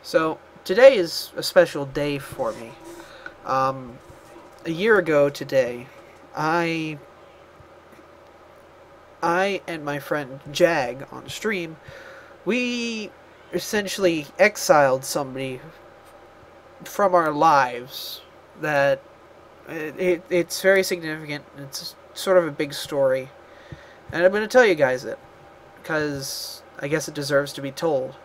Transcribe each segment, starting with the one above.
So, today is a special day for me. A year ago today, I and my friend Jag on stream, we essentially exiled somebody from our lives that it's very significant. It's sort of a big story. And I'm going to tell you guys it, because I guess it deserves to be told.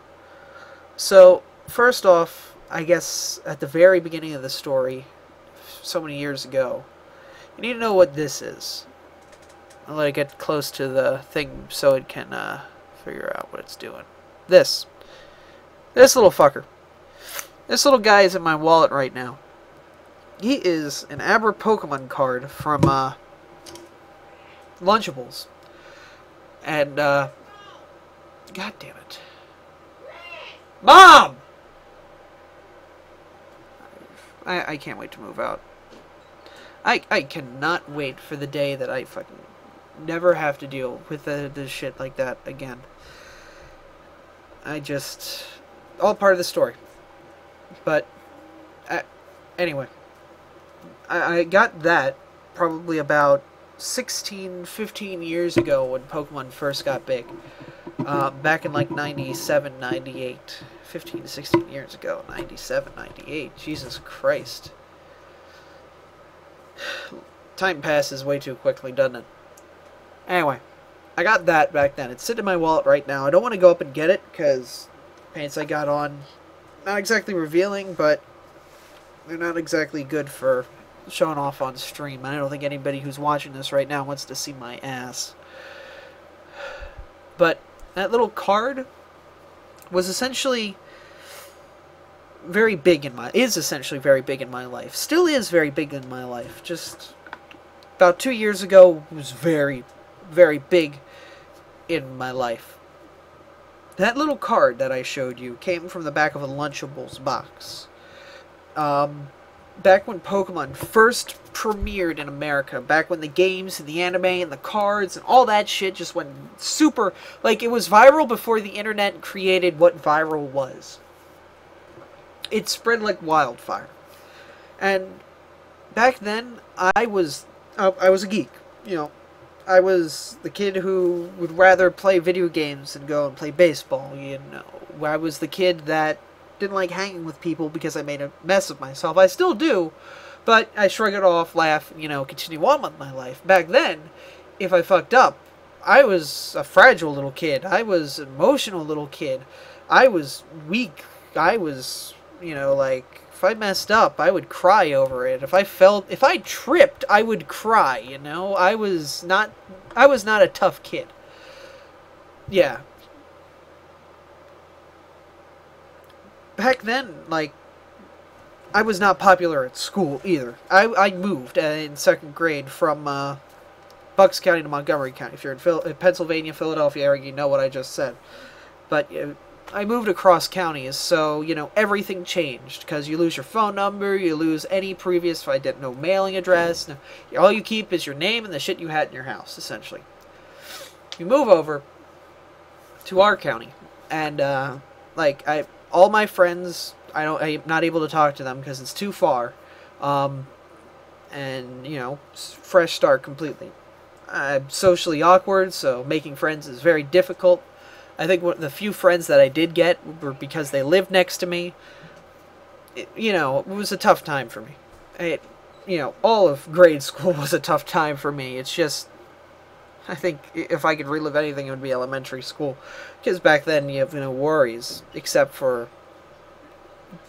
So, first off, I guess at the very beginning of the story, so many years ago, you need to know what this is. I'll let it get close to the thing so it can figure out what it's doing. This little fucker. This little guy is in my wallet right now. He is an Aber Pokemon card from Lunchables. And, God damn it. Mom! I can't wait to move out. I cannot wait for the day that I fucking never have to deal with the shit like that again. All part of the story. But, anyway. I got that probably about 15 years ago when Pokemon first got big. Back in like 97, 98. 15 to 16 years ago. 97, 98. Jesus Christ. Time passes way too quickly, doesn't it? Anyway, I got that back then. It's sitting in my wallet right now. I don't want to go up and get it because pants I got on, not exactly revealing, but they're not exactly good for showing off on stream. I don't think anybody who's watching this right now wants to see my ass. But that little card was essentially very big in my... is essentially very big in my life. Still is very big in my life. Just about 2 years ago, it was very, very big in my life. That little card that I showed you came from the back of a Lunchables box. Back when Pokemon first premiered in America, back when the games and the anime and the cards and all that shit just went super... like, it was viral before the internet created what viral was. It spread like wildfire. And back then, I was a geek, you know. I was the kid who would rather play video games than go and play baseball, you know. I was the kid that didn't like hanging with people because I made a mess of myself. I still do, but I shrug it off, laugh, you know, continue on with my life. Back then, if I fucked up, I was a fragile little kid. I was an emotional little kid. I was weak. I was, you know, like, if I messed up, I would cry over it. If I tripped, I would cry, you know? I was not a tough kid. Yeah. Back then, like, I was not popular at school either. I moved in 2nd grade from Bucks County to Montgomery County. If you're in Pennsylvania, Philadelphia area, you know what I just said. But I moved across counties, so, you know, everything changed. Because you lose your phone number, you lose any previous, I didn't know, mailing address. All you keep is your name and the shit you had in your house, essentially. You move over to our county, and, all my friends, I'm not able to talk to them because it's too far. And, you know, fresh start completely. I'm socially awkward, so making friends is very difficult. I think the few friends that I did get were because they lived next to me. You know, it was a tough time for me. You know, all of grade school was a tough time for me. It's just, I think if I could relive anything, it would be elementary school. Because back then, you have no worries, except for,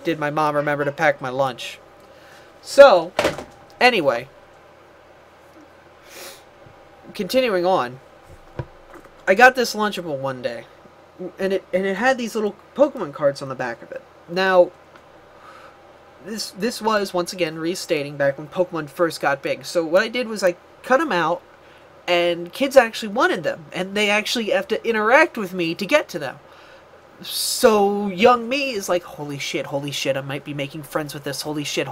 did my mom remember to pack my lunch? So, anyway, continuing on, I got this Lunchable one day, and it had these little Pokemon cards on the back of it. Now, this was, once again, restating back when Pokemon first got big. So what I did was I cut them out, and kids actually wanted them, and they actually have to interact with me to get to them. So young me is like, holy shit, I might be making friends with this, holy shit,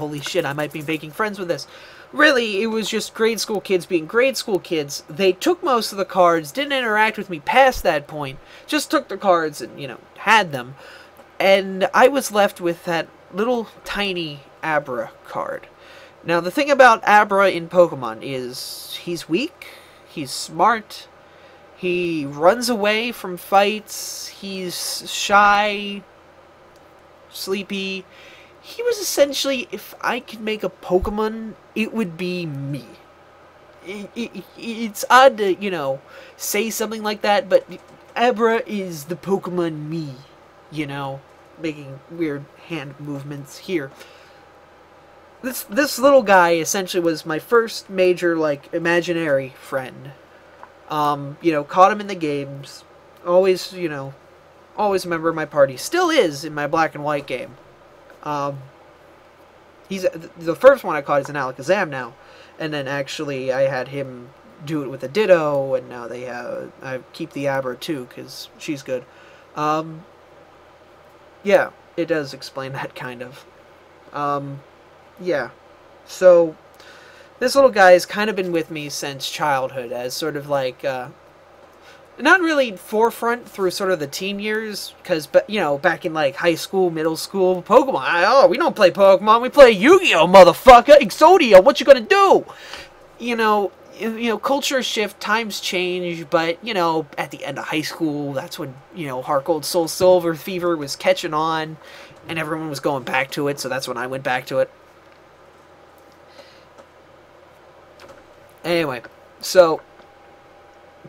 I might be making friends with this. Really, it was just grade school kids being grade school kids. They took most of the cards, didn't interact with me past that point, just took the cards and, you know, had them. And I was left with that little tiny Abra card. Now, the thing about Abra in Pokemon is he's weak, he's smart, he runs away from fights, he's shy, sleepy. He was essentially, if I could make a Pokemon, it would be me. It's odd to, say something like that, but Abra is the Pokemon me, making weird hand movements here. This little guy essentially was my first major, imaginary friend. Caught him in the games. Always, always a member of my party. Still is in my black and white game. He's the first one I caught is an Alakazam now. And then actually I had him do it with a Ditto, and now I keep the Abra too, because she's good. Yeah, it does explain that kind of. Yeah. So, this little guy has kind of been with me since childhood as sort of not really forefront through sort of the teen years, because, back in high school, middle school, Pokemon, we don't play Pokemon, we play Yu-Gi-Oh, motherfucker, Exodia, what you gonna do? Culture shift, times change, but, at the end of high school, that's when, Heart Gold, Soul Silver fever was catching on, and everyone was going back to it, so that's when I went back to it. Anyway, so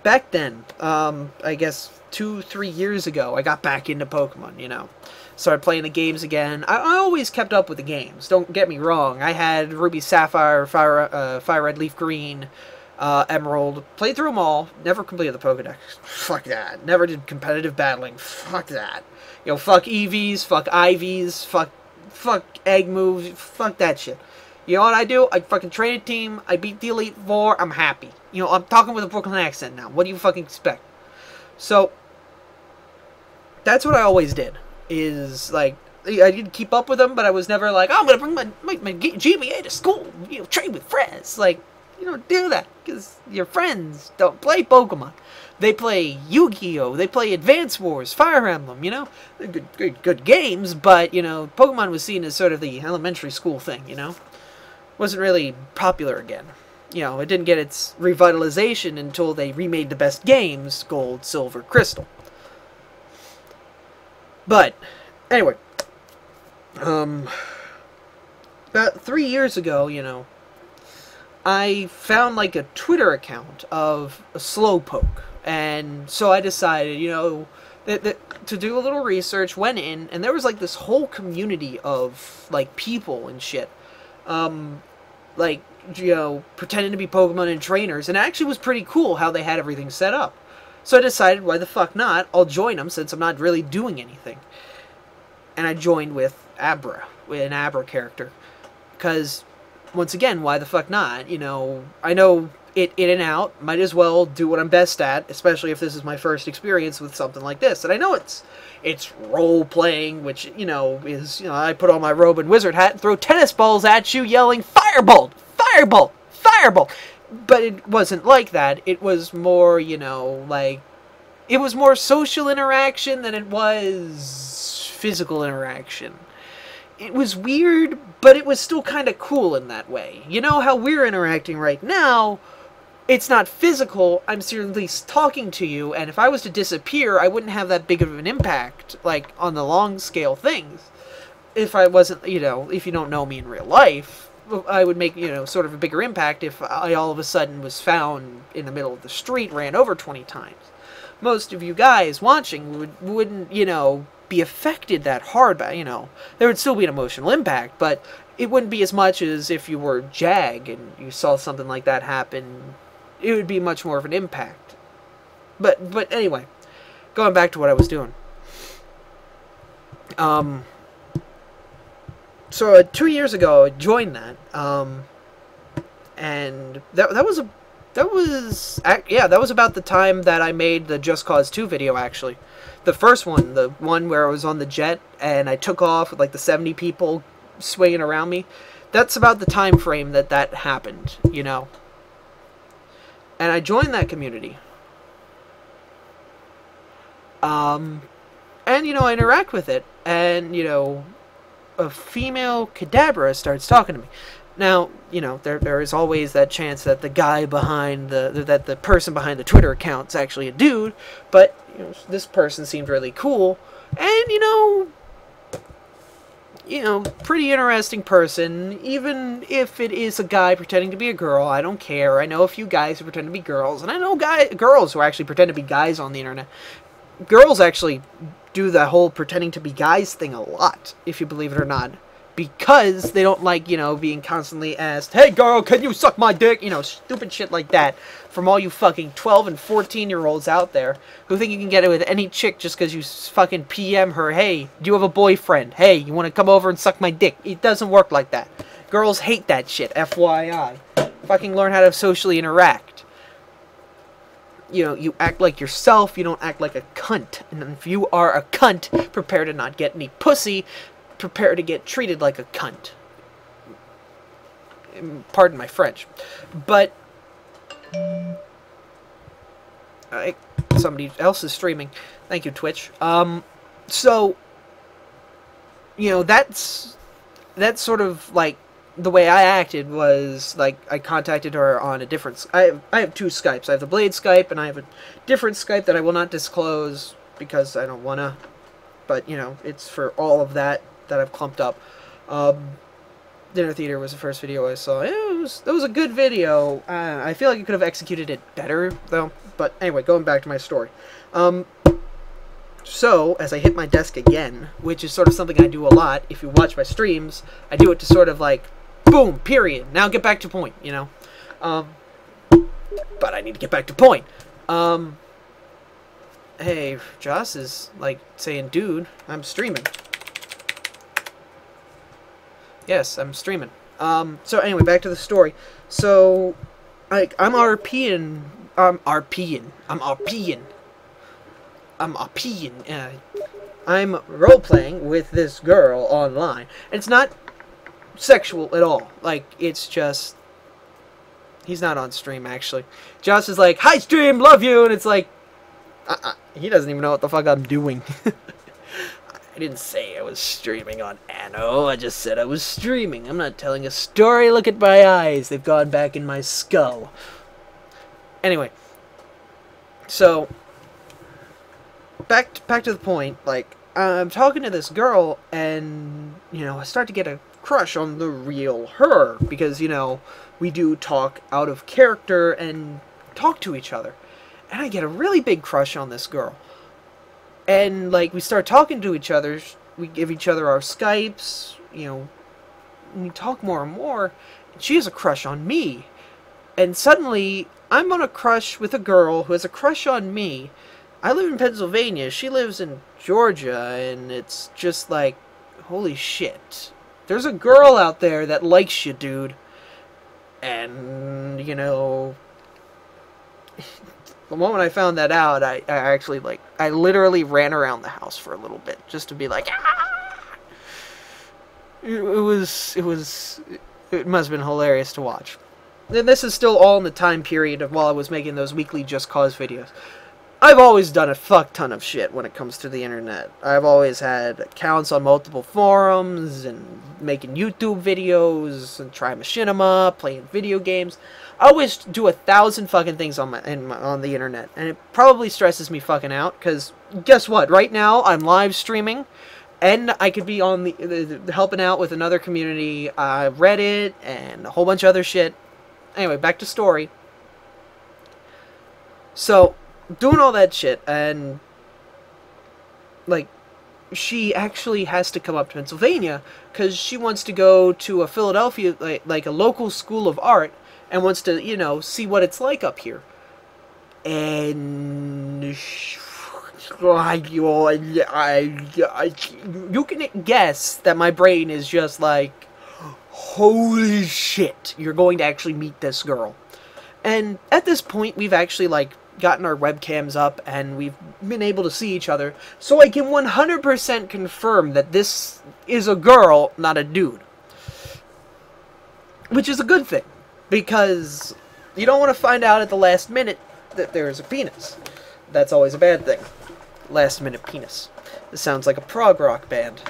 back then, I guess 2-3 years ago, I got back into Pokemon, Started playing the games again. I always kept up with the games, don't get me wrong. I had Ruby, Sapphire, Fire Red, Leaf Green, Emerald. Played through them all. Never completed the Pokedex. Fuck that. Never did competitive battling. Fuck that. Fuck EVs, fuck IVs, fuck egg moves, fuck that shit. You know what I do? I fucking train a team, I beat the Elite Four, I'm happy. I'm talking with a Brooklyn accent now. What do you fucking expect? So, that's what I always did. I didn't keep up with them, but I was never like, oh, I'm gonna bring my GBA to school, train with friends. You don't do that, because your friends don't play Pokemon. They play Yu-Gi-Oh! They play Advance Wars, Fire Emblem, They're good games, but, Pokemon was seen as sort of the elementary school thing, Wasn't really popular again. It didn't get its revitalization until they remade the best games, Gold, Silver, Crystal. But, anyway, about 3 years ago, I found a Twitter account of a Slowpoke, and so I decided, that to do a little research, went in, and there was this whole community of people and shit, pretending to be Pokemon and trainers, and it actually was pretty cool how they had everything set up. So I decided, why the fuck not? I'll join them since I'm not really doing anything. And I joined with Abra, with an Abra character. Because, once again, why the fuck not? I know it in and out. Might as well do what I'm best at, especially if this is my first experience with something like this. And I know it's role-playing, which, is, I put on my robe and wizard hat and throw tennis balls at you yelling, Firebolt! Firebolt! Firebolt! But it wasn't like that. It was more, it was more social interaction than it was physical interaction. It was weird, but it was still kind of cool in that way. You know how we're interacting right now? It's not physical, I'm seriously talking to you, and if I was to disappear, I wouldn't have that big of an impact, on the long scale things. If I wasn't, if you don't know me in real life, I would make, sort of a bigger impact if I all of a sudden was found in the middle of the street, ran over 20 times. Most of you guys watching wouldn't, be affected that hard by, there would still be an emotional impact, but it wouldn't be as much as if you were Jag and you saw something like that happen. It would be much more of an impact. But anyway, going back to what I was doing. So 2 years ago, I joined that, and that was about the time that I made the Just Cause 2 video, actually. The first one, the one where I was on the jet, and I took off with, the 70 people swinging around me. That's about the time frame that happened, And I joined that community. And, I interact with it. and, you know, a female Kadabra starts talking to me. Now, you know, there is always that chance that the guy behind that the person behind the Twitter account's actually a dude, but, you know, this person seemed really cool, and, you know, pretty interesting person, even if it is a guy pretending to be a girl. I don't care. I know a few guys who pretend to be girls, and I know girls who actually pretend to be guys on the internet. Girls actually do the whole pretending to be guys thing a lot, if you believe it or not, because they don't like, you know, being constantly asked, "Hey girl, can you suck my dick?" You know, stupid shit like that from all you fucking 12 and 14-year-olds out there who think you can get it with any chick just because you fucking PM her, "Hey, do you have a boyfriend? Hey, you want to come over and suck my dick?" It doesn't work like that. Girls hate that shit, FYI. Fucking learn how to socially interact. You know, you act like yourself, you don't act like a cunt. And if you are a cunt, prepare to not get any pussy, prepare to get treated like a cunt. Pardon my French. But somebody else is streaming. Thank you, Twitch. So, you know, that's sort of like the way I acted was, like, I contacted her on a different... I have two Skypes. I have the Blade Skype, and I have a different Skype that I will not disclose because I don't want to. But, you know, it's for all of that I've clumped up. Dinner Theater was the first video I saw. It was a good video. I feel like I could have executed it better, though. But anyway, going back to my story. So, as I hit my desk again, which is sort of something I do a lot, if you watch my streams, I do it to sort of like, boom, period. Now get back to point, you know. But I need to get back to point. Hey, Joss is, like, saying, dude, I'm streaming. Yes, I'm streaming. So anyway, back to the story. So, like, I'm RPing. I'm role-playing with this girl online. And it's not sexual at all. Like, it's just... He's not on stream, actually. Josh is like, "Hi, stream, love you!" And it's like... he doesn't even know what the fuck I'm doing. I didn't say I was streaming on Anno. I just said I was streaming. I'm not telling a story. Look at my eyes. They've gone back in my skull. Anyway. So... Back to the point, like, I'm talking to this girl, and, you know, I start to get a crush on the real her, because, you know, we do talk out of character and talk to each other. And I get a really big crush on this girl. And, like, we start talking to each other, we give each other our Skypes, you know, we talk more and more, and she has a crush on me. And suddenly, I'm on a crush with a girl who has a crush on me. I live in Pennsylvania, she lives in Georgia, and it's just like, holy shit. There's a girl out there that likes you, dude. And, you know, the moment I found that out, I actually, like, I literally ran around the house for a little bit, just to be like, ah! It must have been hilarious to watch. And this is still all in the time period of while I was making those weekly Just Cause videos. I've always done a fuck ton of shit when it comes to the internet. I've always had accounts on multiple forums, and making YouTube videos, and try machinima, playing video games. I always do 1,000 fucking things on the internet, and it probably stresses me fucking out, because guess what? Right now, I'm live streaming, and I could be on the helping out with another community, Reddit, and a whole bunch of other shit. Anyway, back to story. So... doing all that shit, and, like, she actually has to come up to Pennsylvania, because she wants to go to a Philadelphia, like a local school of art, and wants to, you know, see what it's like up here. And... you can guess that my brain is just like, holy shit, you're going to actually meet this girl. And at this point, we've actually, like, gotten our webcams up, and we've been able to see each other, so I can 100% confirm that this is a girl, not a dude. Which is a good thing, because you don't want to find out at the last minute that there is a penis. That's always a bad thing. Last minute penis. This sounds like a prog rock band.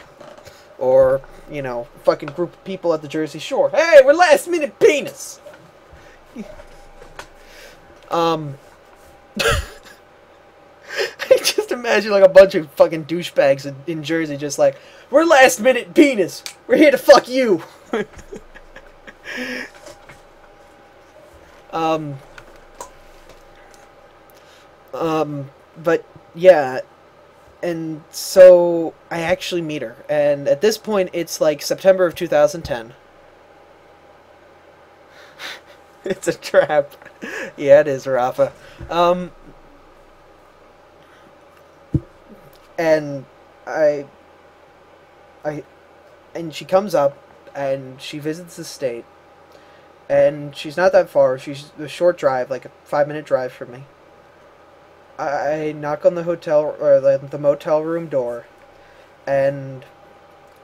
Or, you know, fucking group of people at the Jersey Shore. Hey, we're Last Minute Penis! I just imagine like a bunch of fucking douchebags in Jersey just like, we're Last Minute Penis! We're here to fuck you! But yeah, and so I actually meet her, and at this point it's like September of 2010. It's a trap. Yeah, it is, Rafa. And and she comes up, and she visits the state, and she's not that far. She's a short drive, like a 5-minute drive from me. I knock on the hotel, or the motel room door, and,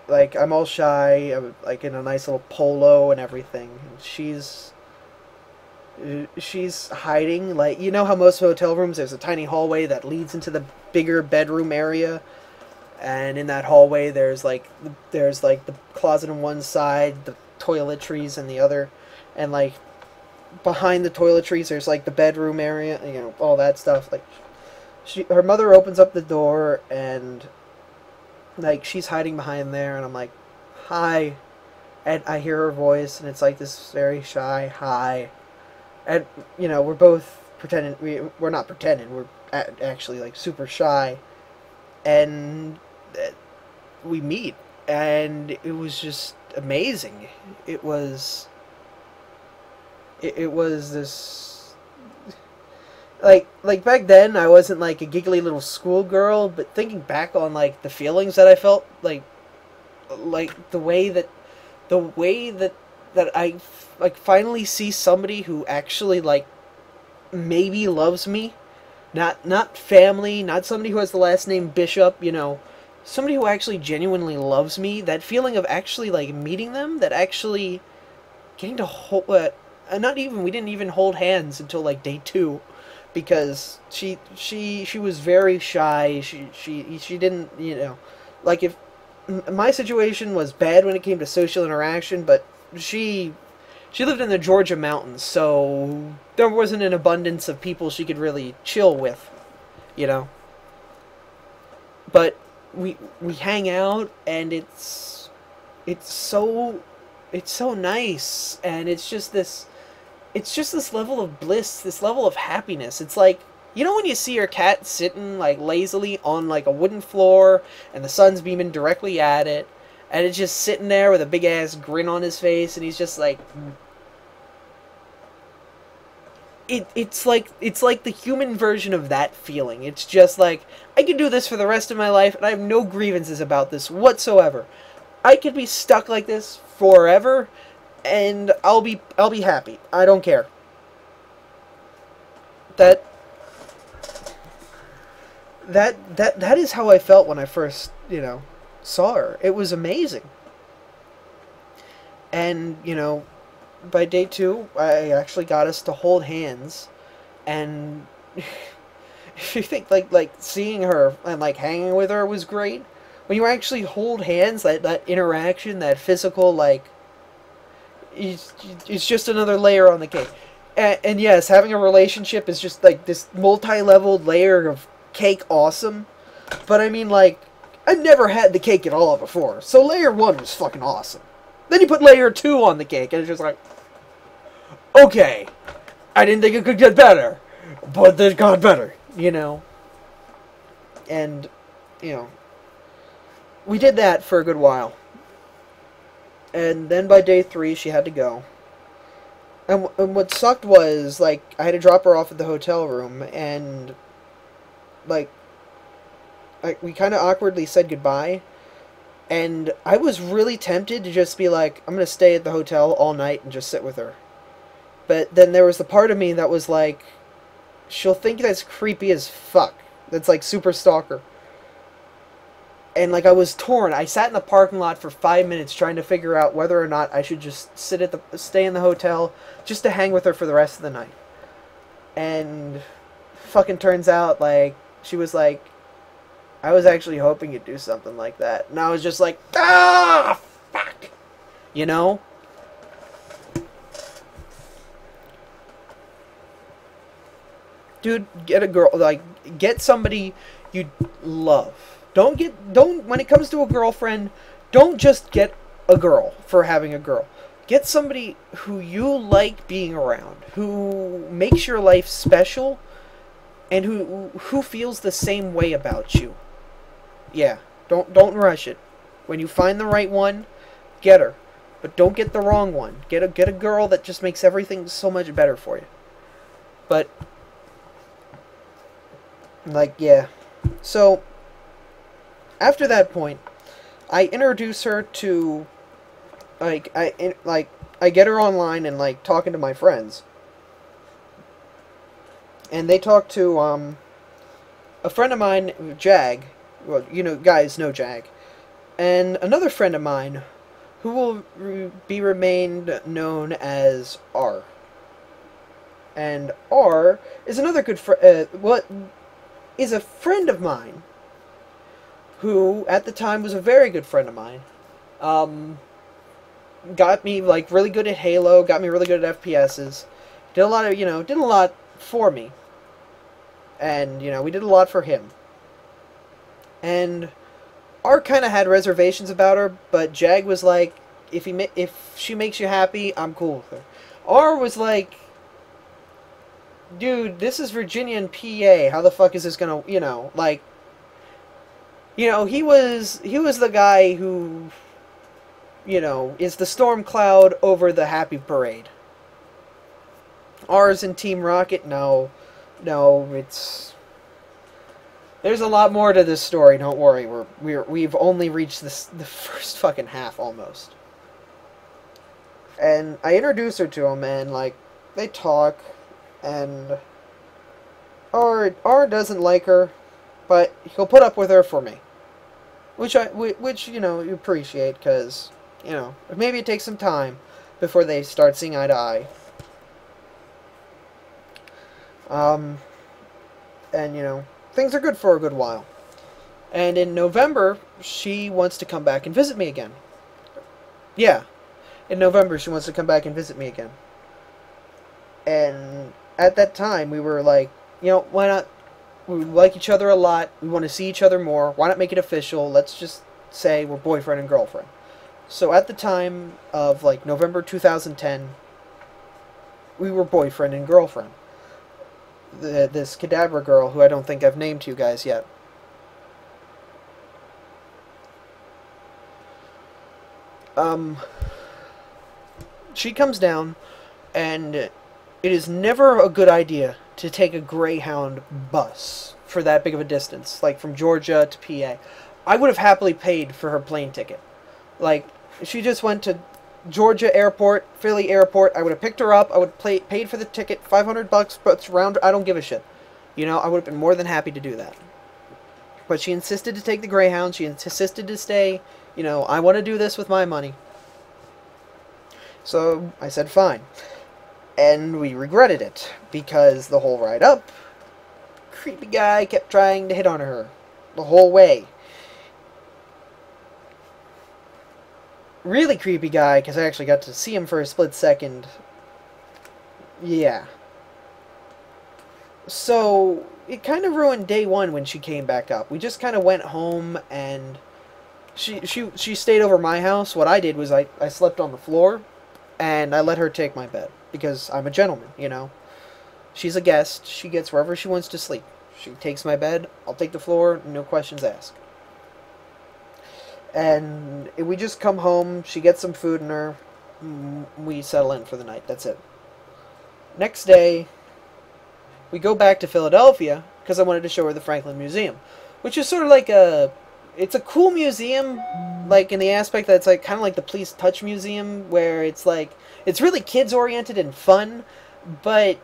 like, I'm all shy, I'm, like, in a nice little polo and everything, and she's hiding, like, you know how most hotel rooms, there's a tiny hallway that leads into the bigger bedroom area, and in that hallway there's the closet on one side, the toiletries on the other, and, like, behind the toiletries there's, like, the bedroom area, you know, all that stuff. Like, her mother opens up the door, and, like, she's hiding behind there, and I'm like, hi, and I hear her voice, and it's like this very shy hi, and, you know, we're both pretending, we're not pretending, we're actually, like, super shy, and we meet, and it was just amazing. It was this, like back then I wasn't like a giggly little schoolgirl, but thinking back on like the feelings that I felt, like the way that I like finally see somebody who actually like maybe loves me, not family, not somebody who has the last name Bishop, you know, somebody who actually genuinely loves me. That feeling of actually like meeting them, that actually getting to hold, not even, we didn't even hold hands until like day 2, because she was very shy. She didn't, you know, like, if my situation was bad when it came to social interaction, but she lived in the Georgia mountains, so there wasn't an abundance of people she could really chill with, you know. But we hang out, and it's so nice, and it's just this level of bliss, this level of happiness. It's like, you know when you see your cat sitting like lazily on like a wooden floor and the sun's beaming directly at it, and it's just sitting there with a big ass grin on his face, and he's just like, it's like the human version of that feeling. It's just like, I can do this for the rest of my life, and I have no grievances about this whatsoever. I could be stuck like this forever, and I'll be happy. I don't care. That is how I felt when I first, you know, saw her. It was amazing. And, you know, by day 2, I actually got us to hold hands, and if you think like seeing her and like hanging with her was great, when you actually hold hands, that interaction, that physical, like, it's just another layer on the cake. And yes, having a relationship is just like this multi-leveled layer of cake awesome. But I mean, like, I've never had the cake at all before, so layer 1 was fucking awesome. Then you put layer 2 on the cake, and it's just like, okay, I didn't think it could get better, but it got better, you know. And, you know, we did that for a good while. And then by day 3, she had to go. And what sucked was, like, I had to drop her off at the hotel room, and, like we kind of awkwardly said goodbye. And I was really tempted to just be like, I'm going to stay at the hotel all night and just sit with her. But then there was the part of me that was like, she'll think that's creepy as fuck. That's like super stalker. And like, I was torn. I sat in the parking lot for 5 minutes trying to figure out whether or not I should just stay in the hotel just to hang with her for the rest of the night. And fucking turns out, like, she was like, I was actually hoping you'd do something like that. And I was just like, ah, fuck. You know? Dude, get a girl, like, get somebody you love. When it comes to a girlfriend, don't just get a girl for having a girl. Get somebody who you like being around, who makes your life special, and who feels the same way about you. Yeah, don't rush it. When you find the right one, get her. But don't get the wrong one. Get a girl that just makes everything so much better for you. But like, yeah. So after that point, I introduce her to I get her online and like talking to my friends. And they talk to a friend of mine, Jag. Well, you know, guys know Jag. And another friend of mine who will be remained known as R. And R is another good friend, is a friend of mine who at the time was a very good friend of mine. Got me like really good at Halo, got me really good at FPSs. Did a lot for me. And, we did a lot for him. And R kind of had reservations about her, but Jag was like, if she makes you happy, I'm cool with her. R was like, dude, this is Virginia and PA. How the fuck is this gonna, he was the guy who, is the storm cloud over the happy parade. R's in Team Rocket? No, there's a lot more to this story. Don't worry. We've only reached the first fucking half almost. And I introduce her to him, and like they talk, and R doesn't like her, but he'll put up with her for me, which you appreciate, because maybe it takes some time before they start seeing eye to eye. And things are good for a good while. And in November, she wants to come back and visit me again. Yeah. In November, she wants to come back and visit me again. And at that time, we were like, why not? We like each other a lot. We want to see each other more. Why not make it official? Let's just say we're boyfriend and girlfriend. So at the time of, like, November 2010, we were boyfriend and girlfriend. This Cadabra girl, who I don't think I've named to you guys yet. She comes down, and it is never a good idea to take a Greyhound bus for that big of a distance, like from Georgia to PA. I would have happily paid for her plane ticket. Like, she just went to Georgia Airport, Philly Airport. I would have picked her up. I would have paid for the ticket, $500, but it's round. I don't give a shit. I would have been more than happy to do that. But she insisted to take the Greyhound. She insisted to stay. I want to do this with my money. So I said fine. And we regretted it, because the whole ride up, creepy guy kept trying to hit on her the whole way. Really creepy guy, because I actually got to see him for a split second. Yeah. So, it kind of ruined day one when she came back up. We just kind of went home, and she stayed over my house. What I did was I slept on the floor, and I let her take my bed, because I'm a gentleman, She's a guest. She gets wherever she wants to sleep. She takes my bed, I'll take the floor, no questions asked. And we just come home, she gets some food in her, we settle in for the night, that's it. Next day, we go back to Philadelphia, because I wanted to show her the Franklin Museum, which is sort of like it's a cool museum, like in the aspect that it's like kind of like the Please Touch Museum, where it's like, it's really kids-oriented and fun, but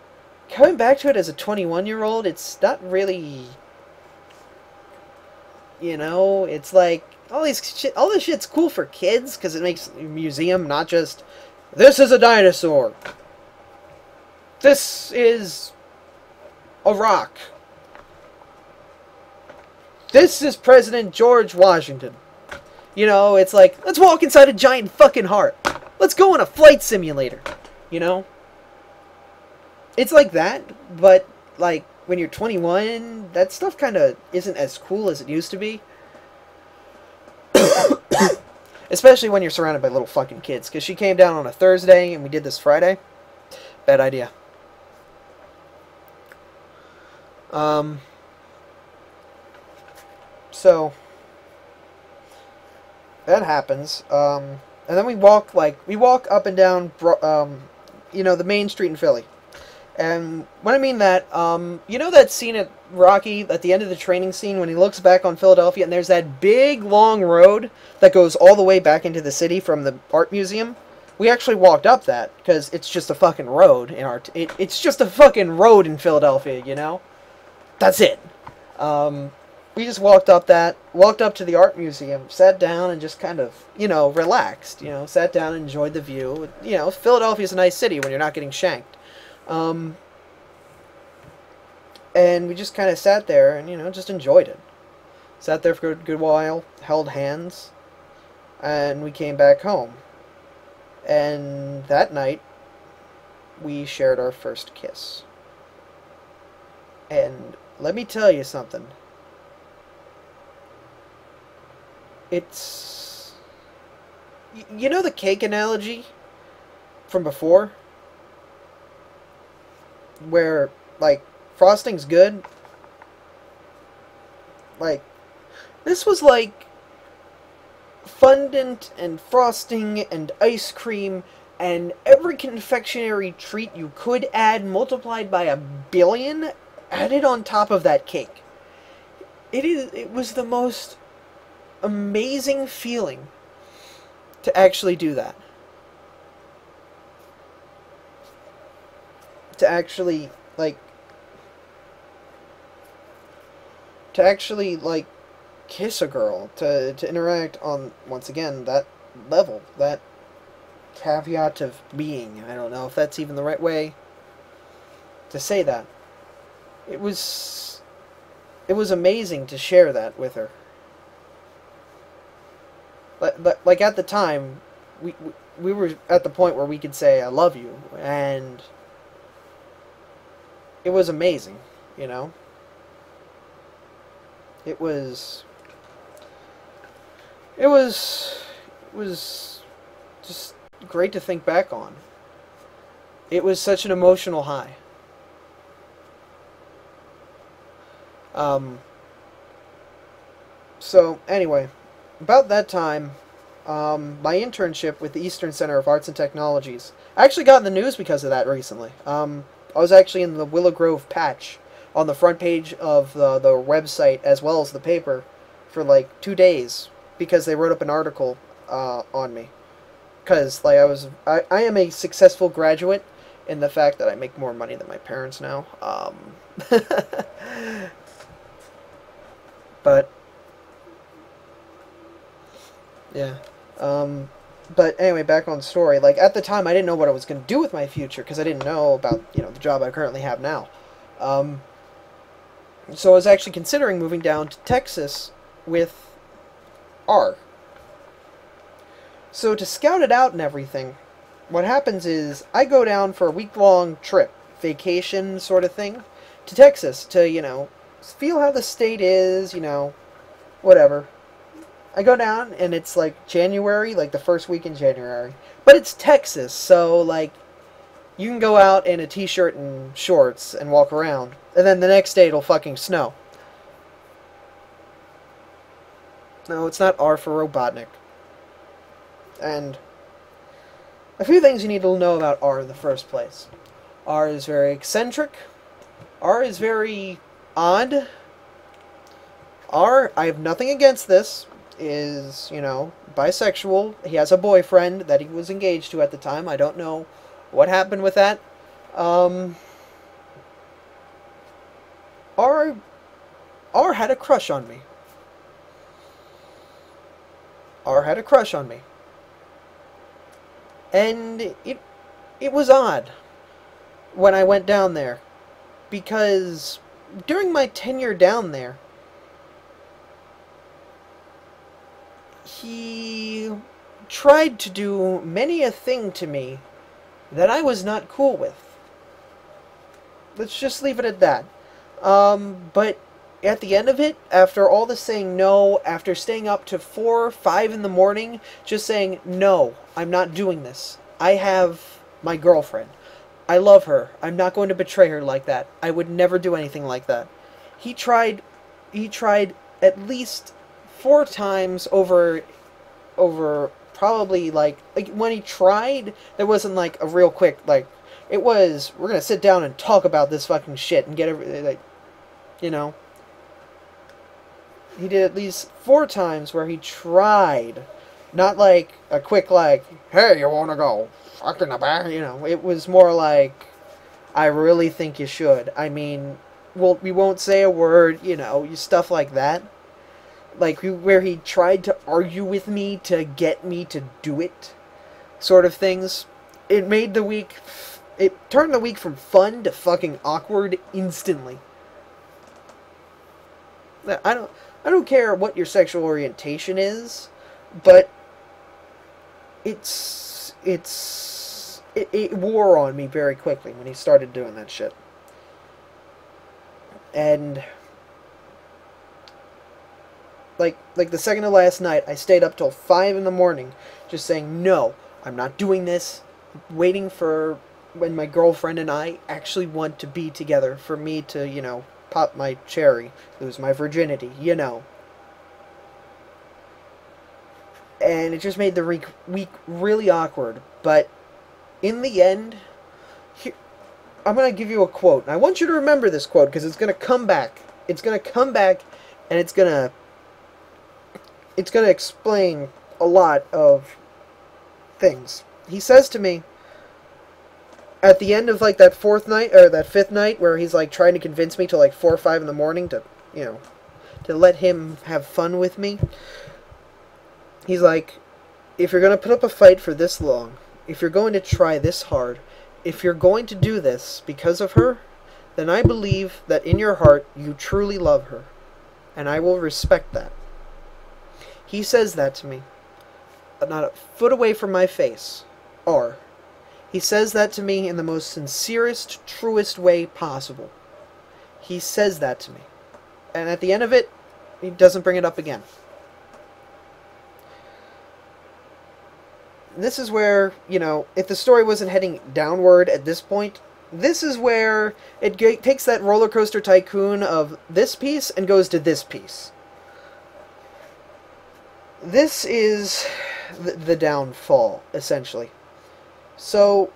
coming back to it as a 21-year-old, it's not really, it's like, all this shit's cool for kids, because it makes a museum not just, this is a dinosaur, this is a rock, This is President George Washington. You know, it's like, let's walk inside a giant fucking heart. Let's go on a flight simulator. You know? It's like that, but, like, when you're 21, that stuff kind of isn't as cool as it used to be. Especially when you're surrounded by little fucking kids. Because she came down on a Thursday, and we did this Friday. Bad idea. So, that happens. And then we walk up and down, you know, the main street in Philly. And when I mean that, you know that scene at Rocky, at the end of the training scene, when he looks back on Philadelphia, and there's that big, long road that goes all the way back into the city from the art museum? We actually walked up that, because it's just a fucking road in it's just a fucking road in Philadelphia, you know? That's it. We just walked up to the art museum, sat down and just kind of, you know, relaxed, you know, sat down and enjoyed the view. You know, Philadelphia's a nice city when you're not getting shanked. And we just kind of sat there and, you know, just enjoyed it. Sat there for a good while, held hands, and we came back home. And that night, we shared our first kiss. And let me tell you something. It's... You know the cake analogy from before? Where, like, frosting's good? Like, this was like fondant and frosting and ice cream and every confectionery treat you could add multiplied by 1 billion added on top of that cake. It was the most amazing feeling to actually do that. To actually, like, kiss a girl, to interact on, once again, that level, that caveat of being. I don't know if that's even the right way to say that. It was amazing to share that with her. Like at the time, we were at the point where we could say, I love you, and it was amazing, you know? It was just great to think back on. It was such an emotional high. So, anyway, about that time, my internship with the Eastern Center of Arts and Technologies, I actually got in the news because of that recently. I was actually in the Willow Grove patch on the front page of the website as well as the paper for like 2 days because they wrote up an article on me. Because like I am a successful graduate in the fact that I make more money than my parents now. But yeah. But anyway, back on the story. Like, at the time, I didn't know what I was going to do with my future, because I didn't know about, you know, the job I currently have now. So I was actually considering moving down to Texas with R. So to scout it out and everything, what happens is, I go down for a week-long trip, vacation sort of thing, to Texas to, you know, feel how the state is, you know, whatever. I go down, and it's, like, January, like, the first week in January. But it's Texas, so, like, you can go out in a t-shirt and shorts and walk around. And then the next day, it'll fucking snow. No, it's not R for Robotnik. And a few things you need to know about R in the first place. R is very eccentric. R is very odd. R, I have nothing against this, is, you know, bisexual. He has a boyfriend that he was engaged to at the time. I don't know what happened with that. R had a crush on me. R had a crush on me. And it was odd when I went down there, because during my tenure down there, he tried to do many a thing to me that I was not cool with. Let's just leave it at that. But at the end of it, after all the saying no, after staying up to 4, 5 in the morning, just saying, no, I'm not doing this. I have my girlfriend. I love her. I'm not going to betray her like that. I would never do anything like that. He tried at least 4 times over probably, like when he tried, there wasn't, like, a real quick, like, it was, we're gonna sit down and talk about this fucking shit and get everything, like, you know. He did at least 4 times where he tried. Not like a quick, like, hey, you wanna go fuck in the back? You know, it was more like, I really think you should. I mean, well, we won't say a word, you know, stuff like that. Like, where he tried to argue with me to get me to do it. Sort of things. It made the week, it turned the week from fun to fucking awkward instantly. I don't care what your sexual orientation is, but it wore on me very quickly when he started doing that shit. And like the second to last night, I stayed up till 5 in the morning just saying, no, I'm not doing this. Waiting for when my girlfriend and I actually want to be together, for me to, you know, pop my cherry, lose my virginity, you know. And it just made the week really awkward. But in the end, I'm going to give you a quote. And I want you to remember this quote because it's going to come back. It's going to come back and it's going to explain a lot of things. He says to me, at the end of, like, that 4th night, or that 5th night, where he's, like, trying to convince me till, like, 4 or 5 in the morning to, you know, to let him have fun with me, he's like, if you're going to put up a fight for this long, if you're going to try this hard, if you're going to do this because of her, then I believe that in your heart you truly love her, and I will respect that. He says that to me, but not a foot away from my face, or he says that to me in the most sincerest, truest way possible. He says that to me. And at the end of it, he doesn't bring it up again. This is where, you know, if the story wasn't heading downward at this point, this is where it takes that roller coaster tycoon of this piece and goes to this piece. This is the downfall, essentially. So,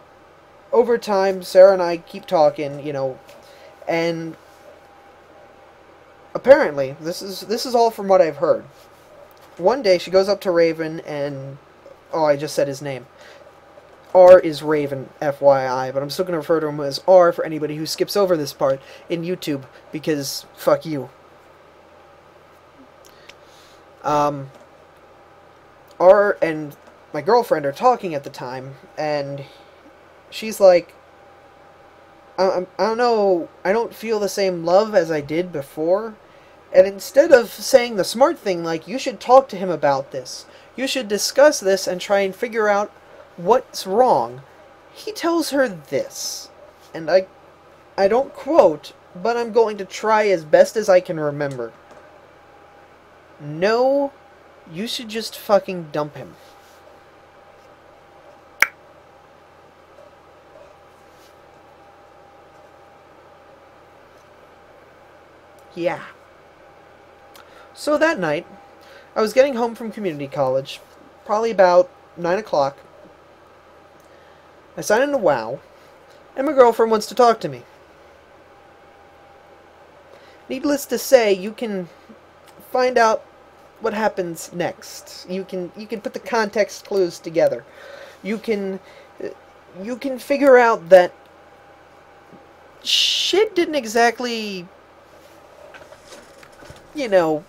over time, Sarah and I keep talking, you know, and apparently, this is all from what I've heard. One day, she goes up to Raven and, oh, I just said his name. R is Raven, FYI, but I'm still going to refer to him as R for anybody who skips over this part in YouTube, because fuck you. R and my girlfriend are talking at the time, and she's like, I don't know, I don't feel the same love as I did before. And instead of saying the smart thing, like, you should talk to him about this, you should discuss this and try and figure out what's wrong, he tells her this. And I don't quote, but I'm going to try as best as I can remember. No, you should just fucking dump him. Yeah. So that night, I was getting home from community college, probably about 9 o'clock. I sign into WoW, and my girlfriend wants to talk to me. Needless to say, you can find out what happens next. You can put the context clues together. You can figure out that shit didn't exactly, you know,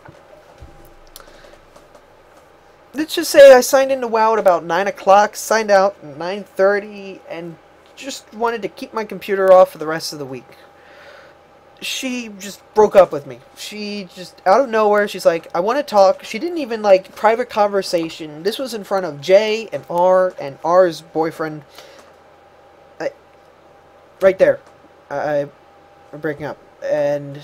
let's just say I signed into WoW at about 9 o'clock, signed out at 9:30, and just wanted to keep my computer off for the rest of the week. she just broke up with me. She just, out of nowhere, she's like, I want to talk. She didn't even, like, private conversation. This was in front of J and R's boyfriend. Right there. I'm breaking up. And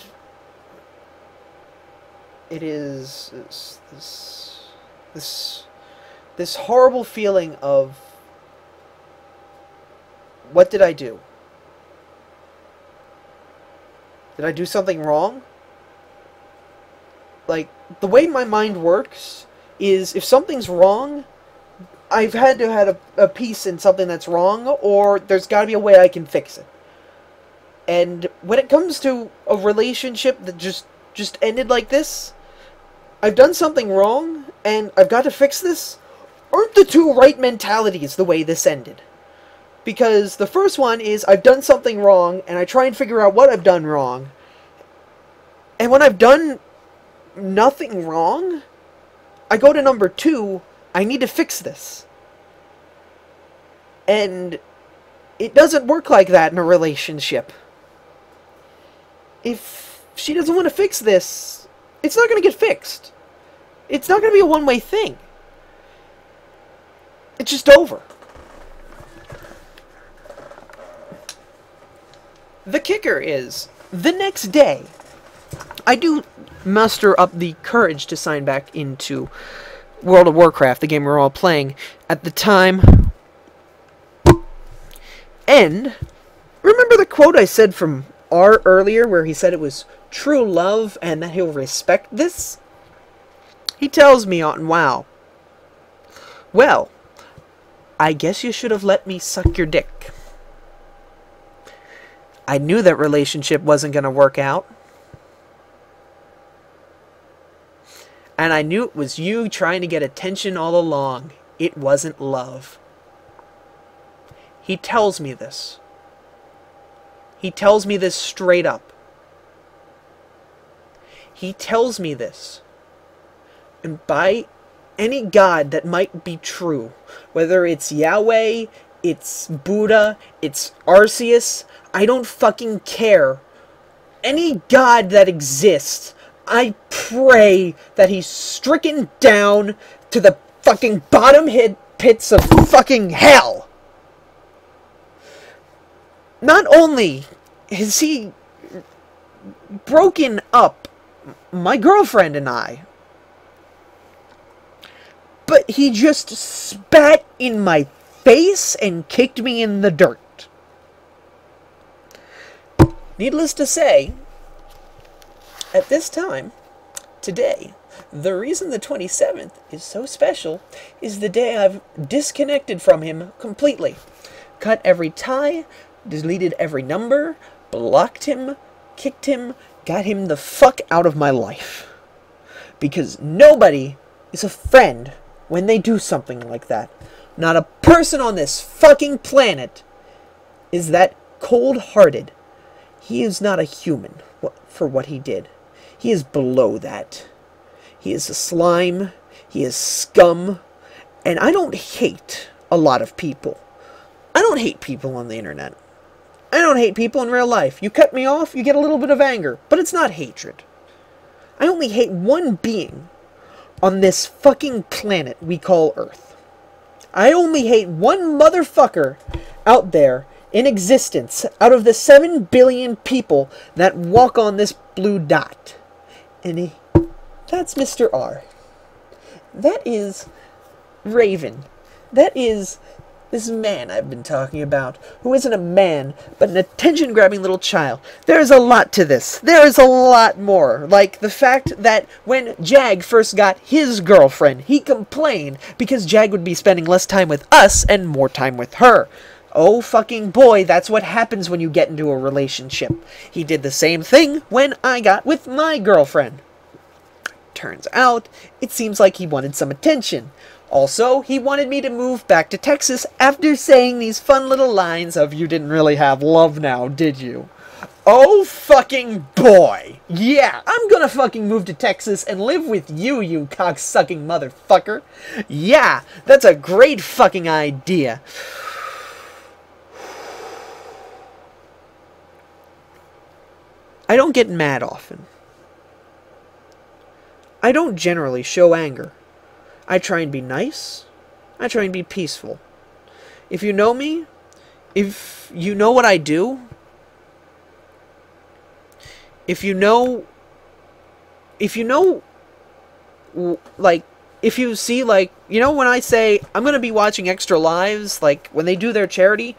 it is this horrible feeling of, what did I do? Did I do something wrong? Like, the way my mind works is, if something's wrong, I've had to have a piece in something that's wrong, or there's got to be a way I can fix it. And when it comes to a relationship that just ended like this, I've done something wrong, and I've got to fix this. Aren't the two right mentalities the way this ended? Because the first one is, I've done something wrong, and I try and figure out what I've done wrong. And when I've done nothing wrong, I go to number 2, I need to fix this. And it doesn't work like that in a relationship. If she doesn't want to fix this, it's not going to get fixed. It's not going to be a one-way thing. It's just over. The kicker is, the next day, I do muster up the courage to sign back into World of Warcraft, the game we were all playing at the time. And remember the quote I said from R earlier, where he said it was true love and that he'll respect this? He tells me on WoW, well, I guess you should have let me suck your dick. I knew that relationship wasn't going to work out. And I knew it was you trying to get attention all along. It wasn't love. He tells me this. He tells me this straight up. He tells me this. And by any god that might be true, whether it's Yahweh, it's Buddha, it's Arceus, I don't fucking care. Any god that exists, I pray that he's stricken down to the fucking bottom pits of fucking hell. Not only has he broken up my girlfriend and I, but he just spat in my face and kicked me in the dirt. Needless to say, at this time, today, the reason the 27th is so special is the day I've disconnected from him completely. Cut every tie, deleted every number, blocked him, kicked him, got him the fuck out of my life. Because nobody is a friend when they do something like that. Not a person on this fucking planet is that cold-hearted. He is not a human for what he did. He is below that. He is a slime. He is scum. And I don't hate a lot of people. I don't hate people on the internet. I don't hate people in real life. You cut me off, you get a little bit of anger. But it's not hatred. I only hate one being on this fucking planet we call Earth. I only hate one motherfucker out there in existence out of the 7 billion people that walk on this blue dot. And that's Mr. R. That is Raven. That is this man I've been talking about, who isn't a man, but an attention-grabbing little child. There's a lot to this. There is a lot more. Like the fact that when Jag first got his girlfriend, he complained because Jag would be spending less time with us and more time with her. Oh fucking boy, that's what happens when you get into a relationship. He did the same thing when I got with my girlfriend. Turns out, it seems like he wanted some attention. Also, he wanted me to move back to Texas after saying these fun little lines of, "You didn't really have love now, did you?" Oh fucking boy! Yeah, I'm gonna fucking move to Texas and live with you, you cocksucking motherfucker! Yeah, that's a great fucking idea! I don't get mad often. I don't generally show anger. I try and be nice. I try and be peaceful. If you know me, if you know what I do, if you know, like, if you see, like, you know, when I say I'm going to be watching Extra Lives, like, when they do their charity,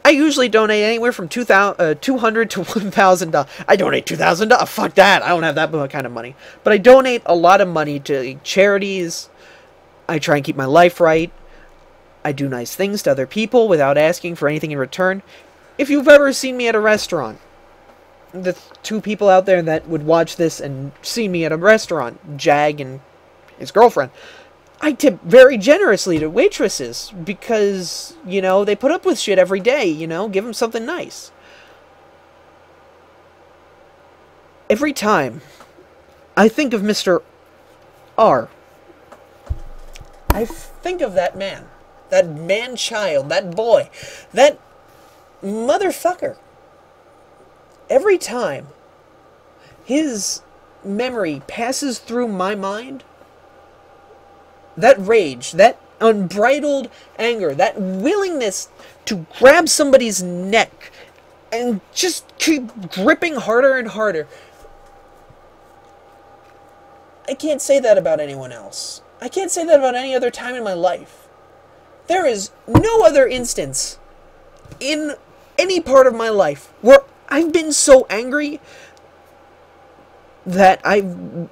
I usually donate anywhere from $200 to $1,000. I donate $2,000. Fuck that. I don't have that kind of money. But I donate a lot of money to charities. I try and keep my life right. I do nice things to other people without asking for anything in return. If you've ever seen me at a restaurant, the two people out there that would watch this and see me at a restaurant, Jag and his girlfriend, I tip very generously to waitresses because, you know, they put up with shit every day, you know, give them something nice. Every time I think of Mr. R, I think of that man, that man-child, that boy, that motherfucker. Every time his memory passes through my mind, that rage, that unbridled anger, that willingness to grab somebody's neck and just keep gripping harder and harder. I can't say that about anyone else. I can't say that about any other time in my life. There is no other instance in any part of my life where I've been so angry that I don't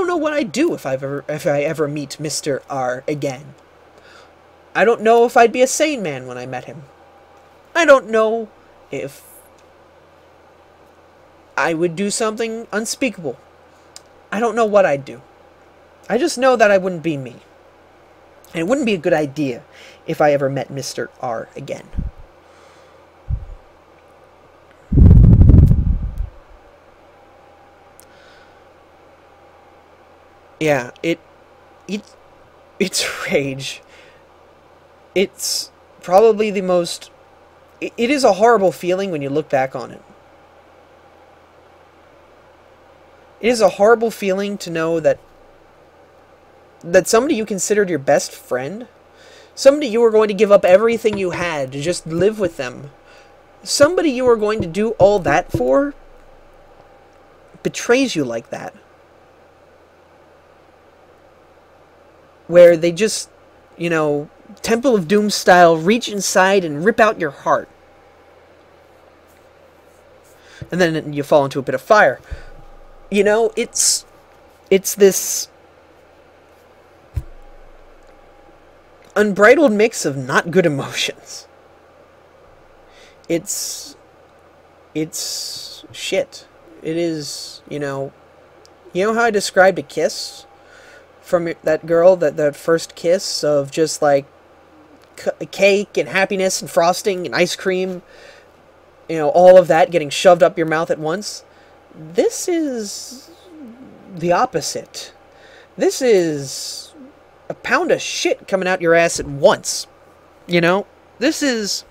know what I'd do if I ever meet Mr. R again. I don't know if I'd be a sane man when I met him. I don't know if I would do something unspeakable. I don't know what I'd do. I just know that I wouldn't be me. And it wouldn't be a good idea if I ever met Mr. R again. Yeah, it's rage. It's probably the most... It is a horrible feeling when you look back on it. It is a horrible feeling to know that somebody you considered your best friend, somebody you were going to give up everything you had to just live with them, somebody you were going to do all that for, betrays you like that. Where they just, you know, Temple of Doom style, reach inside and rip out your heart. And then you fall into a bit of fire. You know, it's this unbridled mix of not good emotions. It's shit. It is, you know how I described a kiss from that girl, that first kiss of just like cake and happiness and frosting and ice cream, you know, all of that getting shoved up your mouth at once. This is the opposite. This is a pound of shit coming out your ass at once. You know? This is...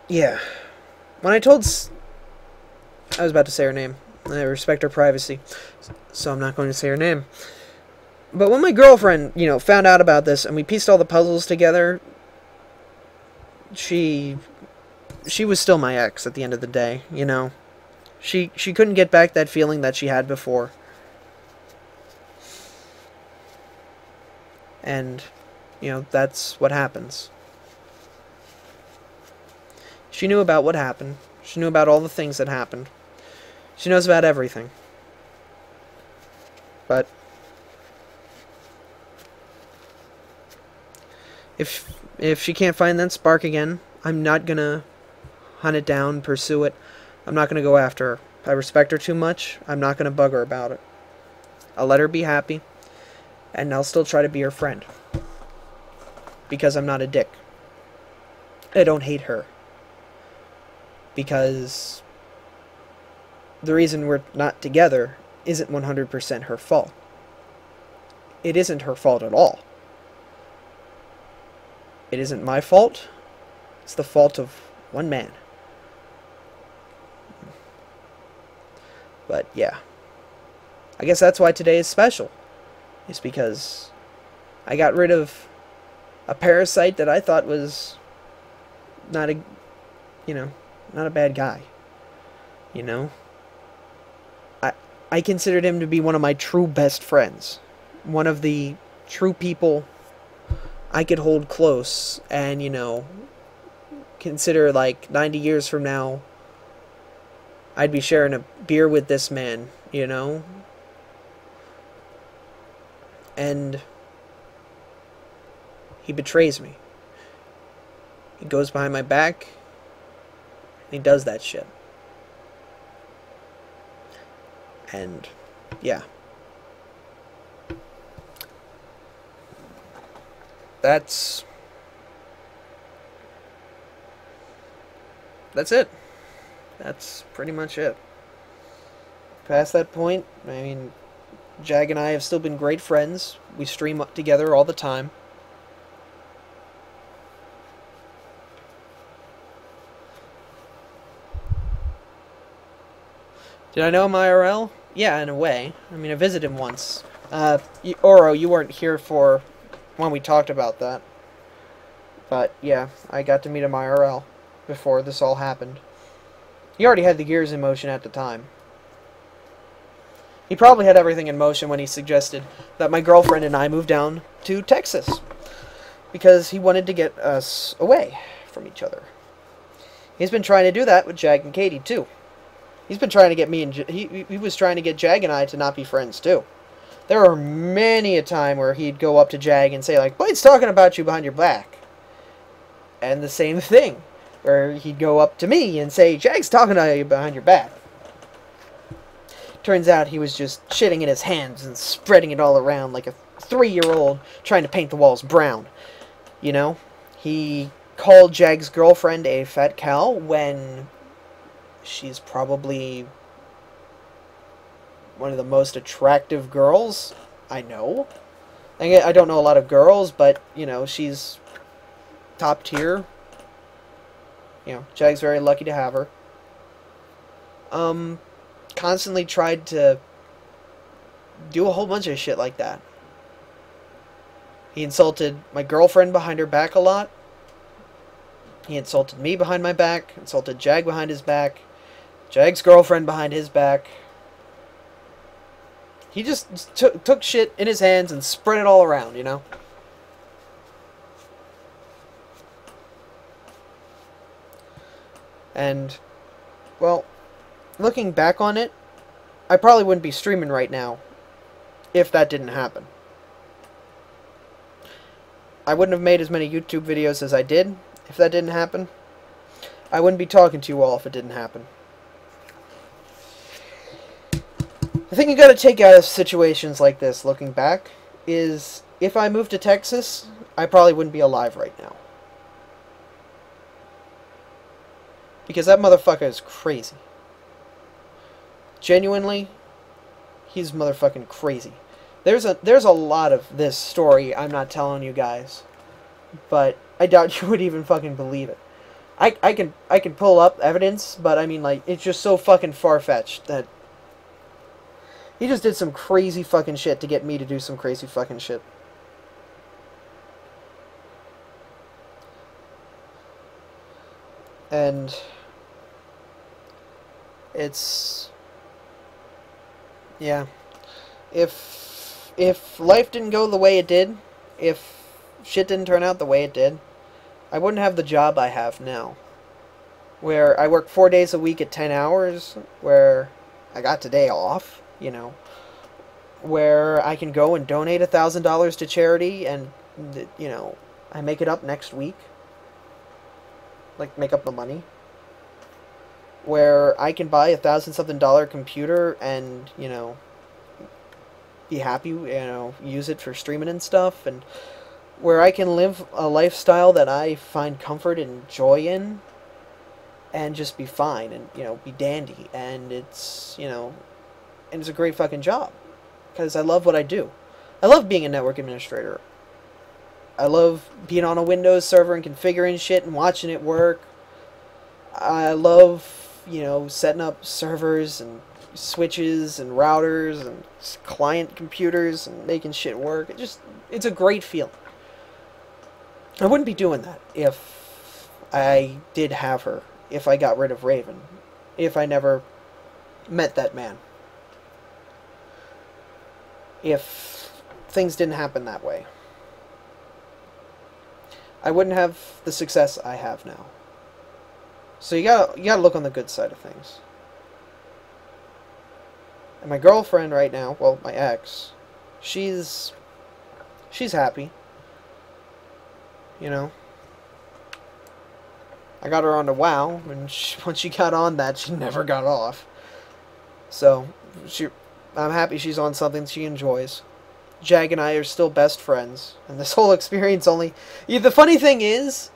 Yeah. When I told... I was about to say her name. I respect her privacy, so I'm not going to say her name. But when my girlfriend, you know, found out about this and we pieced all the puzzles together, she was still my ex at the end of the day, you know. She couldn't get back that feeling that she had before. And, you know, that's what happens. She knew about what happened. She knew about all the things that happened. She knows about everything. But if she can't find that spark again, I'm not gonna hunt it down, pursue it. I'm not gonna go after her. I respect her too much. I'm not gonna bug her about it. I'll let her be happy, and I'll still try to be her friend. Because I'm not a dick. I don't hate her. Because the reason we're not together isn't 100% her fault. It isn't her fault at all. It isn't my fault. It's the fault of one man. But yeah, I guess that's why today is special. It's because I got rid of a parasite that I thought was not a, not a bad guy. You know? I considered him to be one of my true best friends. One of the true people I could hold close and, consider like 90 years from now I'd be sharing a beer with this man, and he betrays me. He goes behind my back and he does that shit. And yeah, that's it. That's pretty much it. Past that point, I mean, Jag and I have still been great friends. We stream up together all the time. Did I know him IRL? Yeah, in a way. I mean, I visited him once. Oro, you weren't here for when we talked about that. But yeah, I got to meet him IRL before this all happened. He already had the gears in motion at the time. He probably had everything in motion when he suggested that my girlfriend and I move down to Texas. Because he wanted to get us away from each other. He's been trying to do that with Jag and Katie, too. He's been trying to get me and... He was trying to get Jag and I to not be friends, too. There were many a time where he'd go up to Jag and say, like, Blade's talking about you behind your back. And the same thing. Where he'd go up to me and say, Jag's talking to you behind your back. Turns out he was just shitting in his hands and spreading it all around like a 3-year-old trying to paint the walls brown. He called Jag's girlfriend a fat cow when she's probably one of the most attractive girls I know. I don't know a lot of girls, but, she's top tier. Jag's very lucky to have her. Constantly tried to do a whole bunch of shit like that. He insulted my girlfriend behind her back a lot. He insulted me behind my back. Insulted Jag behind his back. Jag's girlfriend behind his back. He just took shit in his hands and spread it all around, And, well, looking back on it, I probably wouldn't be streaming right now if that didn't happen. I wouldn't have made as many YouTube videos as I did if that didn't happen. I wouldn't be talking to you all if it didn't happen. The thing you gotta take out of situations like this, looking back, is if I moved to Texas, I probably wouldn't be alive right now. Because that motherfucker is crazy. Genuinely, he's motherfucking crazy. There's a lot of this story I'm not telling you guys, but I doubt you would even fucking believe it. I can pull up evidence, but I mean, like, it's just so fucking far-fetched that he just did some crazy fucking shit to get me to do some crazy fucking shit. And it's, yeah, if life didn't go the way it did, if shit didn't turn out the way it did, I wouldn't have the job I have now, where I work 4 days a week at 10 hours, where I got today off, where I can go and donate $1,000 to charity, and, I make it up next week. Like, make up the money. Where I can buy $1,000-something computer and, be happy, use it for streaming and stuff, and where I can live a lifestyle that I find comfort and joy in, and just be fine, and, be dandy, and it's, and it's a great fucking job, because I love what I do. I love being a network administrator. I love being on a Windows server and configuring shit and watching it work. I love, setting up servers and switches and routers and client computers and making shit work. It's a great feeling. I wouldn't be doing that if I did have her, if I got rid of Raven, if I never met that man. If things didn't happen that way, I wouldn't have the success I have now. So you gotta look on the good side of things. And my girlfriend right now, well, my ex, she's happy. I got her onto WoW, and once she got on that, she never got off. So, I'm happy she's on something she enjoys. Jag and I are still best friends, and this whole experience only... the funny thing is,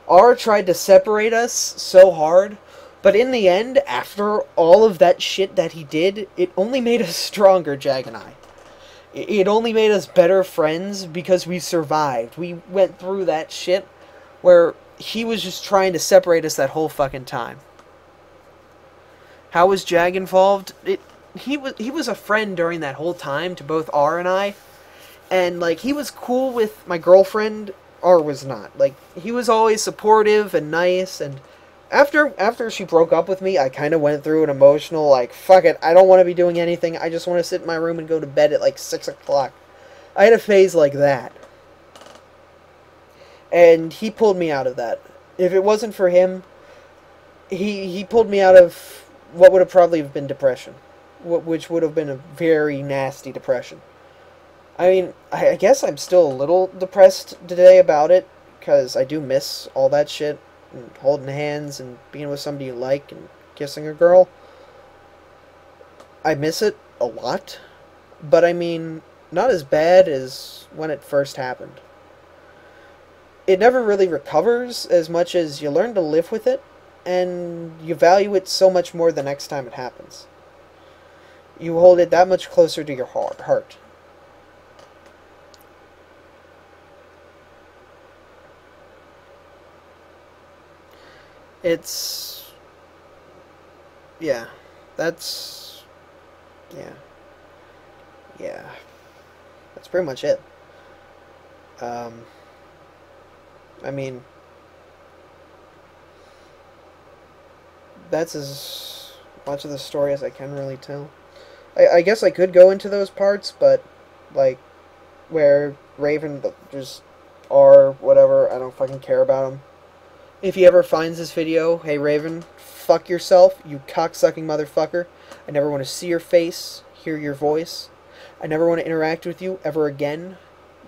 R tried to separate us so hard, but in the end, after all of that shit that he did, it only made us stronger, Jag and I. It only made us better friends because we survived. We went through that shit where he was just trying to separate us that whole fucking time. How was Jag involved? He was a friend during that whole time to both R and I. And, like, he was cool with my girlfriend. R was not. Like, he was always supportive and nice. And after she broke up with me, I kind of went through an emotional, like, fuck it, I don't want to be doing anything. I just want to sit in my room and go to bed at, like, 6 o'clock. I had a phase like that. And he pulled me out of that. If it wasn't for him, he pulled me out of what would have probably been depression. Which would have been a very nasty depression. I mean, I guess I'm still a little depressed today about it, because I do miss all that shit, and holding hands, and being with somebody you like, and kissing a girl. I miss it a lot, but I mean, not as bad as when it first happened. It never really recovers as much as you learn to live with it, and you value it so much more the next time it happens. You hold it that much closer to your heart. It's... yeah. That's... yeah. That's pretty much it. I mean... that's as much of the story as I can really tell. I guess I could go into those parts, but, like, where Raven just are, whatever, I don't fucking care about him. If he ever finds this video, hey Raven, fuck yourself, you cocksucking motherfucker. I never want to see your face, hear your voice. I never want to interact with you ever again.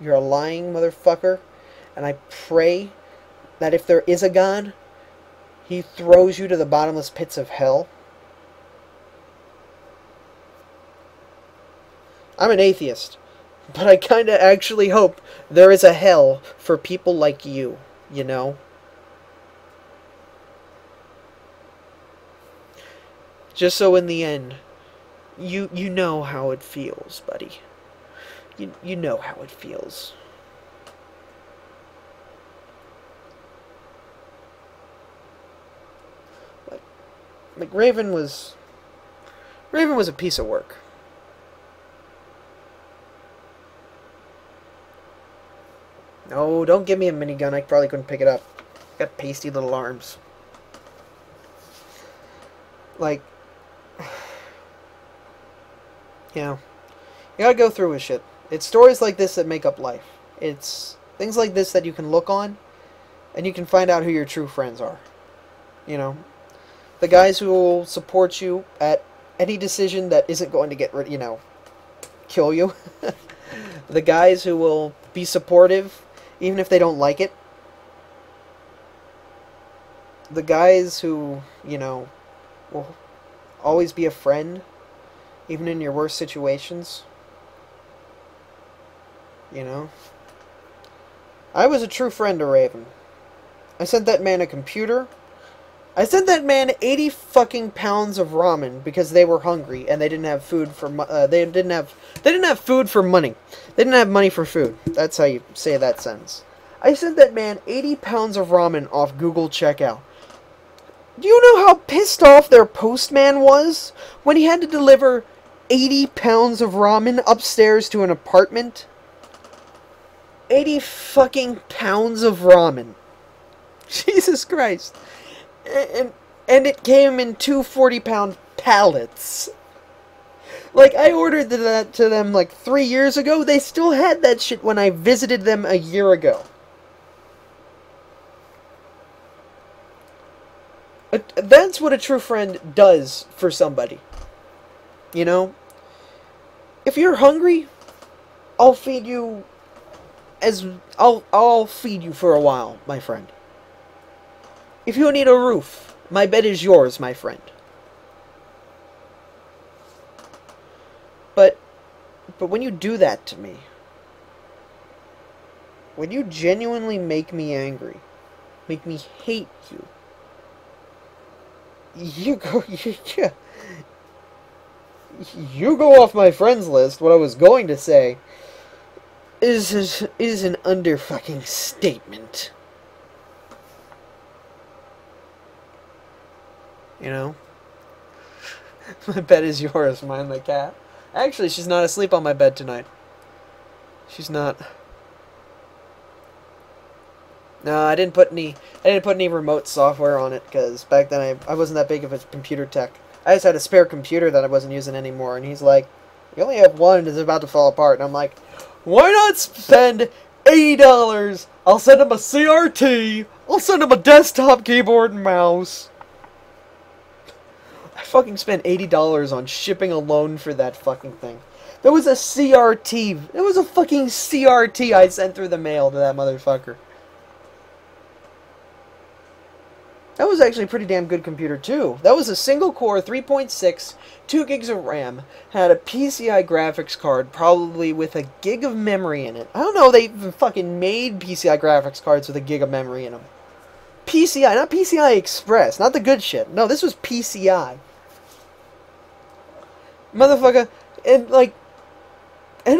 You're a lying motherfucker. And I pray that if there is a God, he throws you to the bottomless pits of hell. I'm an atheist, but I kinda actually hope there is a hell for people like you, you know? Just so in the end, you know how it feels, buddy. You know how it feels. Like Raven was a piece of work. No, don't give me a minigun. I probably couldn't pick it up. Got pasty little arms. Like, you gotta go through with shit. It's stories like this that make up life. It's things like this that you can look on, and you can find out who your true friends are. You know, the guys who will support you at any decision that isn't going to get rid, kill you. The guys who will be supportive even if they don't like it. The guys who, will always be a friend even in your worst situations. I was a true friend to Raven. I sent that man a computer. I sent that man 80 fucking pounds of ramen because they were hungry and they didn't have food for they didn't have food for money. They didn't have money for food. That's how you say that sentence. I sent that man 80 pounds of ramen off Google checkout. Do you know how pissed off their postman was when he had to deliver 80 pounds of ramen upstairs to an apartment? 80 fucking pounds of ramen. Jesus Christ. And it came in two 40-pound pallets. Like, I ordered that to them like 3 years ago. They still had that shit when I visited them a year ago. That's what a true friend does for somebody. You know? If you're hungry, I'll feed you I'll feed you for a while, my friend. If you need a roof, my bed is yours, my friend. But when you do that to me, when you genuinely make me angry, make me hate you, you go off my friends list. What I was going to say is an under-fucking statement. You know? My bed is yours, mine the cat. Actually, she's not asleep on my bed tonight. She's not. No, I didn't put any remote software on it, because back then I wasn't that big of a computer tech. I just had a spare computer that I wasn't using anymore, and he's like, you only have one, and it's about to fall apart. And I'm like, why not spend $80? I'll send him a CRT. I'll send him a desktop keyboard and mouse. I fucking spent $80 on shipping alone for that fucking thing. There was a CRT. There was a fucking CRT I sent through the mail to that motherfucker. That was actually a pretty damn good computer, too. That was a single-core 3.6, 2 gigs of RAM, had a PCI graphics card, probably with a gig of memory in it. I don't know, they even fucking made PCI graphics cards with a gig of memory in them. PCI, not PCI Express, not the good shit. No, this was PCI. Motherfucker, and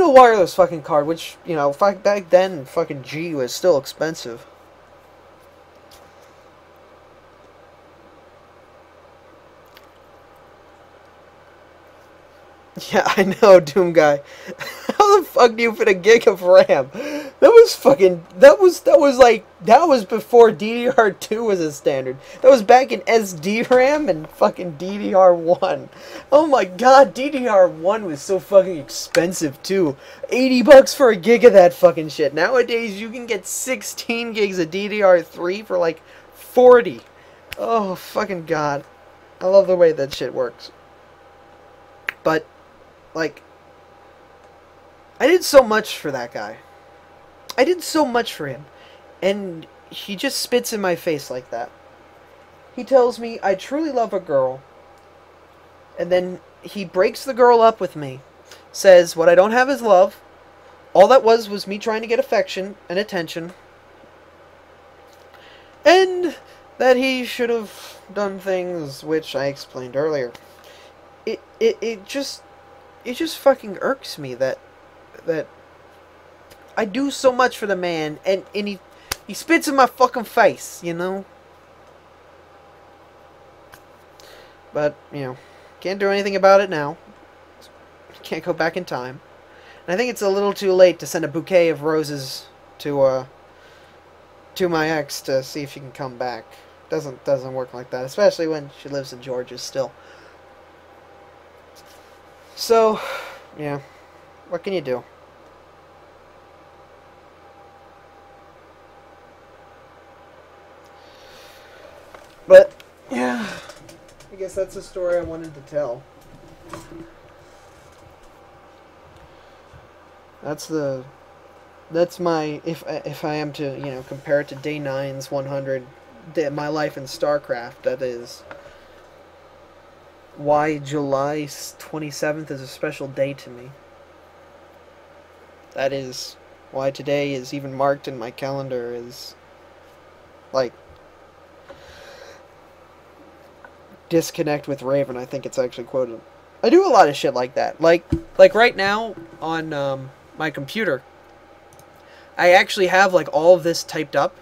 a wireless fucking card, which, you know, back then, fucking G was still expensive. Yeah, I know, Doom Guy. How the fuck do you fit a gig of RAM? That was before DDR2 was a standard. That was back in SDRAM and fucking DDR1. Oh my god, DDR1 was so fucking expensive too. $80 for a gig of that fucking shit. Nowadays, you can get 16 gigs of DDR3 for like 40. Oh, fucking god. I love the way that shit works. But like, I did so much for that guy. I did so much for him. And he just spits in my face like that. He tells me I truly love a girl. And then he breaks the girl up with me. Says what I don't have is love. All that was me trying to get affection and attention. And that he should have done things which I explained earlier. It just fucking irks me that I do so much for the man and he spits in my fucking face, you know? But, you know, can't do anything about it now. Can't go back in time. And I think it's a little too late to send a bouquet of roses to my ex to see if she can come back. Doesn't work like that, especially when she lives in Georgia still. So, yeah, what can you do? But, yeah, I guess that's the story I wanted to tell. That's my, if I am to, you know, compare it to Day 9's 100, my life in StarCraft, that is why July 27th is a special day to me. That is why today is even marked in my calendar as, like, disconnect with Raven, I think it's actually quoted. I do a lot of shit like that. Like right now on my computer, I actually have like all of this typed up,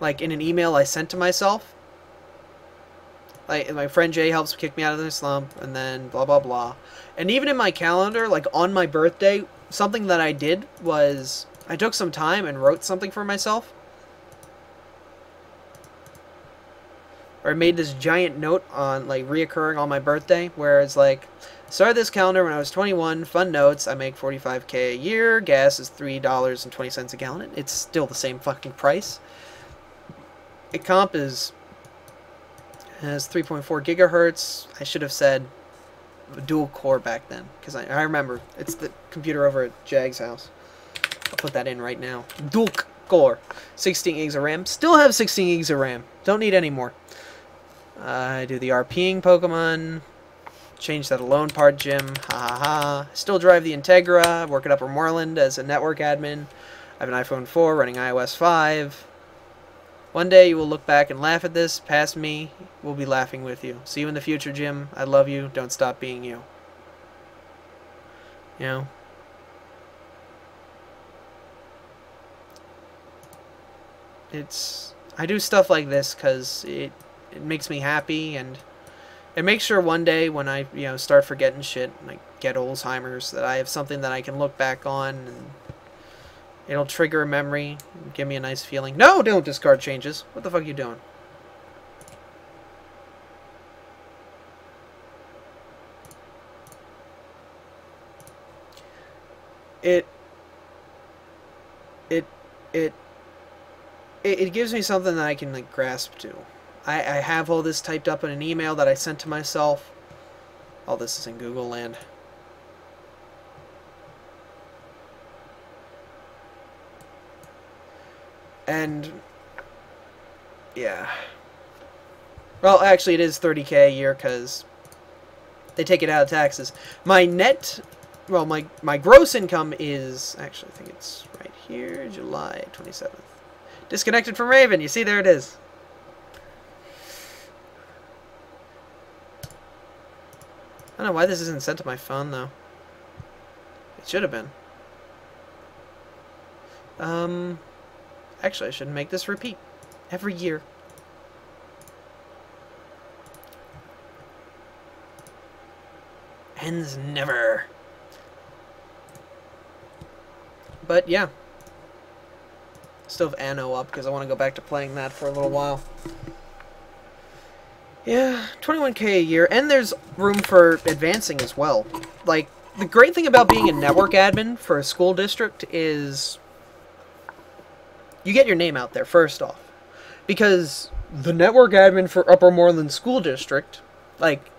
like in an email I sent to myself. Like my friend Jay helps kick me out of the slump, and then blah blah blah. And even in my calendar, like on my birthday, something that I did was I took some time and wrote something for myself. Or I made this giant note on, like, reoccurring on my birthday, where it's like, started this calendar when I was 21, fun notes, I make $45K a year, gas is $3.20 a gallon. It's still the same fucking price. A comp has 3.4 gigahertz. I should have said dual core back then, because I remember, it's the computer over at Jag's house. I'll put that in right now. Dual core, 16 gigs of RAM. Still have 16 gigs of RAM. Don't need any more. I do the RPing Pokemon. Change that alone part, Jim. Ha ha ha. Still drive the Integra. Work at Upper Moreland as a network admin. I have an iPhone 4 running iOS 5. One day you will look back and laugh at this. Past me will be laughing with you. See you in the future, Jim. I love you. Don't stop being you. You know? I do stuff like this because it makes me happy, and it makes sure one day when I, start forgetting shit, and I get Alzheimer's, that I have something that I can look back on, and it'll trigger a memory, and give me a nice feeling. No, don't discard changes. What the fuck are you doing? It gives me something that I can, like, grasp to. I have all this typed up in an email that I sent to myself. All this is in Google land. And yeah. Well, actually it is $30K a year because they take it out of taxes. My net, well, my gross income is, actually I think it's right here, July 27th. Disconnected from Raven. You see, there it is. I don't know why this isn't sent to my phone, though. It should have been. Actually, I should make this repeat every year. Ends never. But, yeah. Still have Anno up, because I want to go back to playing that for a little while. Yeah, 21K a year, and there's room for advancing as well. Like, the great thing about being a network admin for a school district is you get your name out there, first off. Because the network admin for Upper Moreland School District, like,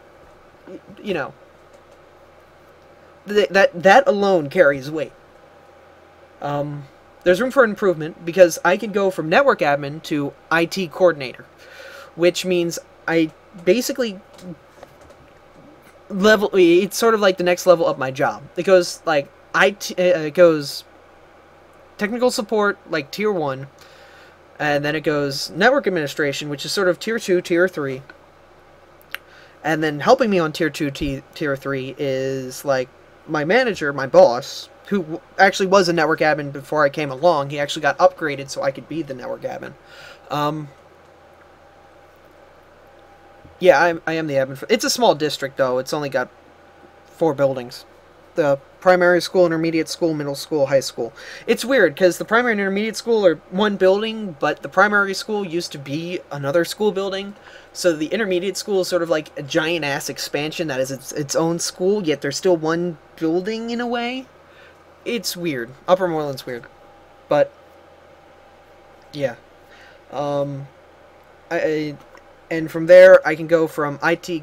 that alone carries weight. There's room for improvement, because I can go from network admin to IT coordinator, which means I basically it's sort of like the next level of my job. It goes like it goes technical support, like tier 1, and then it goes network administration, which is sort of tier 2, tier 3. And then helping me on tier 2, tier 3 is like my manager, my boss, who actually was a network admin before I came along. He actually got upgraded so I could be the network admin. Yeah, I am the admin. It's a small district, though. It's only got 4 buildings. The primary school, intermediate school, middle school, high school. It's weird, because the primary and intermediate school are one building, but the primary school used to be another school building. So the intermediate school is sort of like a giant-ass expansion that is its own school, yet there's still one building in a way. It's weird. Upper Moreland's weird. But, yeah. And from there, I can go from IT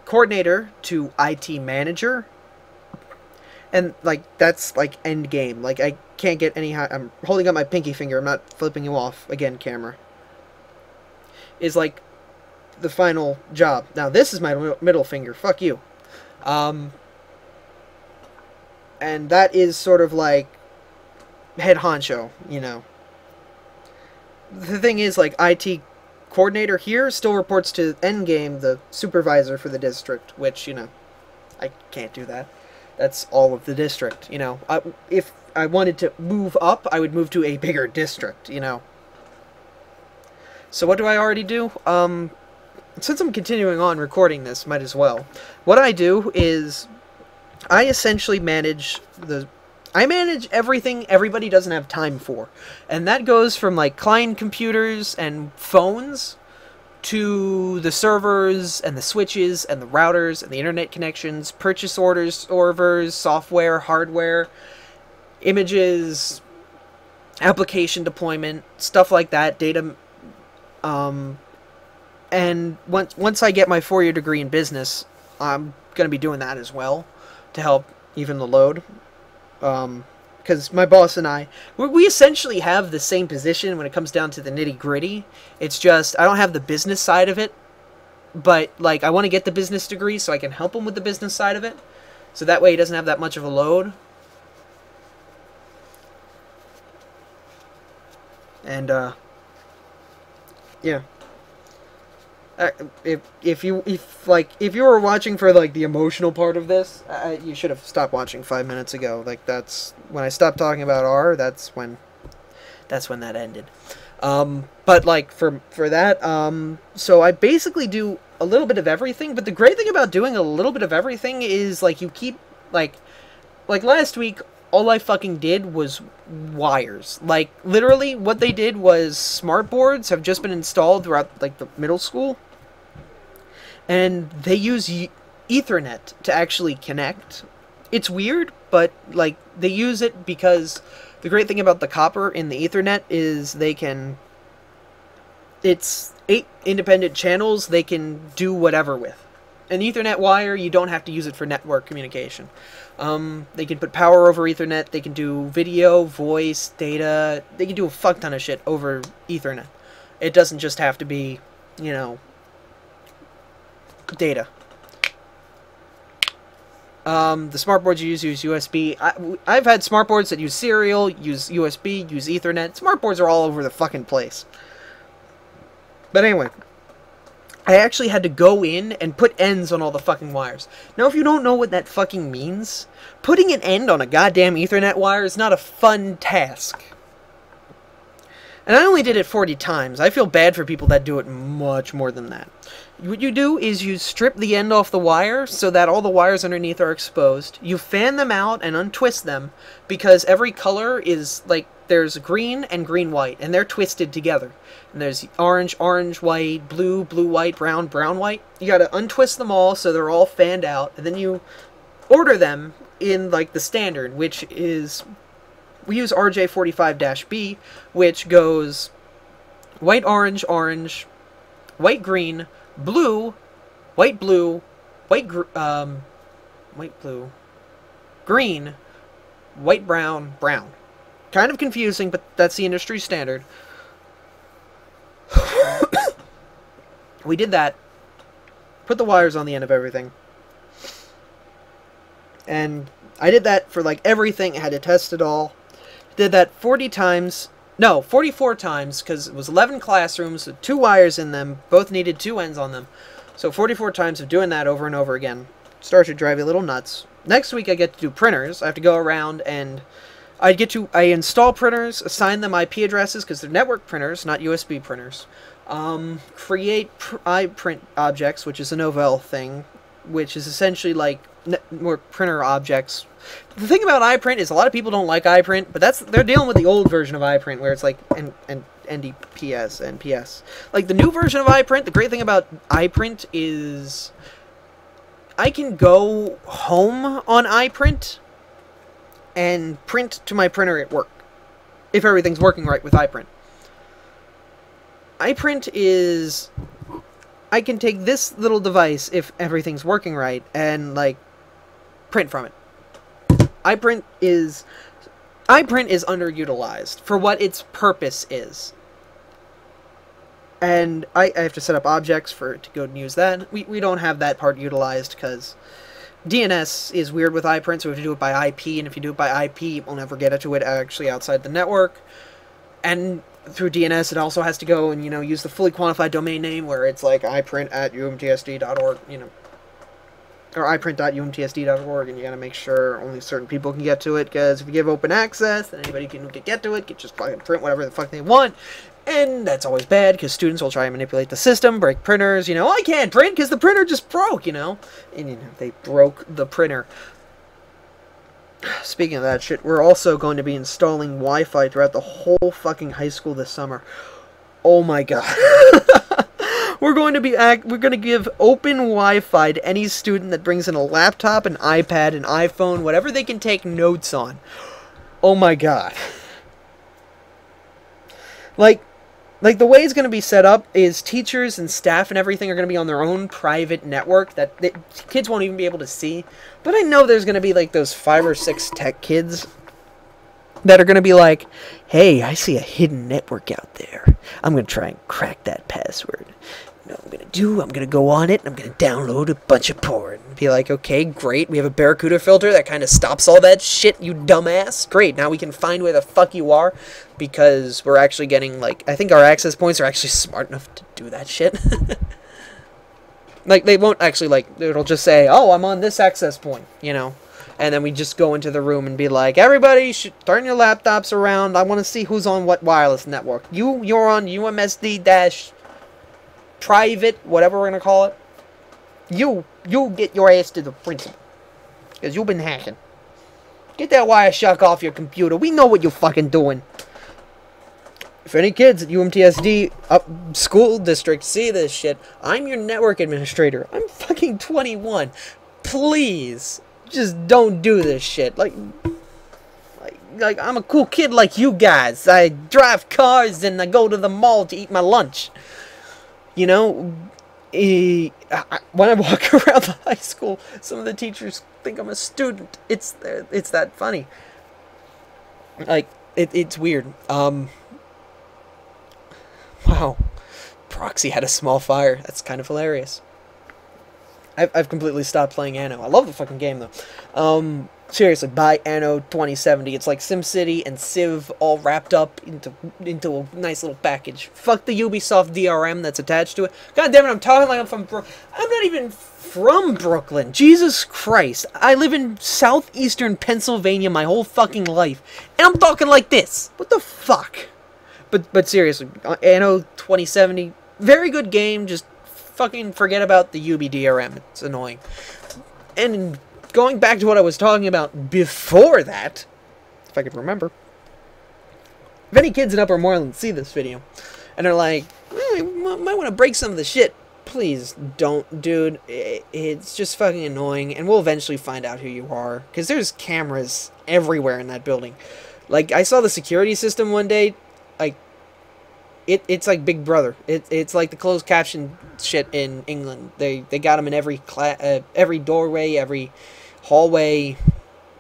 coordinator to IT manager. And, like, that's, like, end game. Like, I can't get any high... I'm holding up my pinky finger. I'm not flipping you off. Again, camera. Is, like, the final job. Now, this is my middle finger. Fuck you. And that is sort of, like, head honcho, The thing is, like, IT coordinator here still reports to Endgame, the supervisor for the district, which, you know, I can't do that. That's all of the district, you know. If I wanted to move up, I would move to a bigger district, you know. So what do I already do? Since I'm continuing on recording this, might as well. What I do is I essentially manage everything everybody doesn't have time for. And that goes from, like, client computers and phones to the servers and the switches and the routers and the internet connections, purchase orders, servers, software, hardware, images, application deployment, stuff like that, data. And once I get my 4-year degree in business, I'm going to be doing that as well to help even the load. Because my boss and we essentially have the same position when it comes down to the nitty-gritty. It's just, I don't have the business side of it, but, like, I want to get the business degree so I can help him with the business side of it, so that way he doesn't have that much of a load. And, yeah. If you were watching for, like, the emotional part of this, you should have stopped watching 5 minutes ago. Like, that's when I stopped talking about R. That's when that ended. But, like, for that, so I basically do a little bit of everything. But the great thing about doing a little bit of everything is, like, you keep, like last week, all I fucking did was wires. Like, literally, what they did was smart boards have just been installed throughout, like, the middle school. And they use Ethernet to actually connect. It's weird, but, like, they use it because the great thing about the copper in the Ethernet is it's 8 independent channels they can do whatever with. An Ethernet wire, you don't have to use it for network communication. They can put power over Ethernet, they can do video, voice, data, they can do a fuck ton of shit over Ethernet. It doesn't just have to be, you know, data. The smart boards you use USB. I've had smart boards that use serial, use USB, use Ethernet. Smart boards are all over the fucking place. But anyway, I actually had to go in and put ends on all the fucking wires. Now, if you don't know what that fucking means, putting an end on a goddamn Ethernet wire is not a fun task. And I only did it 40 times. I feel bad for people that do it much more than that. What you do is you strip the end off the wire so that all the wires underneath are exposed. You fan them out and untwist them because every color is, like, there's green and green-white, and they're twisted together. And there's orange, orange-white, blue, blue-white, brown, brown-white. You gotta untwist them all so they're all fanned out, and then you order them in, like, the standard, which is... We use RJ45-B, which goes white, orange, orange, white, green, blue, white, blue, white, blue, green, white, brown, brown. Kind of confusing, but that's the industry standard. We did that. Put the wires on the end of everything. And I did that for, like, everything. I had to test it all. Did that 40 times. No, 44 times, because it was 11 classrooms with 2 wires in them. Both needed 2 ends on them. So 44 times of doing that over and over again. Starts to drive you a little nuts. Next week I get to do printers. I have to go around and I install printers, assign them IP addresses, because they're network printers, not USB printers. Create iPrint objects, which is a Novell thing, which is essentially like more printer objects. The thing about iPrint is a lot of people don't like iPrint, but they're dealing with the old version of iPrint where it's like NDPS, NPS. Like the new version of iPrint, the great thing about iPrint is I can go home on iPrint and print to my printer at work if everything's working right with iPrint. iPrint is... I can take this little device if everything's working right and, like, print from it. iPrint is underutilized for what its purpose is. And I have to set up objects to go and use that. We don't have that part utilized because DNS is weird with iPrint, so we have to do it by IP, and if you do it by IP, you won't ever get to it actually outside the network. And through DNS, it also has to go and, you know, use the fully quantified domain name where it's like iprint@umtsd.org, you know, or iprint.umtsd.org, and you gotta make sure only certain people can get to it, because if you give open access, then anybody can get to it, can just fucking print whatever the fuck they want, and that's always bad, because students will try and manipulate the system, break printers, you know, I can't print because the printer just broke, you know, and, you know, they broke the printer. Speaking of that shit, we're also going to be installing Wi-Fi throughout the whole fucking high school this summer. Oh my god. We're going to give open Wi-Fi to any student that brings in a laptop, an iPad, an iPhone, whatever they can take notes on. Oh my god. Like, the way it's going to be set up is teachers and staff and everything are going to be on their own private network that kids won't even be able to see. But I know there's going to be, like, those 5 or 6 tech kids that are going to be like, hey, I see a hidden network out there. I'm going to try and crack that password. You know what I'm going to do? I'm going to go on it, and I'm going to download a bunch of porn. And be like, okay, great. We have a Barracuda filter that kind of stops all that shit, you dumbass. Great. Now we can find where the fuck you are, because we're actually getting, like, I think our access points are actually smart enough to do that shit. Like, they won't actually, like, it'll just say, oh, I'm on this access point, you know. And then we just go into the room and be like, everybody should turn your laptops around. I want to see who's on what wireless network. You're on UMSD- private, whatever we're going to call it. You get your ass to the principal, because you've been hacking. Get that Wireshark off your computer. We know what you're fucking doing. If any kids at UMTSD school district see this shit, I'm your network administrator. I'm fucking 21. Please, just don't do this shit. Like I'm a cool kid like you guys. I drive cars and I go to the mall to eat my lunch. You know, when I walk around the high school, some of the teachers think I'm a student. It's that funny. Like, it's weird. Wow. Proxy had a small fire. That's kind of hilarious. I've completely stopped playing Anno. I love the fucking game, though. Seriously, buy Anno 2070. It's like SimCity and Civ all wrapped up into a nice little package. Fuck the Ubisoft DRM that's attached to it. God damn it, I'm talking like I'm from I'm not even from Brooklyn. Jesus Christ. I live in southeastern Pennsylvania my whole fucking life. And I'm talking like this. What the fuck? But seriously, Anno 2070, very good game. Just fucking forget about the UBDRM. It's annoying. And going back to what I was talking about before that, if I could remember, if any kids in Upper Moreland see this video and are like, I might want to break some of the shit, please don't, dude. It's just fucking annoying, and we'll eventually find out who you are, because there's cameras everywhere in that building. Like, I saw the security system one day. Like, it's like Big Brother. It's like the closed caption shit in England. They got them in every doorway, every hallway.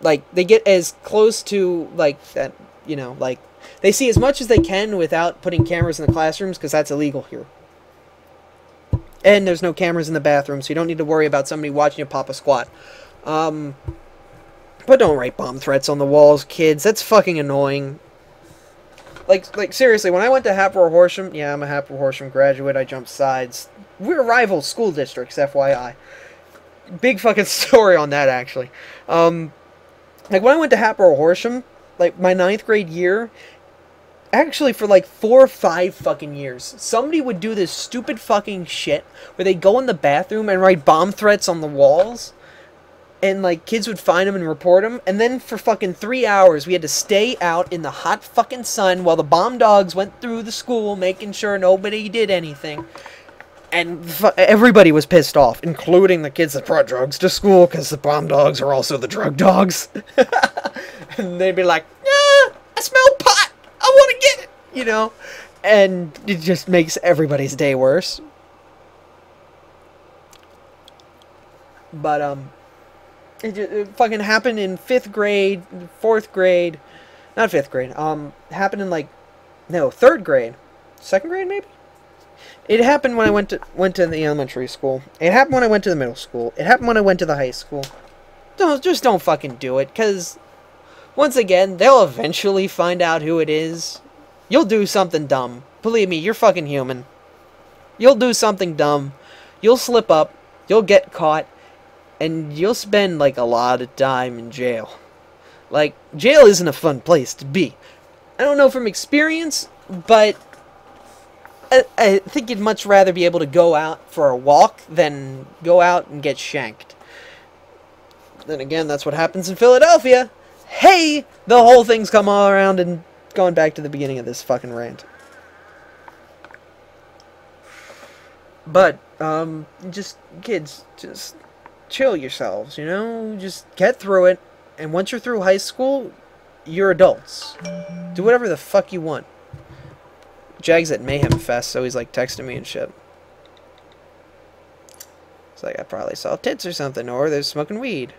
Like, they get as close to, like, that, you know, like, they see as much as they can without putting cameras in the classrooms, because that's illegal here. And there's no cameras in the bathroom, so you don't need to worry about somebody watching you pop a squat. But don't write bomb threats on the walls, kids. That's fucking annoying. Like seriously, when I went to Hatboro Horsham, yeah, I'm a Hatboro Horsham graduate, I jumped sides. We're rival school districts, FYI. Big fucking story on that, actually. Like, when I went to Hatboro Horsham, like, my 9th grade year, actually, for like 4 or 5 fucking years, somebody would do this stupid fucking shit where they go in the bathroom and write bomb threats on the walls. And, like, kids would find them and report them. And then for fucking 3 hours, we had to stay out in the hot fucking sun while the bomb dogs went through the school, making sure nobody did anything. And everybody was pissed off, including the kids that brought drugs to school, because the bomb dogs are also the drug dogs. And they'd be like, yeah, I smell pot. I want to get it, you know? And it just makes everybody's day worse. But, it fucking happened in 5th grade, 4th grade, not 5th grade, happened in, like, no, 3rd grade, 2nd grade, maybe? It happened when I went to the elementary school. It happened when I went to the middle school. It happened when I went to the high school. Just don't fucking do it, because, once again, they'll eventually find out who it is. You'll do something dumb. Believe me, you're fucking human. You'll do something dumb. You'll slip up. You'll get caught. And you'll spend, like, a lot of time in jail. Like, jail isn't a fun place to be. I don't know from experience, but I think you'd much rather be able to go out for a walk than go out and get shanked. Then again, that's what happens in Philadelphia. Hey! The whole thing's come all around and going back to the beginning of this fucking rant. But, just, kids, just chill yourselves, you know? Just get through it. And once you're through high school, you're adults. Do whatever the fuck you want. Jag's at Mayhem Fest, so he's, like, texting me and shit. It's like, I probably saw tits or something, or they're smoking weed.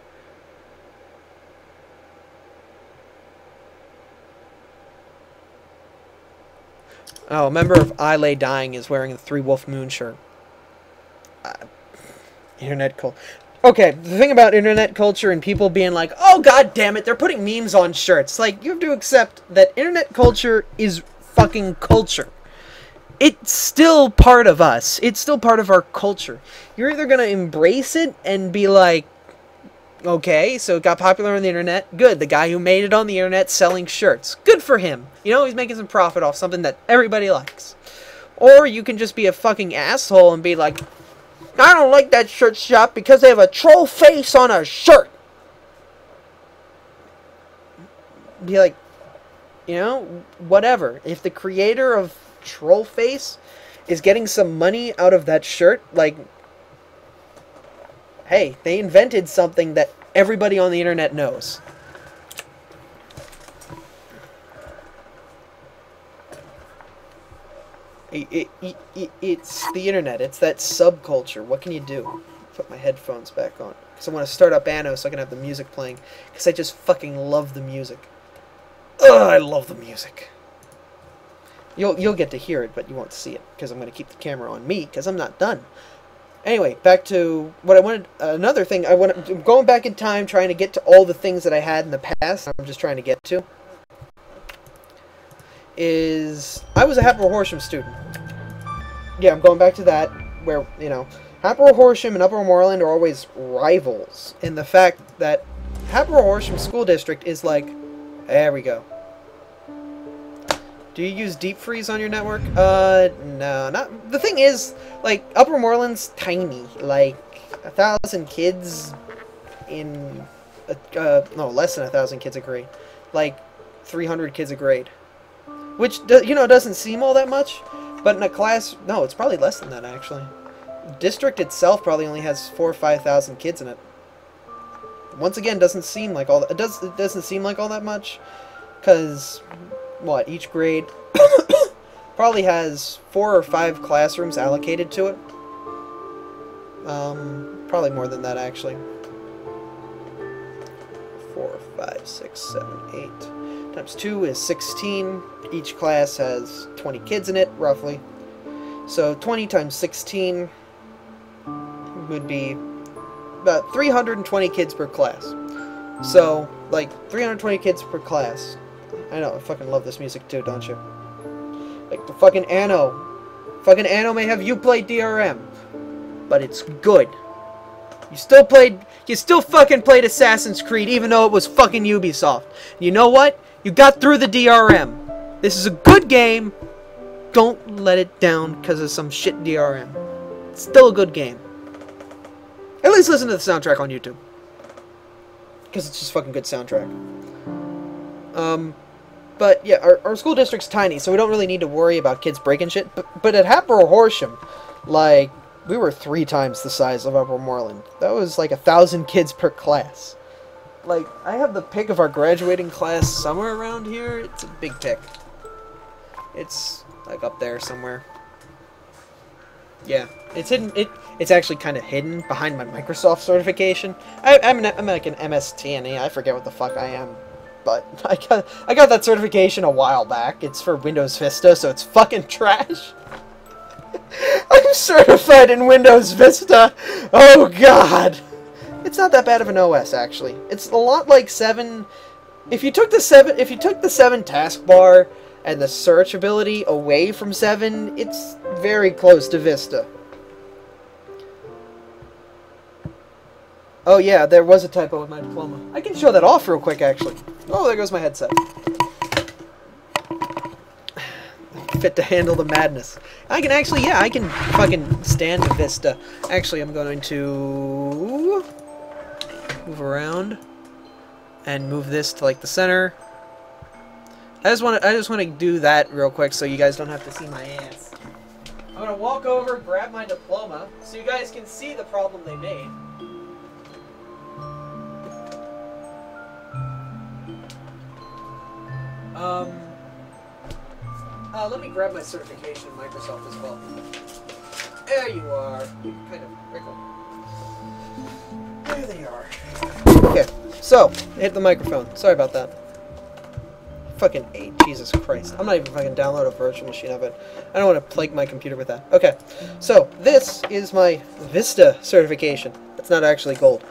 Oh, a member of I Lay Dying is wearing the Three Wolf Moon shirt. Internet culture. Okay, the thing about internet culture and people being like, oh, god damn it, they're putting memes on shirts. Like, you have to accept that internet culture is fucking culture. It's still part of us. It's still part of our culture. You're either going to embrace it and be like, okay, so it got popular on the internet. Good, the guy who made it on the internet selling shirts. Good for him. You know, he's making some profit off something that everybody likes. Or you can just be a fucking asshole and be like, I don't like that shirt shop because they have a troll face on a shirt. Be like, you know, whatever. If the creator of troll face is getting some money out of that shirt, like, hey, they invented something that everybody on the internet knows. It's the internet. It's that subculture. What can you do? Put my headphones back on. Because I want to start up Anno so I can have the music playing. Because I just fucking love the music. Ugh, I love the music. You'll get to hear it, but you won't see it. Because I'm going to keep the camera on me. Because I'm not done. Anyway, back to what I wanted. Another thing, I'm going back in time, trying to get to all the things that I had in the past. I'm just trying to get to. I was a Hatboro Horsham student. Yeah, I'm going back to that, where, you know, Hatboro Horsham and Upper Moreland are always rivals. In the fact that Hatboro Horsham School District is like, there we go. Do you use deep freeze on your network? No, not. The thing is, like, Upper Moreland's tiny. Like, 1,000 kids in, no, less than 1,000 kids a grade. Like, 300 kids a grade. Which, you know, doesn't seem all that much, but in a class, no, it's probably less than that, actually. District itself probably only has 4,000 or 5,000 kids in it. Once again, doesn't seem like all that. It doesn't seem like all that much, because what, each grade probably has 4 or 5 classrooms allocated to it. Probably more than that, actually. 4, 5, 6, 7, 8. Times 2 is 16. Each class has 20 kids in it, roughly. So 20 times 16 would be about 320 kids per class. So, like, 320 kids per class. I know, I fucking love this music too, don't you? Like, the fucking anno. Fucking anno may have you played DRM, but it's good. You still fucking played Assassin's Creed, even though it was fucking Ubisoft. You know what? You got through the DRM. This is a good game. Don't let it down because of some shit DRM. It's still a good game. At least listen to the soundtrack on YouTube. Because it's just fucking good soundtrack. But yeah, our school district's tiny, so we don't really need to worry about kids breaking shit. But at Hatboro Horsham, like, we were 3 times the size of Upper Moreland. That was like 1,000 kids per class. Like, I have the pic of our graduating class somewhere around here. It's a big pic. It's, like, up there somewhere. Yeah, it's hidden. It's actually kind of hidden behind my Microsoft certification. I'm like an MSTNE. I forget what the fuck I am. But I got that certification a while back. It's for Windows Vista, so it's fucking trash. I'm certified in Windows Vista. Oh, God. It's not that bad of an OS, actually. It's a lot like 7. If you took the 7 taskbar and the search ability away from 7, it's very close to Vista. Oh yeah, there was a typo with my diploma. I can show that off real quick, actually. Oh, there goes my headset. Fit to handle the madness. I can actually, yeah, I can fucking stand Vista. Actually, I'm going to move around and move this to like the center. I just want to do that real quick so you guys don't have to see my ass. I'm gonna walk over, grab my diploma, so you guys can see the problem they made. Let me grab my certification in Microsoft as well. There you are. Kind of wrinkle. There they are. Okay, so, hit the microphone. Sorry about that. Fucking 8, Jesus Christ. I'm not even fucking download a virtual machine of it. I don't want to plague my computer with that. Okay, so, this is my Vista certification. It's not actually gold.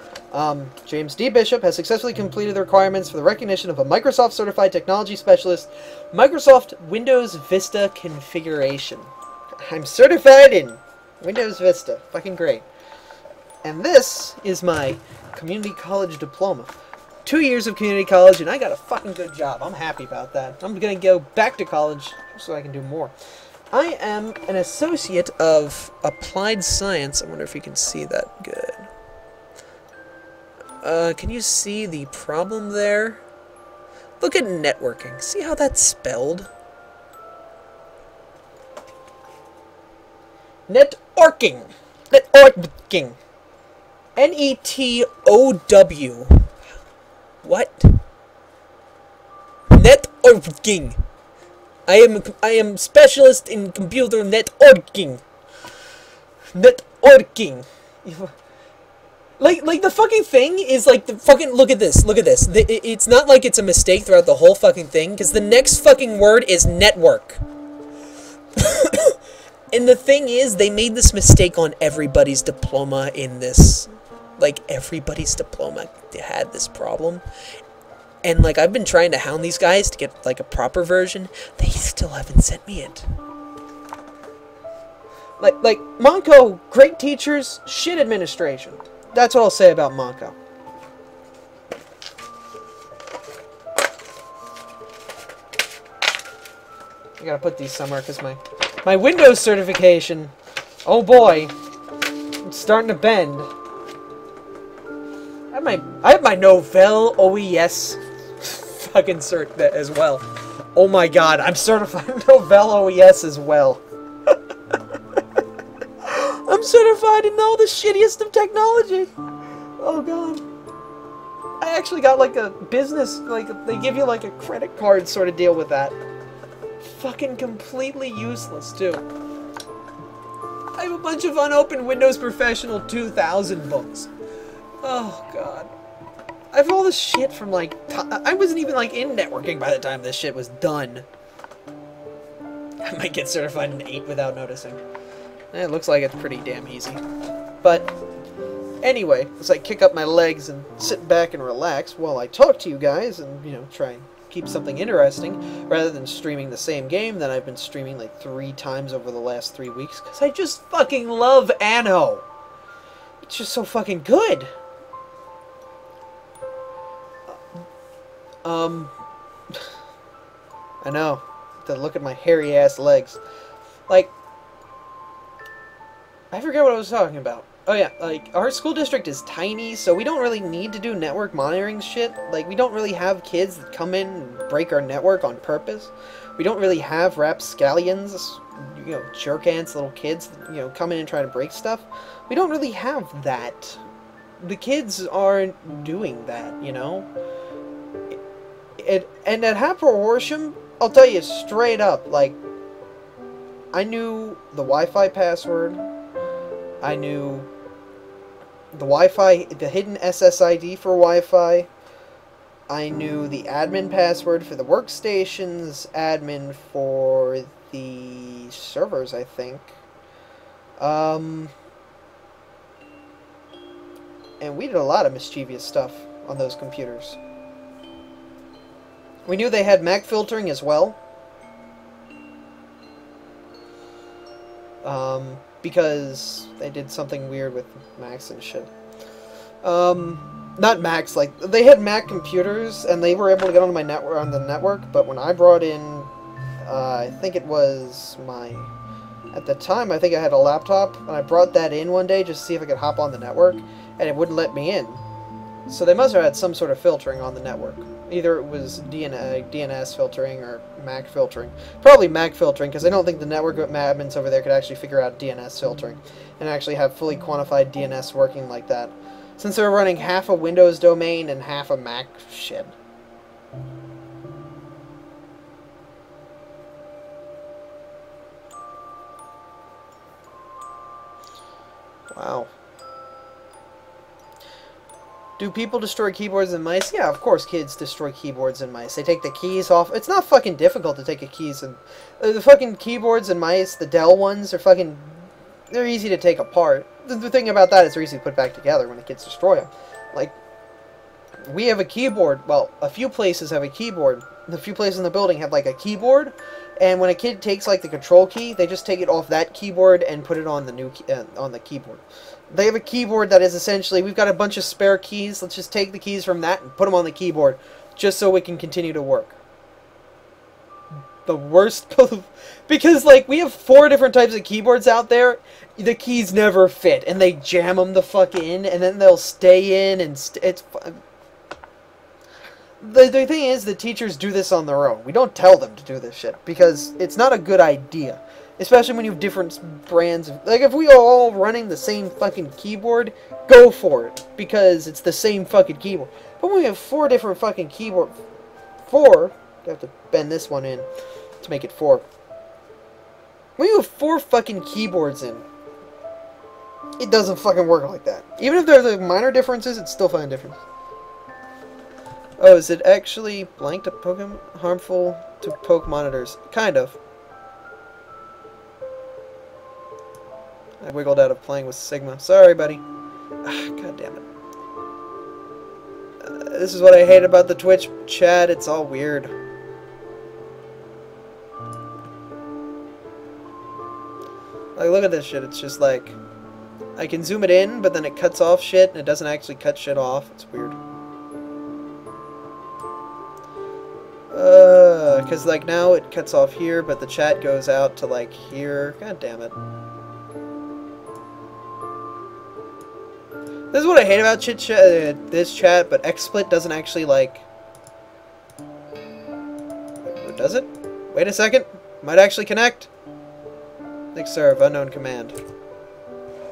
James D. Bishop has successfully completed the requirements for the recognition of a Microsoft Certified Technology Specialist, Microsoft Windows Vista Configuration. I'm certified in Windows Vista. Fucking great. And this is my community college diploma. 2 years of community college, and I got a fucking good job. I'm happy about that. I'm gonna go back to college so I can do more. I am an associate of applied science. I wonder if you can see that good. Can you see the problem there? Look at networking. See how that's spelled? Networking. Networking. N-E-T-O-W. What? Networking. I am specialist in computer networking. Networking. Like the fucking thing is like the fucking look at this. It's not like it's a mistake throughout the whole fucking thing because the next fucking word is network. And the thing is, they made this mistake on everybody's diploma in this. Like everybody's diploma had this problem. And like I've been trying to hound these guys to get like a proper version. They still haven't sent me it. Like Monco, great teachers, shit administration. That's what I'll say about Monco. I gotta put these somewhere because my Windows certification, oh boy, it's starting to bend. I have my Novell OES fucking cert as well. Oh my god, I'm certified Novell OES as well. I'm certified in all the shittiest of technology. Oh god. I actually got like a business, like they give you like a credit card sort of deal with that. Fucking completely useless too. I have a bunch of unopened Windows Professional 2000 books. Oh god. I have all this shit from like, I wasn't even like in networking by the time this shit was done. I might get certified in 8 without noticing. It looks like it's pretty damn easy. But anyway, as I kick up my legs and sit back and relax while I talk to you guys and, you know, try and keep something interesting rather than streaming the same game that I've been streaming like 3 times over the last 3 weeks because I just fucking love Anno. It's just so fucking good. I know. To look at my hairy ass legs. Like, I forget what I was talking about. Oh yeah, like, our school district is tiny, so we don't really need to do network monitoring shit. Like, we don't really have kids that come in and break our network on purpose. We don't really have rapscallions, you know, jerk ants, little kids, you know, come in and try to break stuff. We don't really have that. The kids aren't doing that, you know? And at Hapro Horsham, I'll tell you straight up, like, I knew the Wi-Fi password. I knew the Wi-Fi, the hidden SSID for Wi-Fi. I knew the admin password for the workstations, admin for the servers, I think. And we did a lot of mischievous stuff on those computers. We knew they had MAC filtering as well. because they did something weird with Macs and shit. Not Macs, like, they had Mac computers, and they were able to get on my network, on the network, but when I brought in, I think it was my, at the time, I think I had a laptop, and I brought that in one day just to see if I could hop on the network, and it wouldn't let me in. So they must have had some sort of filtering on the network. Either it was DNS filtering or MAC filtering. Probably MAC filtering, because I don't think the network admins over there could actually figure out DNS filtering and actually have fully quantified DNS working like that, since they were running half a Windows domain and half a Mac shit. Wow. Do people destroy keyboards and mice? Yeah, of course kids destroy keyboards and mice. They take the keys off. It's not fucking difficult to take the keys and... the fucking keyboards and mice, the Dell ones, are fucking... they're easy to take apart. The thing about that is they're easy to put back together when the kids destroy them. Like, we have a keyboard. Well, a few places have a keyboard. A few places in the building have, like, a keyboard. And when a kid takes, like, the control key, they just take it off that keyboard and put it on the new on the keyboard. They have a keyboard that is essentially, we've got a bunch of spare keys, let's just take the keys from that and put them on the keyboard, just so it can continue to work. The worst, because, like, we have 4 different types of keyboards out there, the keys never fit, and they jam them the fuck in, and then they'll stay in, and it's... The thing is, the teachers do this on their own. We don't tell them to do this shit, because it's not a good idea. Especially when you have different brands of... like, if we are all running the same fucking keyboard, go for it. Because it's the same fucking keyboard. But when we have 4 different fucking keyboard... 4? I have to bend this one in to make it 4. When you have 4 fucking keyboards in, it doesn't fucking work like that. Even if there's minor differences, it's still fucking different. Oh, is it actually blank to Pokemon? Harmful to poke monitors? Kind of. I wiggled out of playing with Sigma. Sorry, buddy. God damn it. This is what I hate about the Twitch chat. It's all weird. Like, look at this shit. It's just like... I can zoom it in, but then it cuts off shit, and it doesn't actually cut shit off. It's weird. Because, like, now it cuts off here, but the chat goes out to, like, here. God damn it. This is what I hate about this chat, but XSplit doesn't actually, like... does it? Wait a second. Might actually connect. Next serve, unknown command.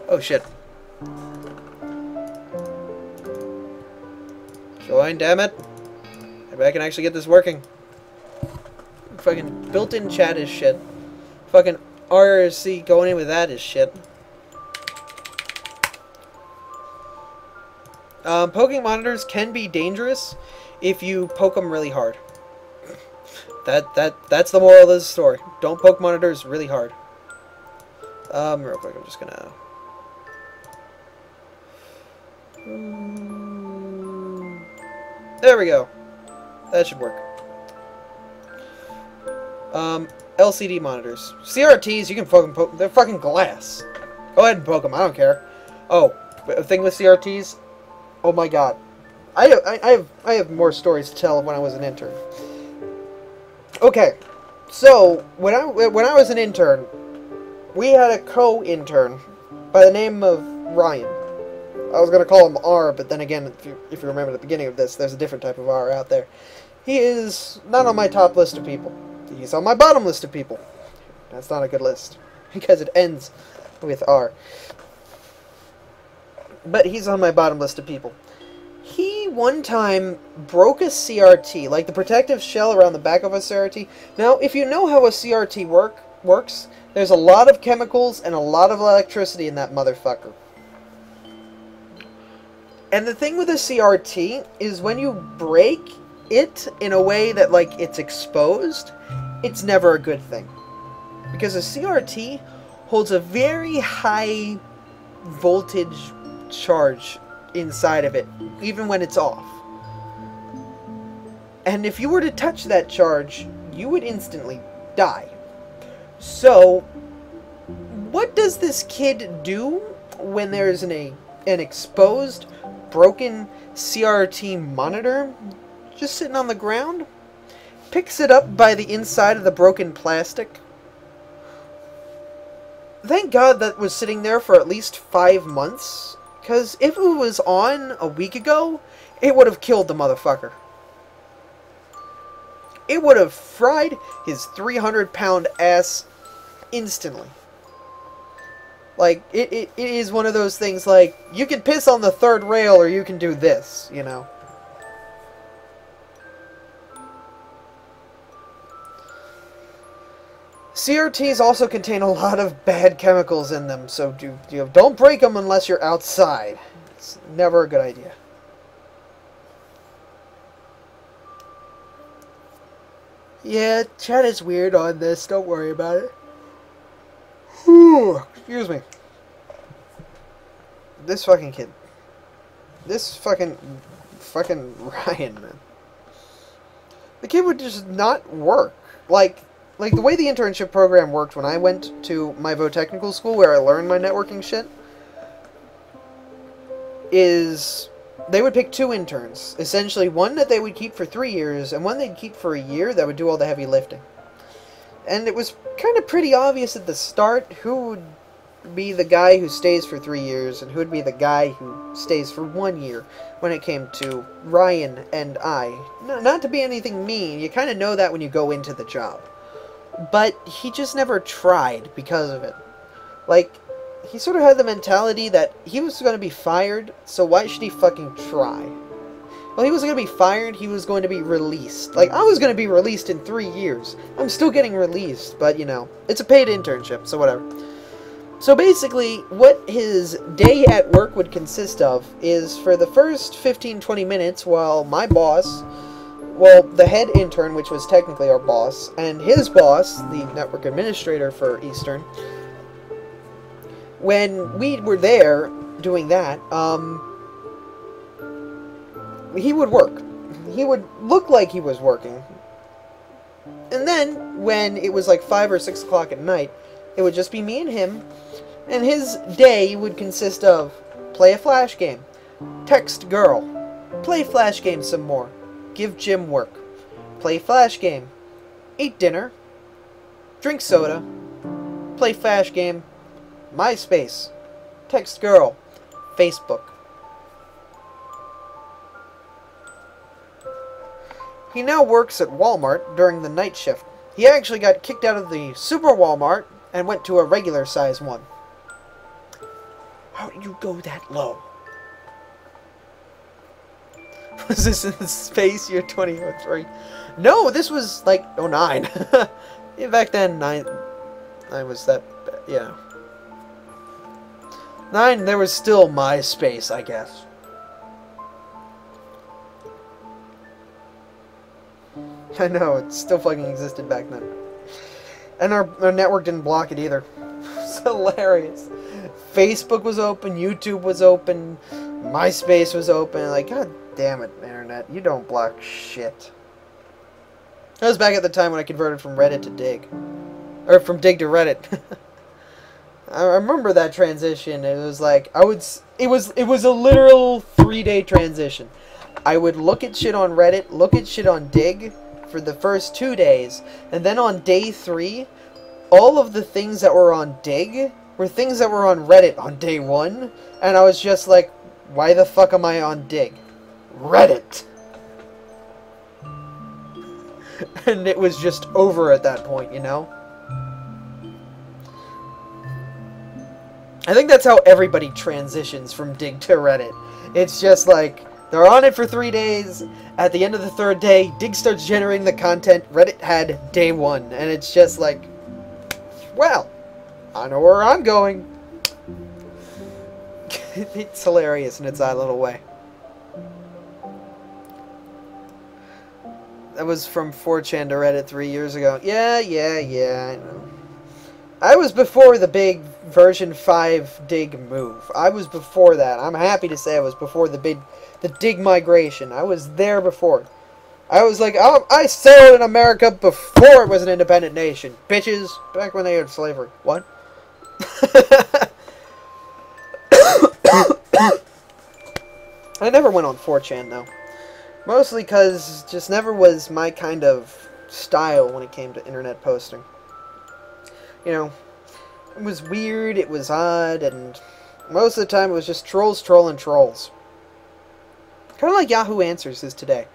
Oh, shit. Join, damn it. Maybe I can actually get this working. Fucking built-in chat is shit. Fucking RRC going in with that is shit. Poking monitors can be dangerous if you poke them really hard. That's the moral of the story. Don't poke monitors really hard. Real quick, I'm just gonna... there we go. That should work. LCD monitors. CRTs, you can fucking poke... they're fucking glass. Go ahead and poke them, I don't care. Oh, a thing with CRTs... oh my god. I have more stories to tell of when I was an intern. Okay, so when I was an intern, we had a co-intern by the name of Ryan. I was gonna call him R, but then again, if you remember the beginning of this, there's a different type of R out there. He is not on my top list of people. He's on my bottom list of people. That's not a good list because it ends with R. But he's on my bottom list of people. He, one time, broke a CRT, like the protective shell around the back of a CRT. Now, if you know how a CRT works, there's a lot of chemicals and a lot of electricity in that motherfucker. And the thing with a CRT is when you break it in a way that, like, it's exposed, it's never a good thing. Because a CRT holds a very high voltage charge inside of it, even when it's off. And if you were to touch that charge, you would instantly die. So, what does this kid do when there's an exposed, broken CRT monitor just sitting on the ground? Picks it up by the inside of the broken plastic. Thank God that was sitting there for at least 5 months, because if it was on a week ago, it would have killed the motherfucker. It would have fried his 300-pound ass instantly. Like, it is one of those things like, you can piss on the third rail or you can do this, you know. CRTs also contain a lot of bad chemicals in them, so don't break them unless you're outside. It's never a good idea. Yeah, chat is weird on this, don't worry about it. Whew, excuse me. This fucking kid. This fucking Ryan, man. The kid would just not work. Like the way the internship program worked when I went to my technical school where I learned my networking shit is they would pick 2 interns. Essentially, one that they would keep for 3 years and one they'd keep for a year that would do all the heavy lifting. And it was kind of pretty obvious at the start who would be the guy who stays for 3 years and who would be the guy who stays for 1 year when it came to Ryan and I. No, not to be anything mean, you kind of know that when you go into the job. But he just never tried because of it. Like, he sort of had the mentality that he was going to be fired, so why should he fucking try? Well, he wasn't going to be fired, he was going to be released. Like, I was going to be released in 3 years. I'm still getting released, but, you know, it's a paid internship, so whatever. So basically, what his day at work would consist of is for the first 15-20 minutes while my boss, well, the head intern, which was technically our boss, and his boss, the network administrator for Eastern, when we were there doing that, he would work. He would look like he was working. And then, when it was like 5 or 6 o'clock at night, it would just be me and him, and his day would consist of play a flash game, text girl, play flash game some more, give gym work, play flash game, eat dinner, drink soda, play flash game, MySpace, text girl, Facebook. He now works at Walmart during the night shift. He actually got kicked out of the Super Walmart and went to a regular size one. How did you go that low? Was this in the space year 2003? No, this was like 09. Yeah, back then, 9 was that, yeah. 9, there was still MySpace, I guess. I know, it still fucking existed back then. And our network didn't block it either. It's hilarious. Facebook was open, YouTube was open, MySpace was open. Like, god damn it, internet. You don't block shit. That was back at the time when I converted from Reddit to Dig. Or from Dig to Reddit. I remember that transition. It was like, it was a literal 3-day transition. I would look at shit on Reddit, look at shit on Dig for the first 2 days, and then on day 3, all of the things that were on Dig were things that were on Reddit on day 1, and I was just like, why the fuck am I on Dig? Reddit! And it was just over at that point, you know? I think that's how everybody transitions from Dig to Reddit. It's just like, they're on it for 3 days, at the end of the 3rd day, Dig starts generating the content Reddit had day 1, and it's just like, well, I know where I'm going. It's hilarious in its own little way. That was from 4chan to Reddit 3 years ago. Yeah, I know. I was before the big version 5 Dig move. I was before that. I'm happy to say I was before the Dig migration. I was there before. I was like, oh, I sailed in America before it was an independent nation. Bitches, back when they had slavery. What? I never went on 4chan, though. Mostly because just never was my kind of style when it came to internet posting. You know, it was weird, it was odd, and most of the time it was just trolls trolling trolls. Kind of like Yahoo Answers is today.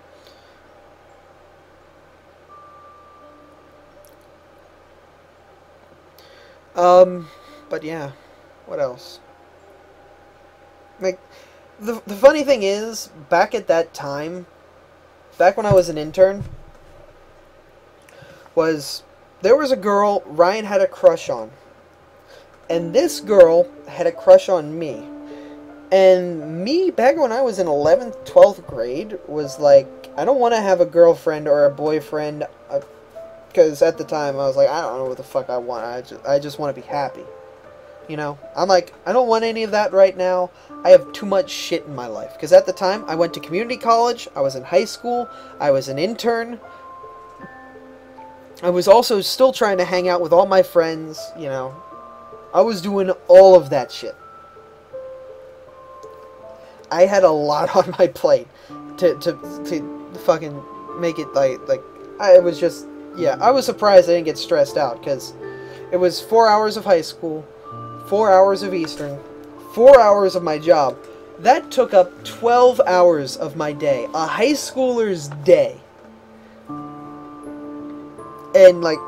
But yeah, what else? Like, the funny thing is, back at that time, back when I was an intern, there was a girl Ryan had a crush on. And this girl had a crush on me. And me, back when I was in 11th, 12th grade, was like, I don't want to have a girlfriend or a boyfriend, because at the time I was like, I don't know what the fuck I want. I just want to be happy. You know? I'm like, I don't want any of that right now. I have too much shit in my life. Because at the time, I went to community college, I was in high school, I was an intern. I was also still trying to hang out with all my friends, you know. I was doing all of that shit. I had a lot on my plate to fucking make it like I was just, yeah, I was surprised I didn't get stressed out, because it was 4 hours of high school, 4 hours of Eastern, 4 hours of my job. That took up 12 hours of my day. A high schooler's day. And, like,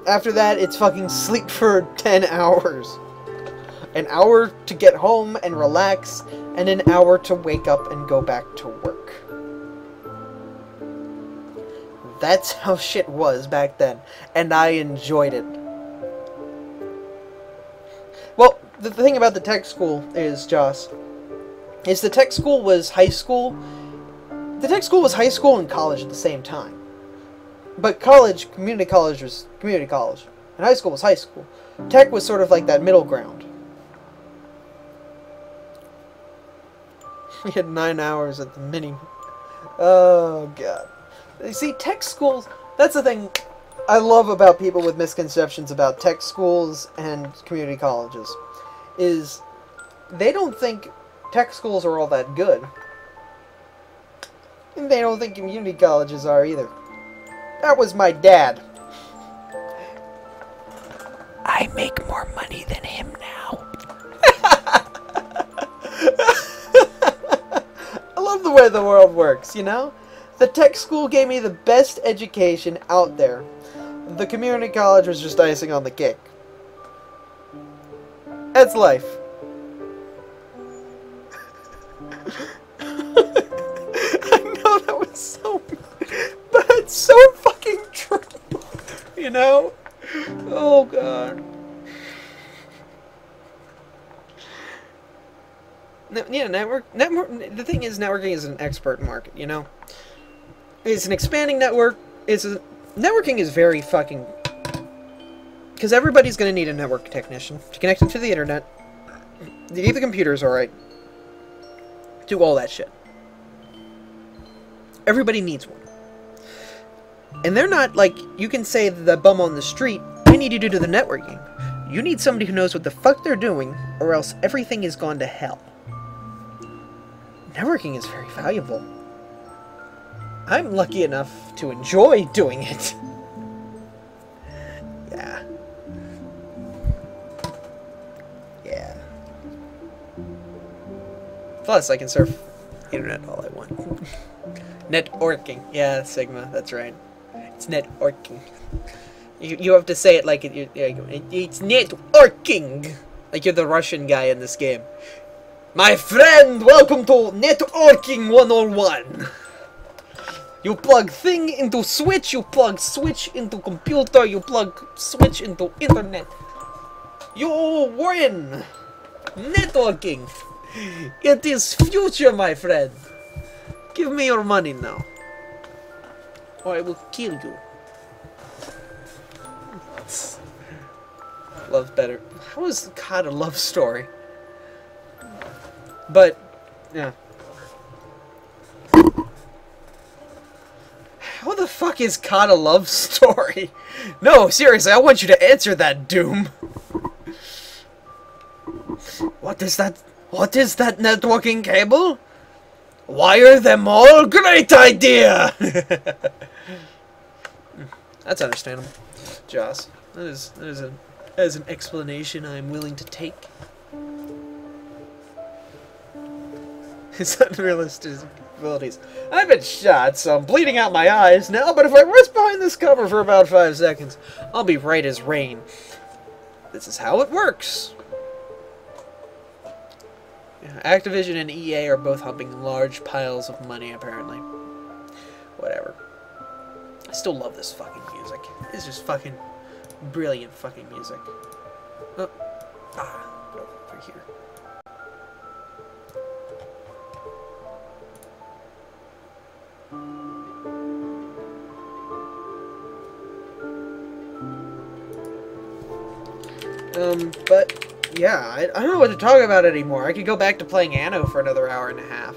after that, it's fucking sleep for 10 hours. An hour to get home and relax, and an hour to wake up and go back to work. That's how shit was back then, and I enjoyed it. Well, the thing about the tech school is, Joss, is the tech school was high school. The tech school was high school and college at the same time. But college, community college was community college, and high school was high school. Tech was sort of like that middle ground. We had 9 hours at the mini. Oh, God. You see, tech schools, that's the thing I love about people with misconceptions about tech schools and community colleges, is they don't think tech schools are all that good. And they don't think community colleges are either. That was my dad. I make more money than him now. I love the way the world works, you know? The tech school gave me the best education out there. The community college was just icing on the cake. That's life. I know that was so... But it's so fucking true. You know? Oh, God. Yeah, the thing is, networking is an expert market, you know? It's an expanding network. Networking is very fucking... Because everybody's going to need a network technician to connect them to the internet, to keep the computers alright, do all that shit. Everybody needs one. And they're not like, you can say the bum on the street, I need you to do the networking. You need somebody who knows what the fuck they're doing, or else everything is gone to hell. Networking is very valuable. I'm lucky enough to enjoy doing it. Yeah. Yeah. Plus, I can surf the internet all I want. Networking. Yeah, Sigma, that's right. It's networking. You have to say it like it's networking. Like you're the Russian guy in this game. My friend, welcome to Networking 101. You plug thing into switch, you plug switch into computer, you plug switch into internet. You win! Networking! It is future, my friend. Give me your money now, or I will kill you. Love better. How is God a love story? But, yeah. How the fuck is God a love story? No, seriously, I want you to answer that, Doom. What is that? What is that networking cable? Wire them all? Great idea! That's understandable, Joss. That is an explanation I'm willing to take. His unrealistic abilities. I've been shot, so I'm bleeding out my eyes now, but if I rest behind this cover for about 5 seconds, I'll be right as rain. This is how it works. Yeah, Activision and EA are both humping large piles of money, apparently. Whatever. I still love this fucking music. It's just fucking brilliant fucking music. Oh. Over here. But, yeah, I don't know what to talk about anymore. I could go back to playing Anno for another hour and a half.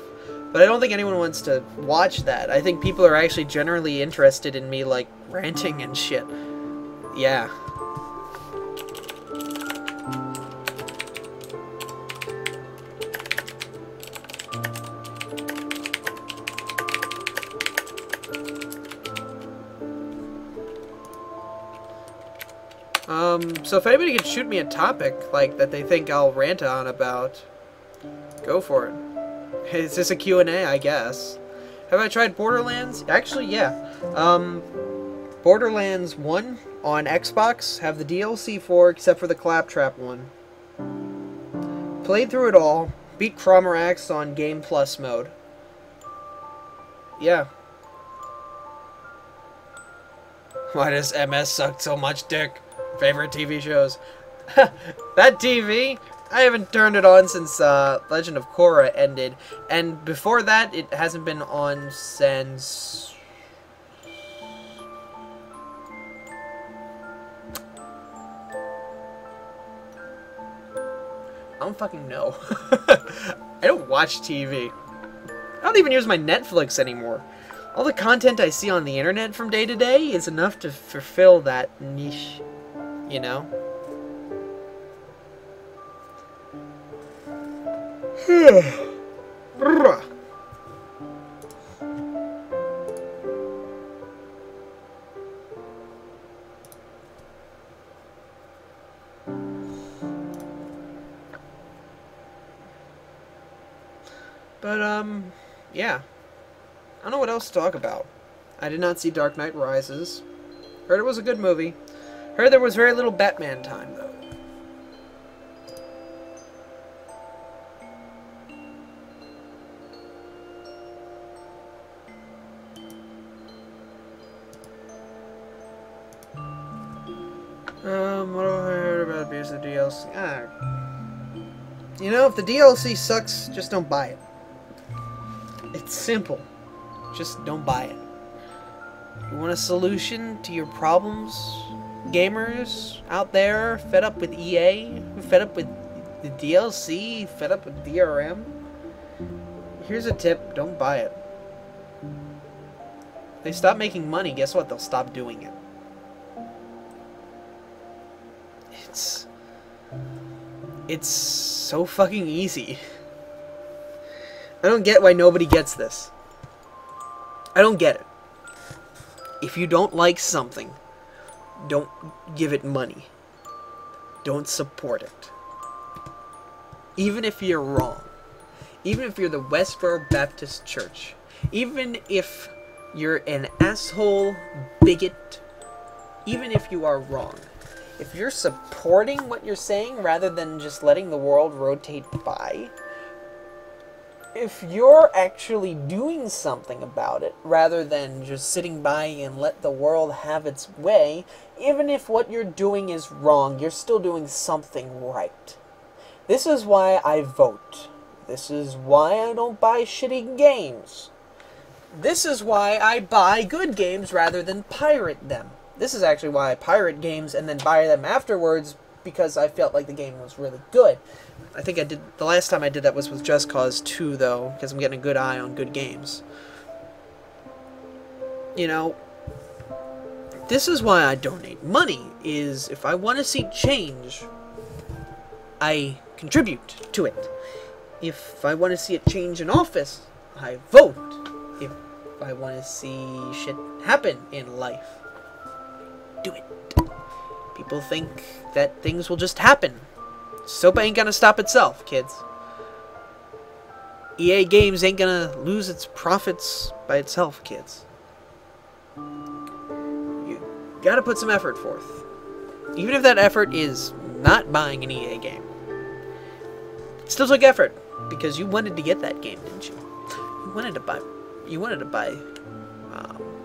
But I don't think anyone wants to watch that. I think people are actually generally interested in me, like, ranting and shit. Yeah. So if anybody could shoot me a topic, like, that they think I'll rant on about, go for it. Is this a Q&A? I guess. Have I tried Borderlands? Actually, yeah. Borderlands 1 on Xbox, have the DLC for, except for the Claptrap one. Played through it all, beat Cromerax on Game Plus mode. Yeah. Why does MS suck so much dick? Favorite TV shows? That TV? I haven't turned it on since Legend of Korra ended, and before that, it hasn't been on since... I don't fucking know. I don't watch TV. I don't even use my Netflix anymore. All the content I see on the internet from day to day is enough to fulfill that niche, you know? But, yeah. I don't know what else to talk about. I did not see Dark Knight Rises. Heard it was a good movie. Heard there was very little Batman time, though. What have I heard about abuse of DLC? You know, if the DLC sucks, just don't buy it. It's simple. Just don't buy it. You want a solution to your problems? Gamers out there fed up with EA? Fed up with the DLC? Fed up with DRM? Here's a tip. Don't buy it. If they stop making money, guess what? They'll stop doing it. It's so fucking easy. I don't get why nobody gets this. I don't get it. If you don't like something, don't give it money. Don't support it. Even if you're wrong. Even if you're the Westboro Baptist Church. Even if you're an asshole bigot. Even if you are wrong. If you're supporting what you're saying rather than just letting the world rotate by, if you're actually doing something about it rather than just sitting by and let the world have its way, even if what you're doing is wrong, you're still doing something right. This is why I vote. This is why I don't buy shitty games. This is why I buy good games rather than pirate them. This is actually why I pirate games and then buy them afterwards, because I felt like the game was really good. I think I did, the last time I did that was with Just Cause 2, though, because I'm getting a good eye on good games. You know, this is why I donate money, is if I want to see change, I contribute to it. If I want to see a change in office, I vote. If I want to see shit happen in life, do it. People think that things will just happen. Soap ain't gonna stop itself, kids. EA Games ain't gonna lose its profits by itself, kids. You gotta put some effort forth. Even if that effort is not buying an EA game. It still took effort, because you wanted to get that game, didn't you? You wanted to buy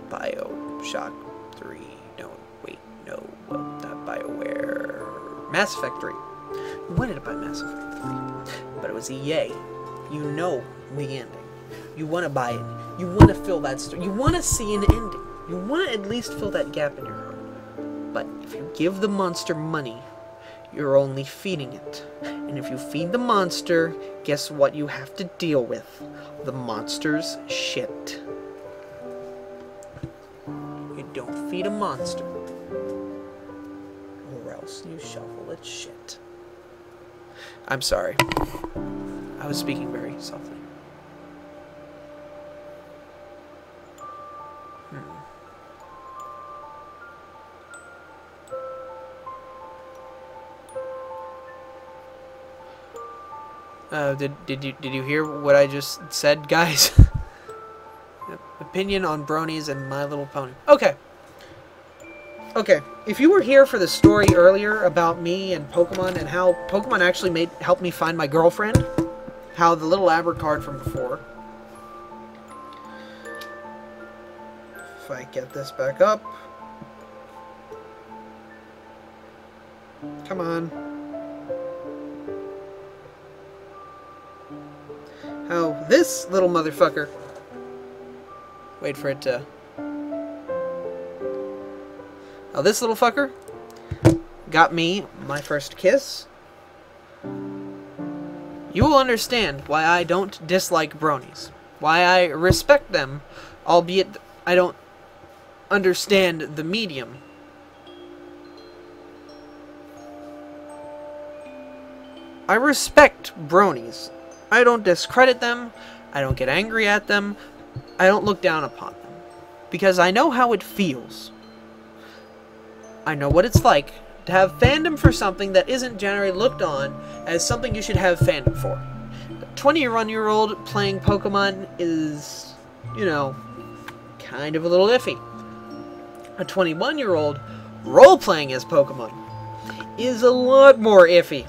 BioShock 3. No, wait, no, not BioWare. Mass Effect 3. You wanted to buy Mass Effect 3, but it was EA. You know the ending. You want to buy it. You want to fill that story. You want to see an ending. You want to at least fill that gap in your heart. But if you give the monster money, you're only feeding it. And if you feed the monster, guess what you have to deal with? The monster's shit. You don't feed a monster, or else you shovel its shit. I'm sorry. I was speaking very softly. Did you hear what I just said, guys? Opinion on bronies and My Little Pony. Okay. Okay, if you were here for the story earlier about me and Pokemon and how Pokemon actually helped me find my girlfriend, how the little Aber card from before, if I get this back up, come on, how this little motherfucker, wait for it to, how this little fucker got me my first kiss. You will understand why I don't dislike bronies. Why I respect them, albeit I don't understand the medium. I respect bronies. I don't discredit them. I don't get angry at them. I don't look down upon them. Because I know how it feels. I know what it's like to have fandom for something that isn't generally looked on as something you should have fandom for. A 21-year-old playing Pokemon is, you know, kind of a little iffy. A 21-year-old role-playing as Pokemon is a lot more iffy.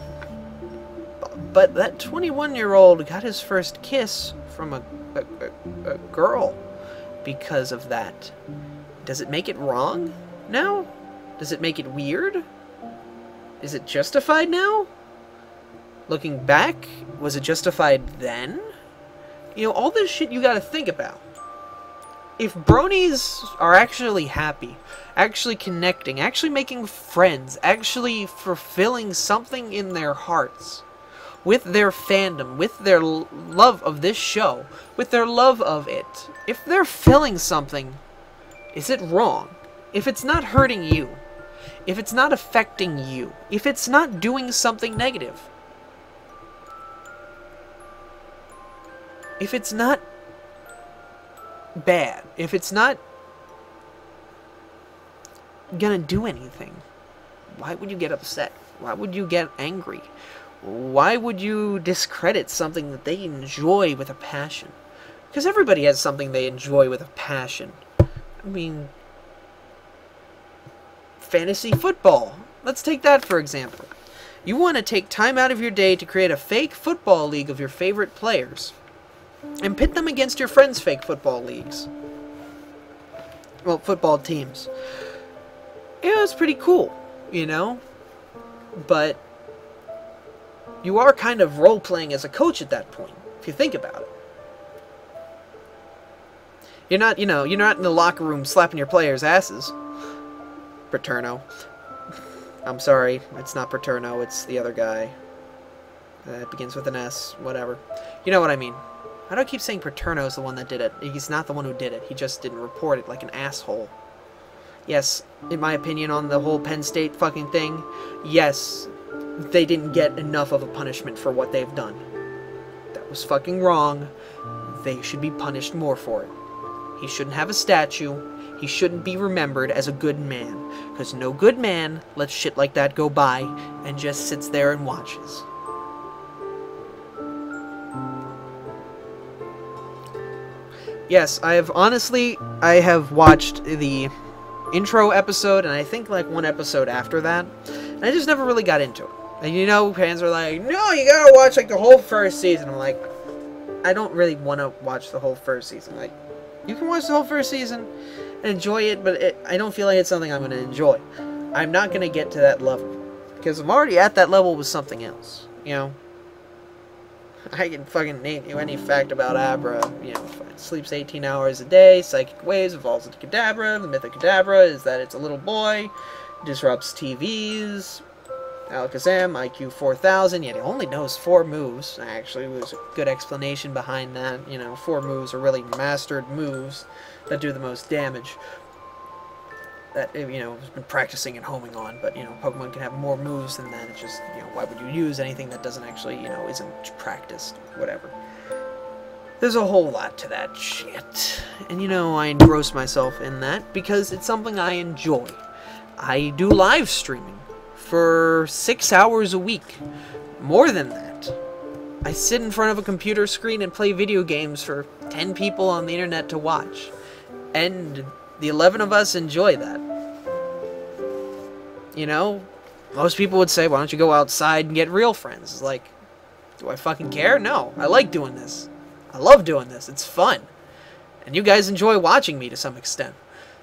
But that 21-year-old got his first kiss from a girl because of that. Does it make it wrong now? Does it make it weird? Is it justified now? Looking back, was it justified then? You know, all this shit you gotta think about. If bronies are actually happy, actually connecting, actually making friends, actually fulfilling something in their hearts, with their fandom, with their love of this show, with their love of it, if they're feeling something, is it wrong? If it's not hurting you, if it's not affecting you, if it's not doing something negative, if it's not bad, if it's not gonna do anything, why would you get upset? Why would you get angry? Why would you discredit something that they enjoy with a passion? Because everybody has something they enjoy with a passion. I mean, fantasy football. Let's take that for example. You want to take time out of your day to create a fake football league of your favorite players and pit them against your friends' fake football leagues. Well, football teams. Yeah, it's pretty cool, you know? But you are kind of role-playing as a coach at that point, if you think about it. You're not, you know, you're not in the locker room slapping your players' asses. Paterno. I'm sorry, it's not Paterno, it's the other guy. It begins with an S, whatever. You know what I mean. How do I keep saying Paterno's the one that did it? He's not the one who did it, he just didn't report it like an asshole. Yes, in my opinion on the whole Penn State fucking thing, yes, they didn't get enough of a punishment for what they've done. That was fucking wrong. They should be punished more for it. He shouldn't have a statue. He shouldn't be remembered as a good man. Because no good man lets shit like that go by and just sits there and watches. Yes, I have watched the intro episode, and I think like one episode after that, and I just never really got into it. And you know, fans are like, no, you gotta watch like the whole first season. I'm like, I don't really want to watch the whole first season. Like, you can watch the whole first season and enjoy it, but I don't feel like it's something I'm going to enjoy. I'm not going to get to that level, because I'm already at that level with something else, you know? I can fucking name you any fact about Abra, you know, it sleeps 18 hours a day, psychic waves, evolves into Kadabra, the myth of Kadabra is that it's a little boy, disrupts TVs, Alakazam, IQ 4000, yet he only knows 4 moves. Actually, there's a good explanation behind that. You know, 4 moves are really mastered moves that do the most damage. That, you know, has been practicing and homing on, but, you know, Pokemon can have more moves than that. It's just, you know, why would you use anything that doesn't actually, you know, isn't practiced? Whatever. There's a whole lot to that shit. And, you know, I engross myself in that because it's something I enjoy. I do live streaming for 6 hours a week. More than that. I sit in front of a computer screen and play video games for 10 people on the internet to watch. And the 11 of us enjoy that. You know? Most people would say, why don't you go outside and get real friends? It's like, do I fucking care? No. I like doing this. I love doing this. It's fun. And you guys enjoy watching me to some extent.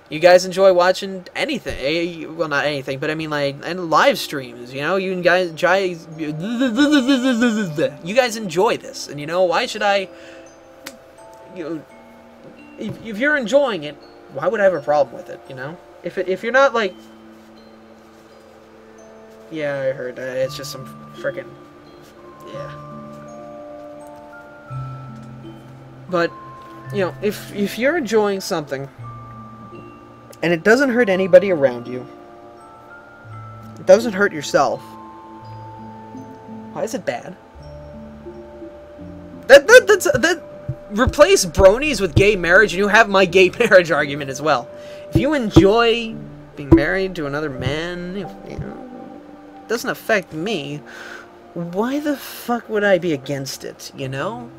You guys enjoy watching anything. Well, not anything, but I mean, like, and live streams, you know? You guys enjoy this. And, you know, why should I... You know, if you're enjoying it, why would I have a problem with it, you know? If you're not, like... Yeah, I heard. It's just some frickin'... Yeah. But, you know, if you're enjoying something... and it doesn't hurt anybody around you, it doesn't hurt yourself, why is it bad? That replace bronies with gay marriage and you have my gay marriage argument as well. If you enjoy being married to another man, if, you know, it doesn't affect me, why the fuck would I be against it, you know?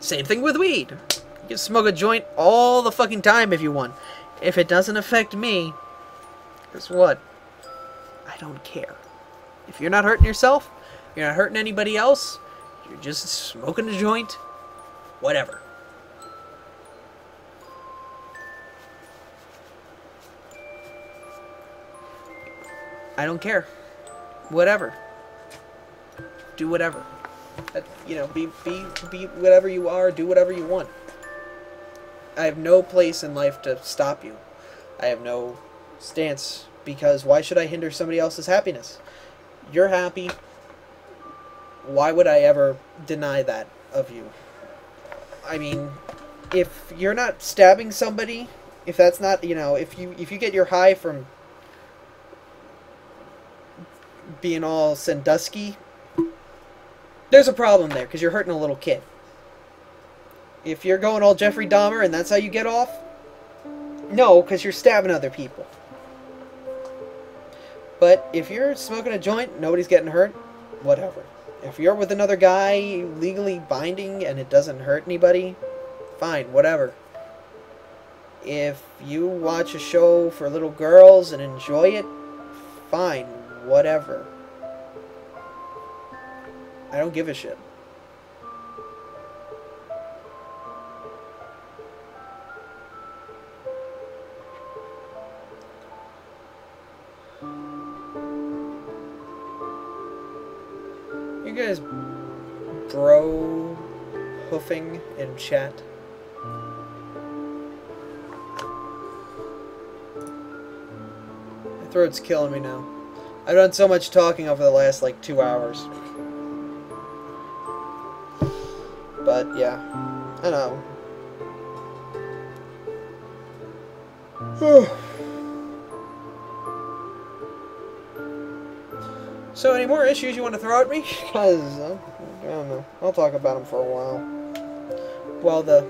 Same thing with weed. You can smoke a joint all the fucking time if you want. If it doesn't affect me, guess what? I don't care. If you're not hurting yourself, you're not hurting anybody else, you're just smoking a joint, whatever. I don't care. Whatever. Do whatever. You know, be whatever you are, do whatever you want. I have no place in life to stop you. I have no stance, because why should I hinder somebody else's happiness? You're happy. Why would I ever deny that of you? I mean, if you're not stabbing somebody, if that's not, you know, if you get your high from being all Sandusky, there's a problem there, because you're hurting a little kid. If you're going all Jeffrey Dahmer and that's how you get off, no, because you're stabbing other people. But if you're smoking a joint, nobody's getting hurt, whatever. If you're with another guy legally binding and it doesn't hurt anybody, fine, whatever. If you watch a show for little girls and enjoy it, fine, whatever. I don't give a shit. You guys bro hoofing in chat? My throat's killing me now. I've done so much talking over the last like 2 hours. But yeah, I know. So, any more issues you want to throw at me? Because, I don't know. I'll talk about them for a while. While the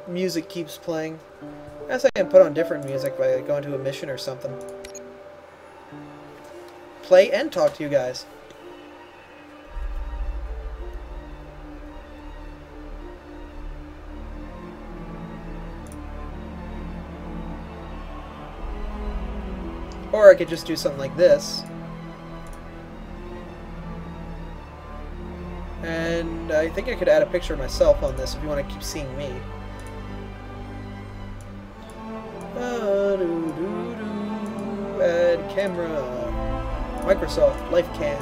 music keeps playing. I guess I can put on different music by going to a mission or something. Play and talk to you guys. Or I could just do something like this. And I think I could add a picture of myself on this if you want to keep seeing me. Add camera. Microsoft Life Cam.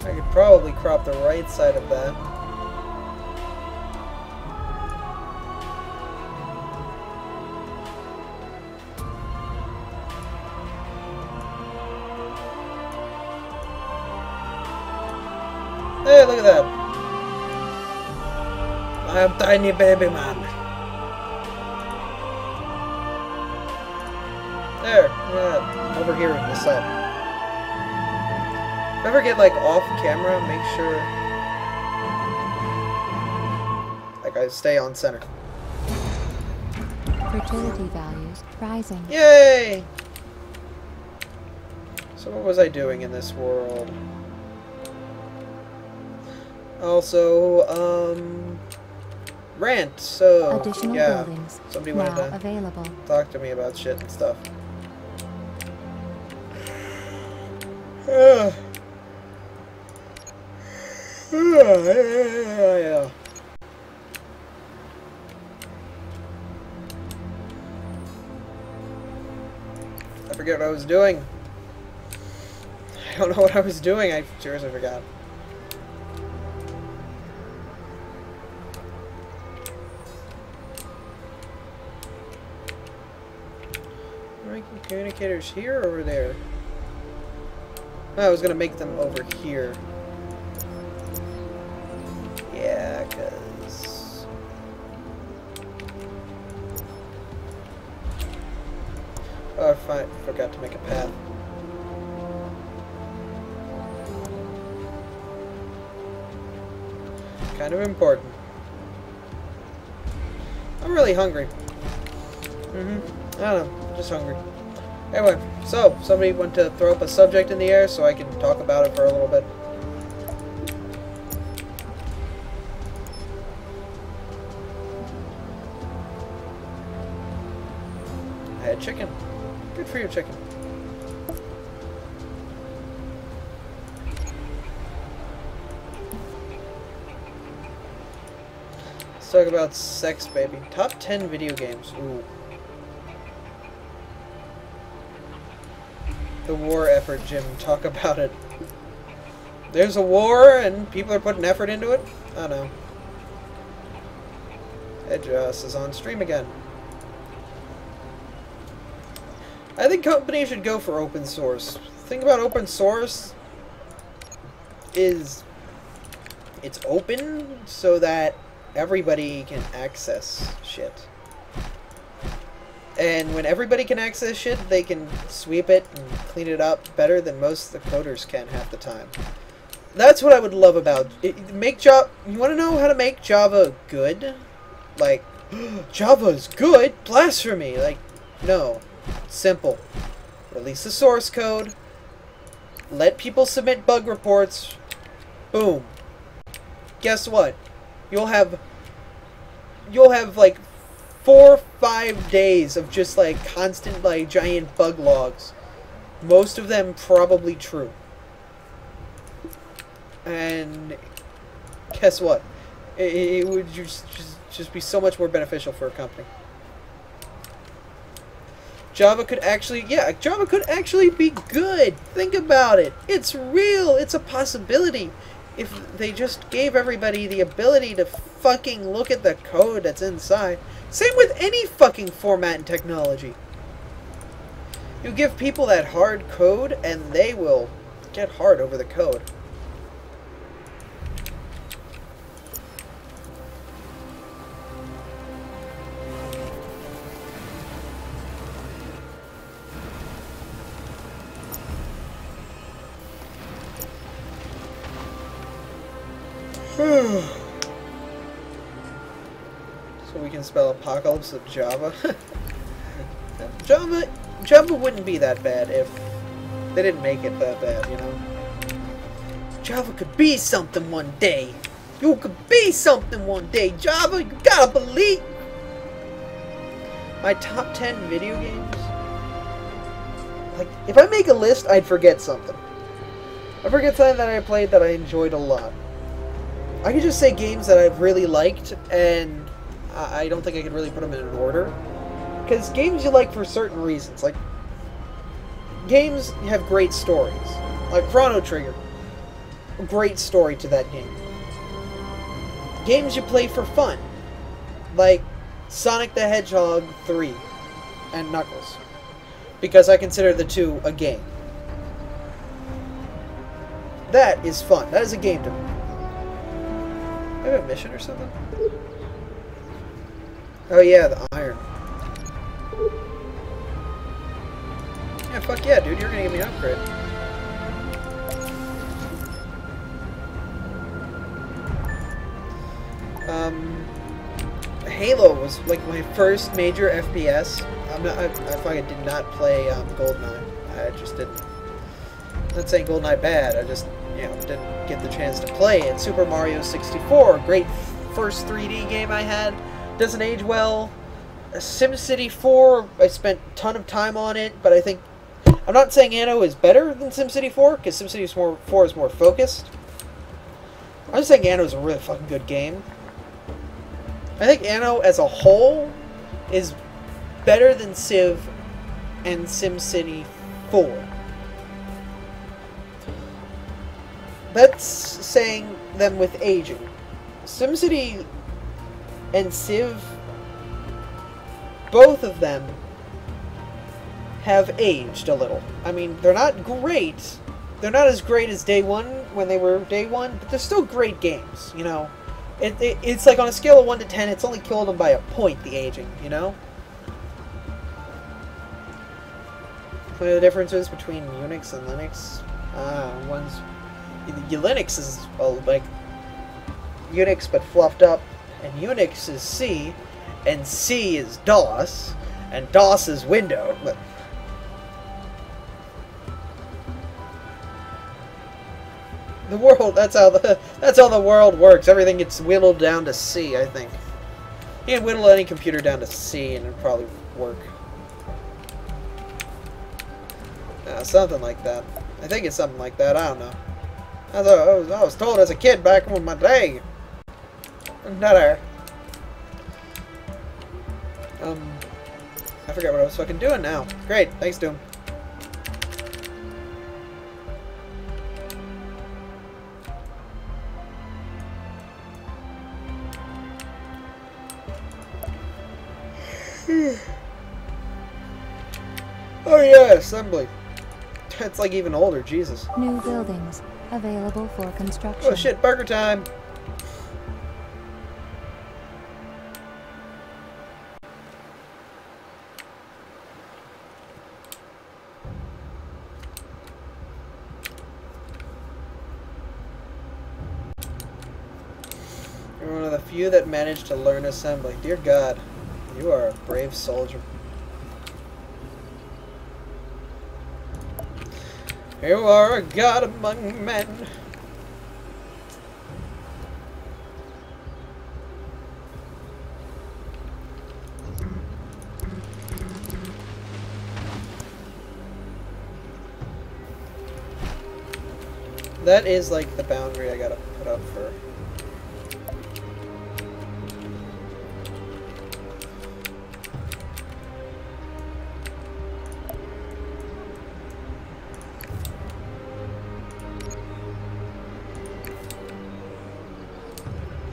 I could probably crop the right side of that. Hey, look at that. I am tiny baby man. There, over here on this side. If I ever get like off camera, make sure like I stay on center. Fertility values rising. Yay! So what was I doing in this world? Also, Rant. So additional yeah, buildings somebody now wanted to available. talk to me about shit and stuff. Yeah. I forget what I was doing. I don't know what I was doing. I seriously forgot. Making communicators here or over there? I was gonna make them over here. Yeah, cause oh, I forgot to make a path. Kind of important. I'm really hungry. I don't know. Just hungry. Anyway, so somebody went to throw up a subject in the air so I can talk about it for a little bit. I had chicken. Good for you, chicken. Let's talk about sex, baby. Top 10 video games. Ooh. The war effort, Jim. Talk about it. There's a war and people are putting effort into it? I know. Edgeus is on stream again. I think companies should go for open source. The thing about open source is it's open so that everybody can access shit. And when everybody can access shit, they can sweep it and clean it up better than most of the coders can half the time. That's what I would love about it. You want to know how to make Java good? Like, Java is good? Blasphemy! Like, no. It's simple. Release the source code. Let people submit bug reports. Boom. Guess what? You'll have like 4 or 5 days of just like constant like giant bug logs. Most of them probably true. And guess what? It would just be so much more beneficial for a company. Java could actually, yeah, Java could actually be good. Think about it. It's real. It's a possibility. If they just gave everybody the ability to fucking look at the code that's inside. Same with any fucking format and technology. You give people that hard code and they will get hard over the code. So we can spell apocalypse of Java. Java wouldn't be that bad if they didn't make it that bad, you know? Java could be something one day. You could be something one day, Java. You gotta believe. My top 10 video games. Like, if I make a list, I'd forget something. I forget something that I played that I enjoyed a lot. I could just say games that I've really liked, and I don't think I could really put them in an order. Because games you like for certain reasons. Like, games have great stories. Like Chrono Trigger. A great story to that game. Games you play for fun. Like Sonic the Hedgehog 3 and Knuckles. Because I consider the two a game. That is fun. That is a game to me. I have a mission or something? Oh yeah, the iron. Yeah, fuck yeah, dude. You're gonna give me an upgrade. Halo was like my first major FPS. I fucking did not play GoldenEye. I just didn't. I'm not saying GoldenEye bad. I just, you know, didn't get the chance to play it. Super Mario 64, great first 3D game I had. Doesn't age well. SimCity 4, I spent a ton of time on it, but I think I'm not saying Anno is better than SimCity 4 because SimCity 4 is more focused. I'm just saying Anno is a really fucking good game. I think Anno as a whole is better than Civ and SimCity 4. That's saying them with aging. SimCity and Civ, both of them have aged a little. I mean, they're not great. They're not as great as day one when they were day one, but they're still great games, you know? It's like on a scale of 1 to 10, it's only killed them by a point, the aging, you know? What are the differences between Unix and Linux? Linux is like Unix but fluffed up, and Unix is C, and C is DOS, and DOS is Windows. But the world, that's how the world works. Everything gets whittled down to C, I think. You can whittle any computer down to C and it'll probably work. Something like that. I think it's something like that. I don't know. I was told as a kid back in my day. Another. I forgot what I was fucking doing now. Great, thanks, Doom. Oh yeah, assembly. It's like even older, Jesus. New buildings available for construction. Oh shit, burger time! You're one of the few that managed to learn assembly. Dear God, you are a brave soldier. You are a god among men. That is like the boundary I gotta put up for.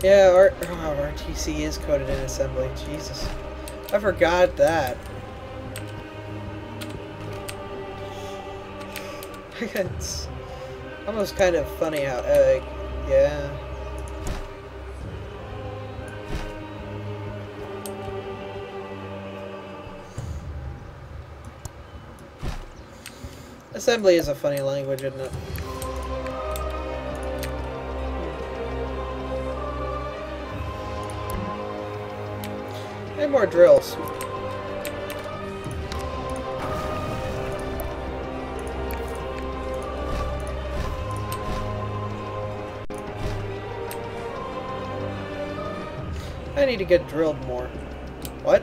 Yeah, RTC is coded in assembly. Jesus. I forgot that. It's almost kind of funny how, yeah. Assembly is a funny language, isn't it? And more drills. I need to get drilled more. What?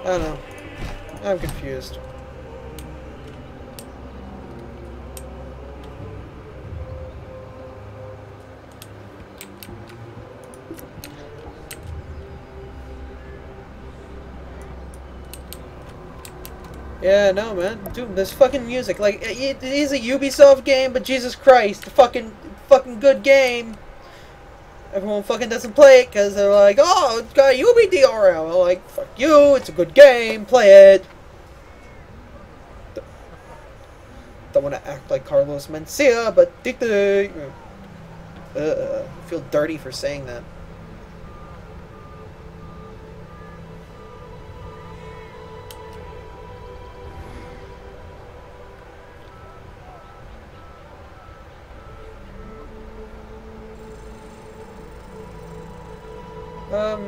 I don't know. I'm confused. Yeah, no, man. Dude, this fucking music, like, it is a Ubisoft game, but Jesus Christ, fucking good game. Everyone fucking doesn't play it because they're like, oh, it's got Ubi DRL. I'm like, fuck you, it's a good game, play it. Don't want to act like Carlos Mencia, but I feel dirty for saying that.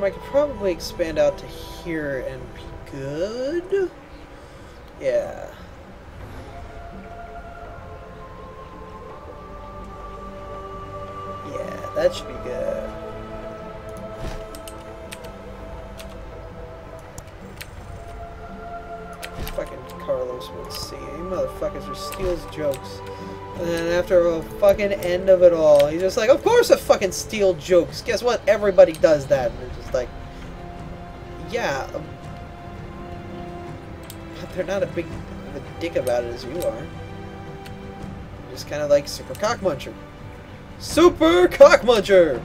I could probably expand out to here and be good. Yeah. Yeah, that should be good. Fucking Carlos would see. You motherfuckers are steals jokes. And then after the fucking end of it all, he's just like, of course I fucking steal jokes. Guess what? Everybody does that. And they're just like, yeah. But they're not a big of a dick about it as you are. You're just kind of like Super Cockmuncher. Super Cockmuncher!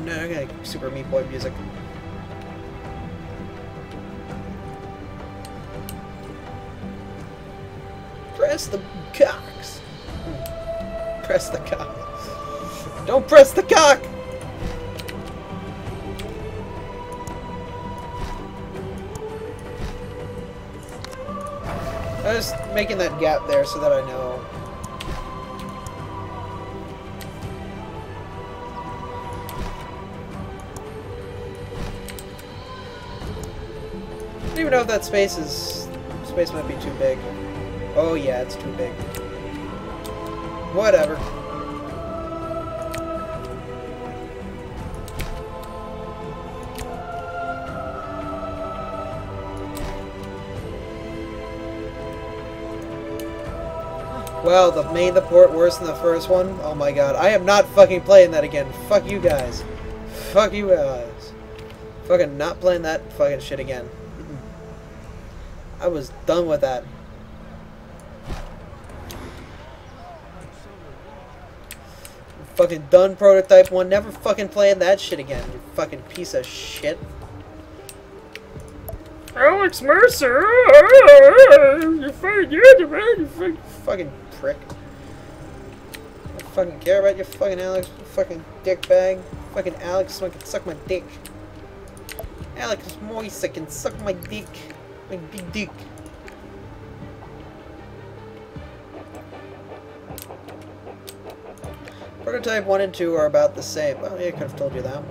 Okay, Super Meat Boy music. Press the cocks. Press the cock. Don't press the cock! I was making that gap there so that I know. I don't even know if that space might be too big. Oh yeah, it's too big. Whatever. Wow, they made the port worse than the first one? Oh my god, I am not fucking playing that again. Fuck you guys. Fuck you guys. Fucking not playing that fucking shit again. I was done with that. Fucking done prototype 1. Never fucking playing that shit again. You fucking piece of shit. Alex Mercer! You fucking prick. I don't fucking care about your fucking Alex, you fucking dickbag. Fucking Alex so I can suck my dick. Alex Moise can suck my dick. My big dick. Prototype 1 and 2 are about the same. Well, yeah, I could have told you that.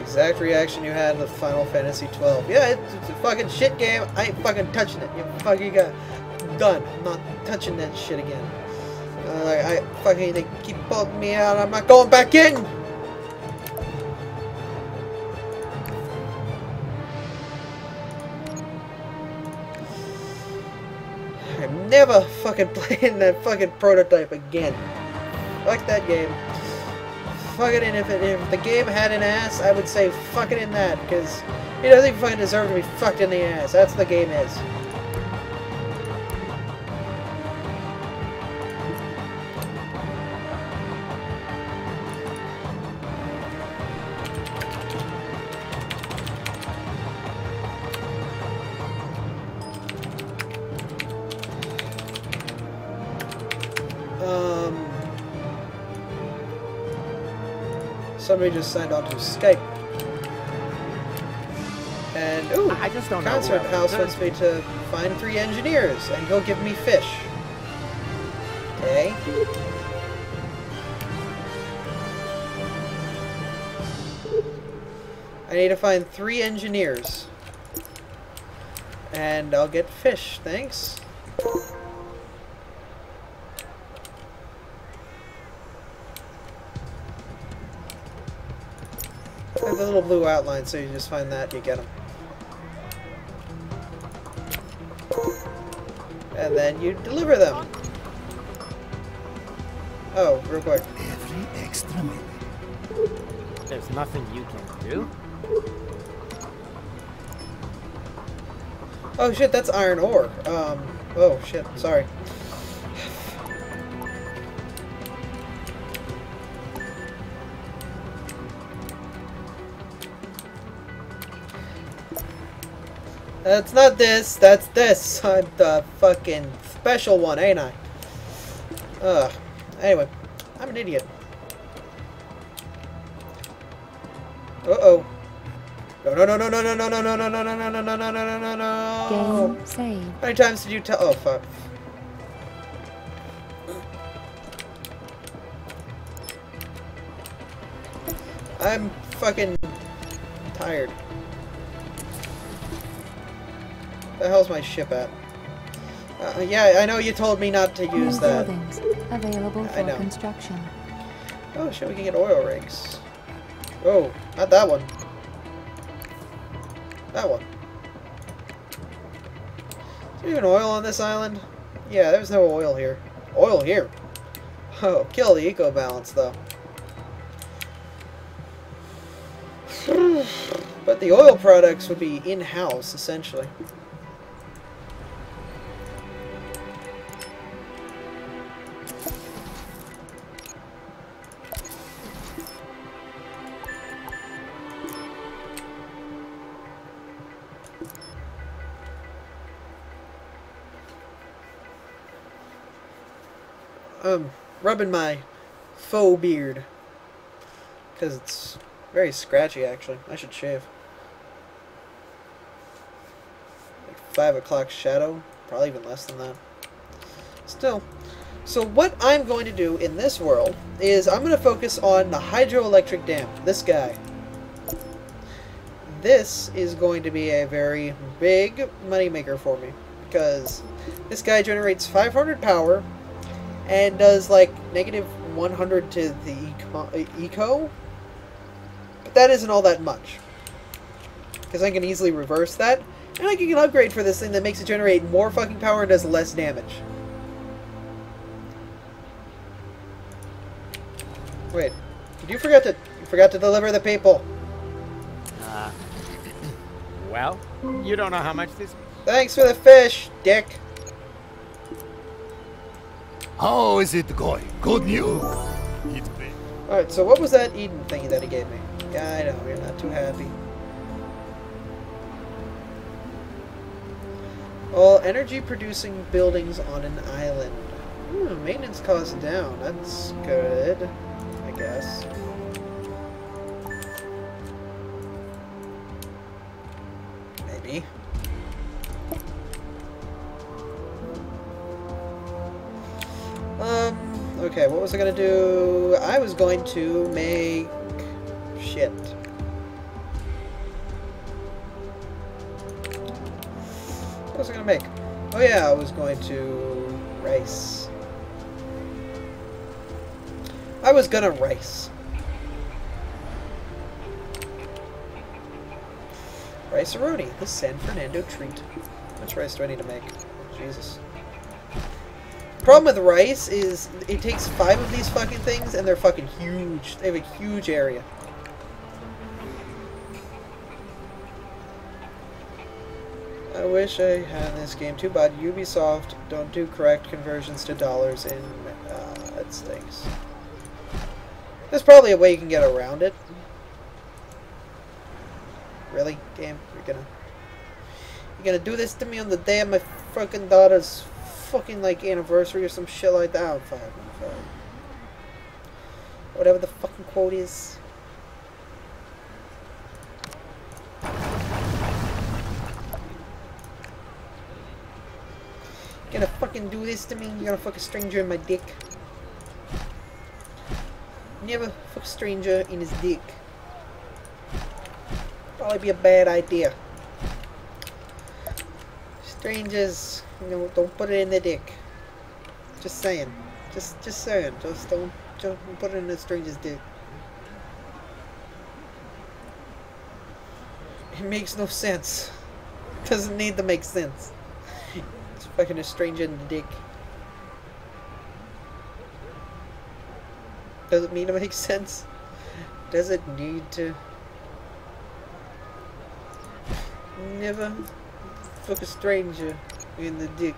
Exact reaction you had with Final Fantasy 12. Yeah, it's a fucking shit game. I ain't fucking touching it. You fucking got done. I'm not touching that shit again. I fucking, they keep bugging me out. I'm not going back in. I'm never fucking playing that fucking prototype again. Fuck that game. Fuck it in. If the game had an ass, I would say fuck it in that, because it doesn't even fucking deserve to be fucked in the ass. That's what the game is. Somebody just signed on to Skype. And, ooh, I just don't know. Concert House wants me to find 3 engineers, and he'll give me fish. Okay. I need to find 3 engineers. And I'll get fish, thanks. I have the little blue outline, so you just find that, you get them. And then you deliver them. Oh, real quick. Every extra minute. There's nothing you can do. Oh shit, that's iron ore. Oh shit, sorry. That's not this, that's this. I'm the fucking special one, ain't I? Ugh. Anyway, I'm an idiot. Uh-oh. No, no, no, no, no, no, no, no, no, no, no, no, no, no, no, no, no, no, no. Game saved. How many times did you tell? Oh, fuck. I'm fucking tired. The hell's my ship at? Yeah, I know you told me not to use New that. buildings available I know. for construction. Oh shit, we can get oil rigs. Oh, not that one. That one. Is there even oil on this island? Yeah, there's no oil here. Oil here? Oh, kill the eco balance though. But the oil products would be in-house, essentially. Rubbing my faux beard. Because it's very scratchy, actually. I should shave. Like 5 o'clock shadow. Probably even less than that. Still. So what I'm going to do in this world is I'm going to focus on the hydroelectric dam. This guy. This is going to be a very big moneymaker for me. Because this guy generates 500 power and does like negative 100 to the eco. But that isn't all that much. Because I can easily reverse that. And I can get an upgrade for this thing that makes it generate more fucking power and does less damage. Wait, you forgot to deliver the people. Well, you don't know how much this... Thanks for the fish, dick. How is it going? Good news. It's been. Alright, so what was that Eden thingy that he gave me? Yeah, I know, you're not too happy. All energy producing buildings on an island. Maintenance costs down. That's good, I guess. Maybe. Okay, what was I gonna do? I was going to make... shit. What was I gonna make? Oh yeah, I was going to... rice. I was gonna rice. Rice-a-roni, the San Fernando treat. How much rice do I need to make? Jesus. The problem with rice is it takes 5 of these fucking things and they're fucking huge. They have a huge area. I wish I had this game. Too bad Ubisoft don't do correct conversions to dollars in it stinks. There's probably a way you can get around it. Really, game? You're gonna do this to me on the day of my fucking daughter's fucking like anniversary or some shit like that? I'm fine. Whatever the fucking quote is. fucking do this to me? You're gonna fuck a stranger in my dick. Never fuck a stranger in his dick. Probably be a bad idea. Strangers, you know, don't put it in the dick. Just saying. Just saying. Just don't put it in a stranger's dick. It makes no sense. Doesn't need to make sense. It's fucking a stranger in the dick. Does it mean to make sense? Does it need to? Never fuck a stranger in the dick.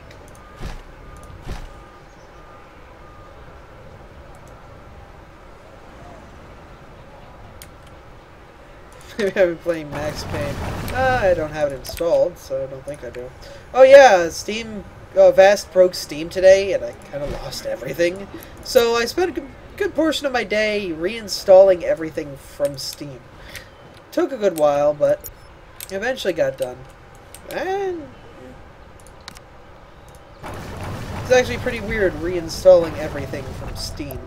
Maybe I've been playing Max Payne. I don't have it installed, so I don't think I do. Oh yeah, Steam, Vast broke Steam today, and I kind of lost everything. So I spent a good portion of my day reinstalling everything from Steam. Took a good while, but eventually got done. And it's actually pretty weird reinstalling everything from Steam.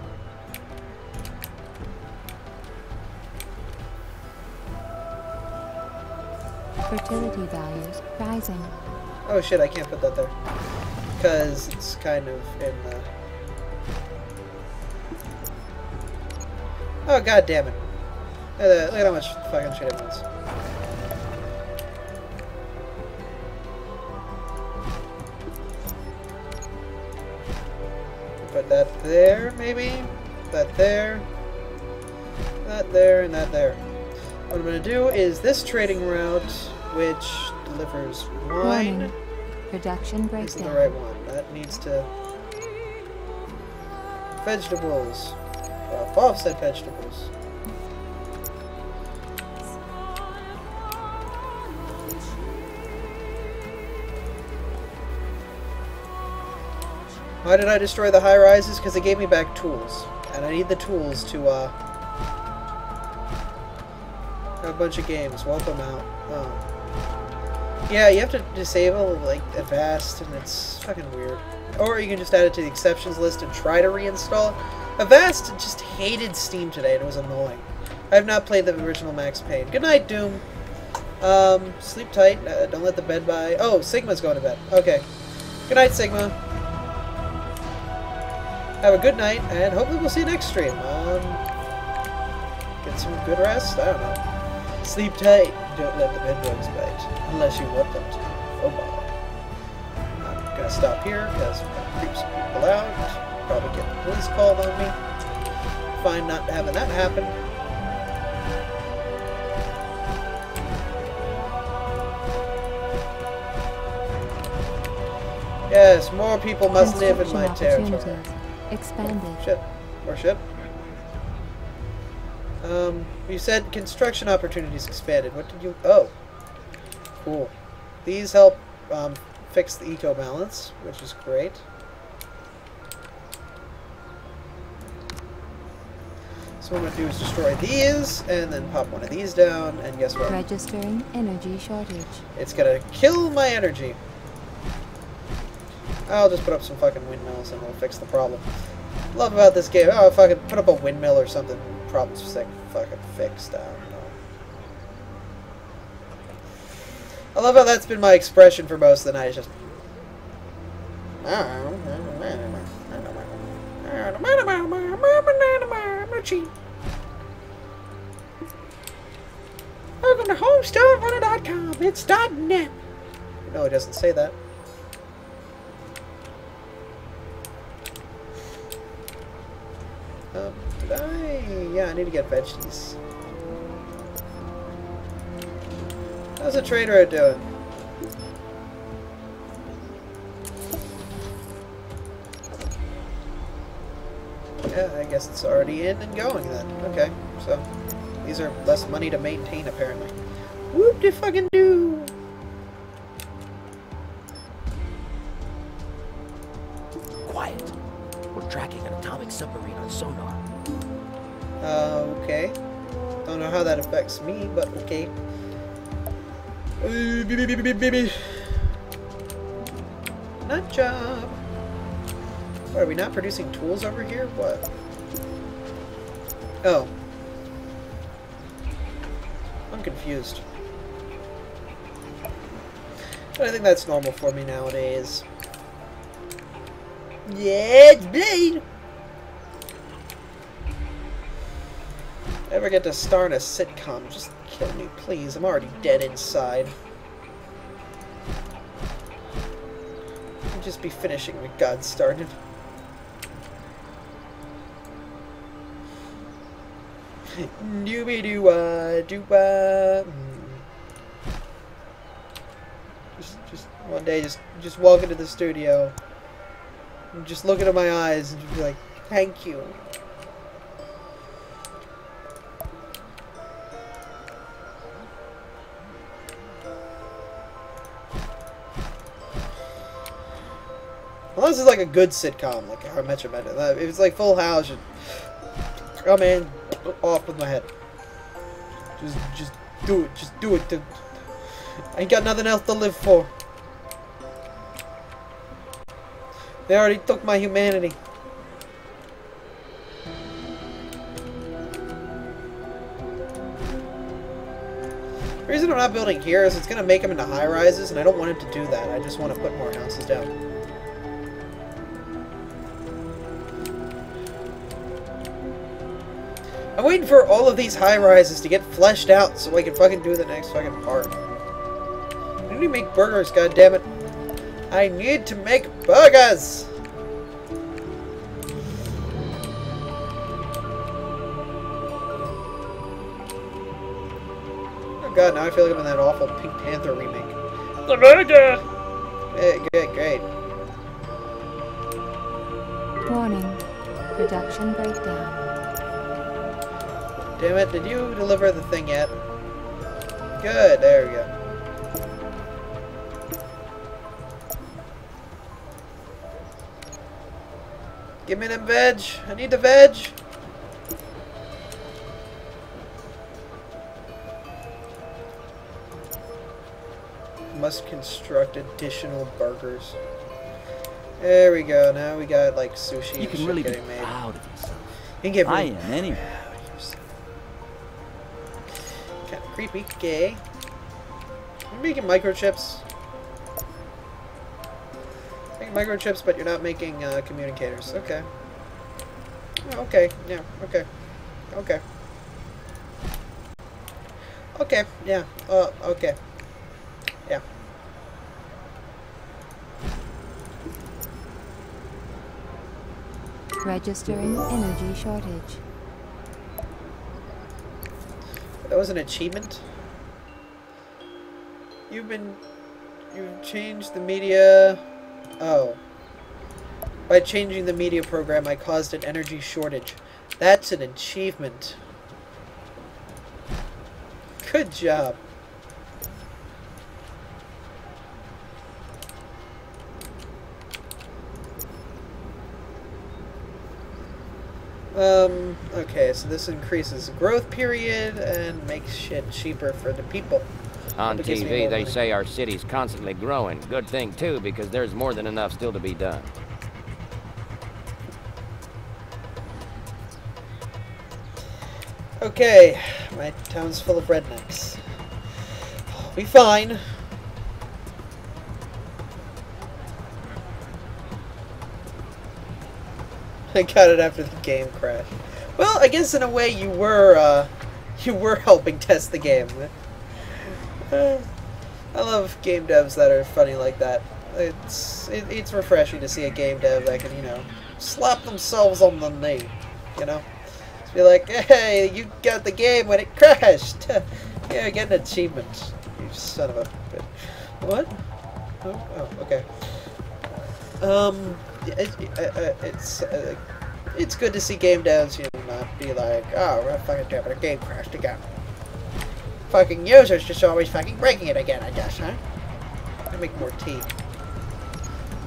Fertility values rising. Oh shit, I can't put that there. Because it's kind of in the... Oh god damn it. Look at how much fucking shit it was. Put that there, maybe? That there. That there, and that there. What I'm going to do is this trading route, which delivers wine. Warning. Production This is the breakdown. right one. That needs to... Vegetables. Offset vegetables. Why did I destroy the high rises? Because they gave me back tools. And I need the tools to, have a bunch of games. Welcome out. Oh. Yeah, you have to disable, like, Avast, and it's fucking weird. Or you can just add it to the exceptions list and try to reinstall it. Avast just hated Steam today, and it was annoying. I have not played the original Max Payne. Good night, Doom. Sleep tight. Don't let the bed by... Oh, Sigma's going to bed. Okay. Good night, Sigma. Have a good night, and hopefully we'll see you next stream. Get some good rest? I don't know. Sleep tight. Don't let the bedbugs bite. Unless you want them to. Oh my. I'm gonna stop here, because I'm gonna creep some people out. Probably get the police called on me. Fine not having that happen. Yes, more people must live in my Construction territory. opportunities expanded. Shit. More shit. You said construction opportunities expanded. What did you... Oh. Cool. These help, fix the eco-balance, which is great. So what I'm going to do is destroy these, and then pop one of these down, and guess what? Registering energy shortage. It's going to kill my energy. I'll just put up some fucking windmills, and we'll fix the problem. Love about this game. Oh, if I could put up a windmill or something, problem's fucking fixed. I don't know. I love how that's been my expression for most of the night. It's just... Welcome to HomeStarRunner.com. It's .net. No, it doesn't say that. Did I? Yeah, I need to get veggies. How's the trader doing? Yeah, I guess it's already in and going then. Okay, so these are less money to maintain apparently. Whoop de fucking do! Quiet. We're tracking an atomic submarine on sonar. Okay. Don't know how that affects me, but okay. Nut job. What, are we not producing tools over here? What? Oh. I'm confused. But I think that's normal for me nowadays. Yeah, it's Blade! Ever get to star in a sitcom? Just kill me, please. I'm already dead inside. I'll just be finishing what God started. Doobie-doo-wah. Just one day, just walk into the studio and just look into my eyes and just be like, thank you. Well, this is like a good sitcom, like How I Met Your Mother. If it's like Full House, oh man, off with my head. Just do it. Just do it. I ain't got nothing else to live for. They already took my humanity. The reason I'm not building here is it's going to make them into high-rises, and I don't want it to do that. I just want to put more houses down. I'm waiting for all of these high-rises to get fleshed out so I can fucking do the next fucking part. I need to make burgers, goddammit. I need to make burgers! Oh god, now I feel like I'm in that awful Pink Panther remake. The burger! Great. Warning. Production breakdown. Damn it, did you deliver the thing yet? Good, there we go. Give me them veg. I need the veg. Must construct additional burgers. There we go. Now we got like sushi. You can really be getting made. proud of yourself. You can get I really am anyway. proud of yourself. Kind of creepy. Gay. You're making microchips. Microchips, but you're not making communicators. Okay. Oh, okay. Yeah. Okay. Okay. Okay. Yeah. Okay. Yeah. Registering energy shortage. That was an achievement. You've changed the media. Oh. By changing the media program, I caused an energy shortage. That's an achievement. Good job. Okay, so this increases the growth period and makes shit cheaper for the people. On TV, they say our city's constantly growing. Good thing, too, because there's more than enough still to be done. Okay, my town's full of rednecks. I'll be fine. I got it after the game crashed. Well, I guess in a way you were helping test the game. I love game devs that are funny like that. It's refreshing to see a game dev that can, you know, slap themselves on the knee, you know? Just be like, hey, you got the game when it crashed. Yeah, get an achievement. You son of a bitch. What? Oh, okay. It's good to see game devs, you know, not be like, oh, we're fucking damn it, a game crashed again. Fucking users just always fucking breaking it again, I guess, huh? I'm gonna make more tea.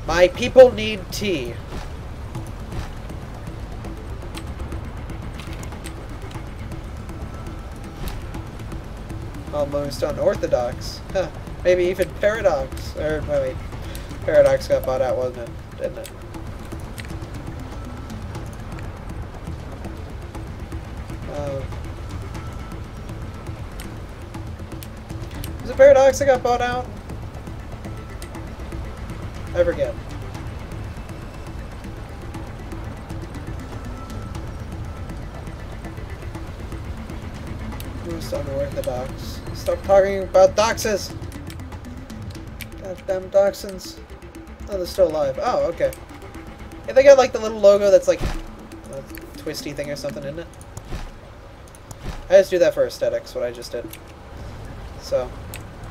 My people need tea. Almost unorthodox. Huh. Maybe even paradox. Or, wait. Paradox got bought out, wasn't it? Didn't it? Paradox that got bought out? I forget. Who's unorthodox? Stop talking about doxes! Goddamn dachshunds. Oh, they're still alive. Oh, okay. Yeah, they got like the little logo that's like a twisty thing or something, isn't it? I just do that for aesthetics, what I just did. So,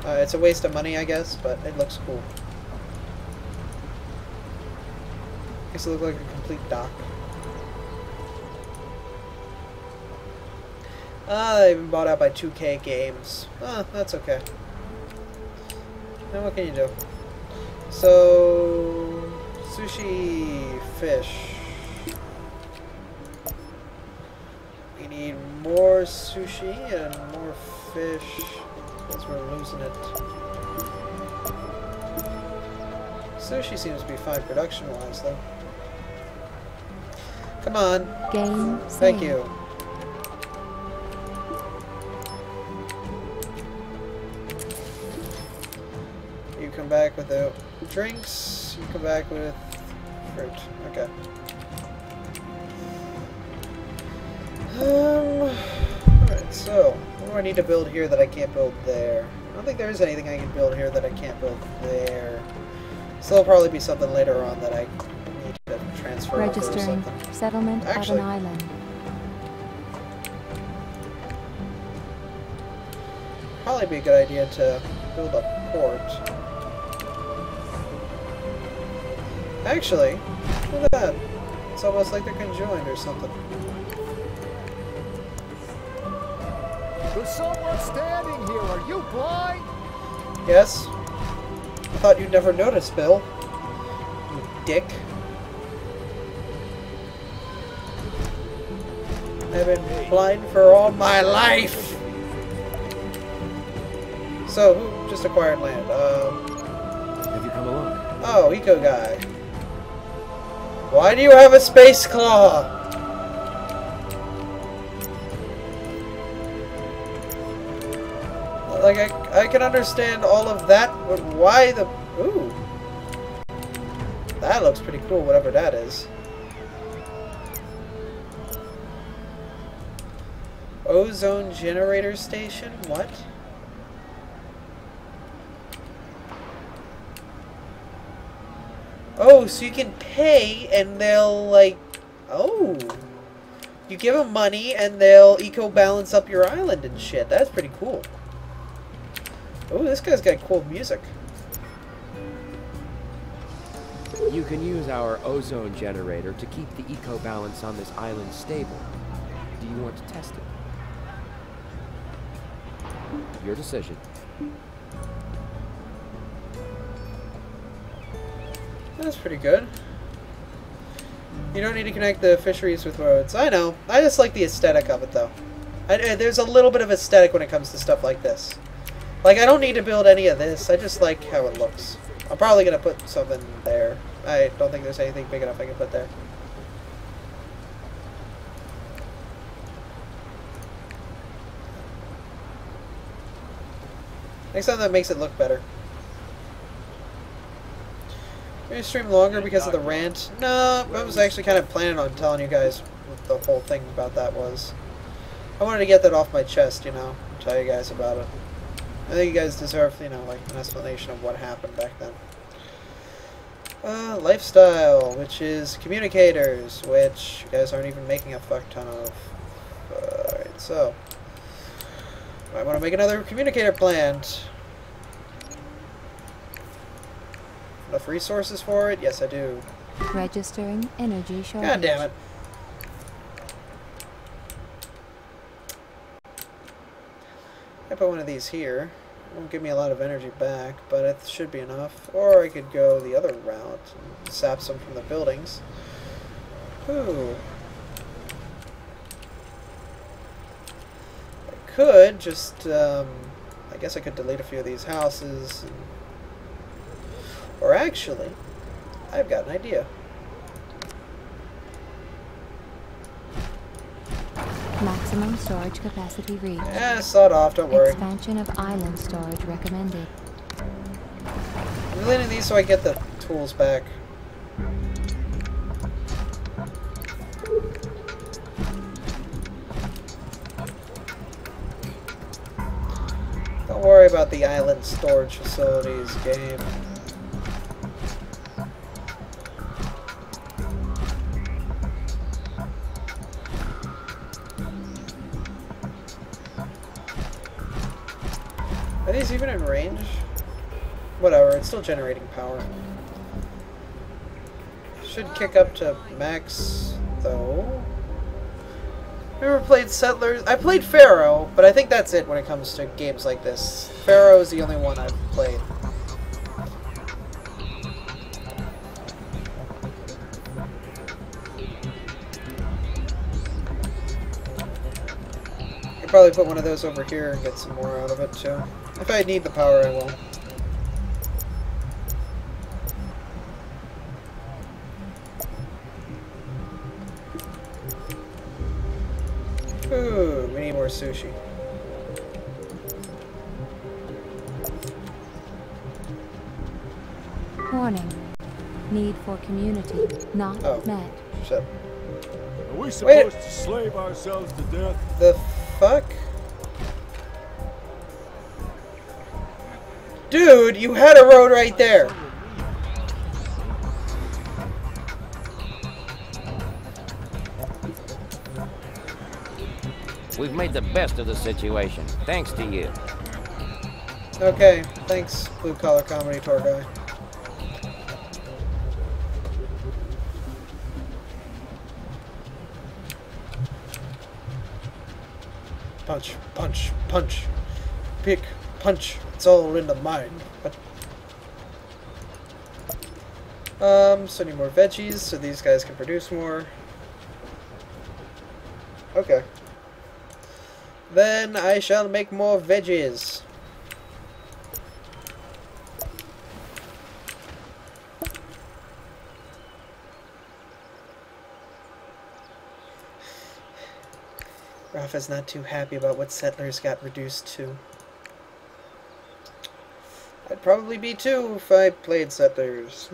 it's a waste of money, I guess, but it looks cool. Makes it look like a complete dock. They've been bought out by 2K Games. That's okay. Now what can you do? So, sushi, fish. We need more sushi and more fish, because we're losing it. Sushi seems to be fine production-wise, though. Come on. Game Thank saved. you. You come back with the drinks. You come back with fruit. Okay. Alright, so what do I need to build here that I can't build there? I don't think there is anything I can build here that I can't build there. So there'll probably be something later on that I need to transfer over or Registering something. settlement Actually, of an island. Probably be a good idea to build a port. Actually, look at that. It's almost like they're conjoined or something. There's someone standing here. Are you blind? Yes? I thought you'd never notice, Bill. You dick. I've been blind for all my life! So, who just acquired land? Have you come along? Oh, Eco Guy. Why do you have a space claw? Like, I can understand all of that, but why the... Ooh. That looks pretty cool, whatever that is. Ozone generator station? What? Oh, so you can pay and they'll, like... Oh. You give them money and they'll eco-balance up your island and shit. That's pretty cool. Oh, this guy's got cool music. You can use our ozone generator to keep the eco balance on this island stable. Do you want to test it? Your decision. That's pretty good. You don't need to connect the fisheries with roads. I know. I just like the aesthetic of it, though. There's a little bit of aesthetic when it comes to stuff like this. Like, I don't need to build any of this. I just like how it looks. I'm probably going to put something there. I don't think there's anything big enough I can put there. Next time that makes it look better. Maybe stream longer because of the rant? No, I was actually kind of planning on telling you guys what the whole thing about that was. I wanted to get that off my chest, you know, and tell you guys about it. I think you guys deserve, you know, like an explanation of what happened back then. Lifestyle, which is communicators, which you guys aren't even making a fuck ton of. Alright, so. I want to make another communicator plant. Enough resources for it? Yes, I do. Registering energy shortage. God damn it. I put one of these here. It won't give me a lot of energy back, but it should be enough. Or I could go the other route and sap some from the buildings. Ooh. I could just, I guess I could delete a few of these houses. Or actually, I've got an idea. Maximum storage capacity reached. Yeah, sawed off, don't worry. Expansion of island storage recommended. I'm deleting these so I get the tools back. Don't worry about the island storage facilities game. Are these even in range? Whatever, it's still generating power. Should kick up to max, though. Never played Settlers. I played Pharaoh, but I think that's it when it comes to games like this. Pharaoh is the only one I've played. I'll probably put one of those over here and get some more out of it, too. If I need the power, I will. Ooh, we need more sushi. Warning. Need for community not met. Shit. Are we supposed to slave ourselves to death? The fuck? Dude, you had a road right there. We've made the best of the situation, thanks to you. Okay, thanks, blue collar comedy tour guy. Punch, punch, punch. Pick, punch. It's all in the mind. But so I need more veggies so these guys can produce more. Okay. Then I shall make more veggies. Rafa's not too happy about what Settlers got reduced to. I'd probably be too if I played Settlers.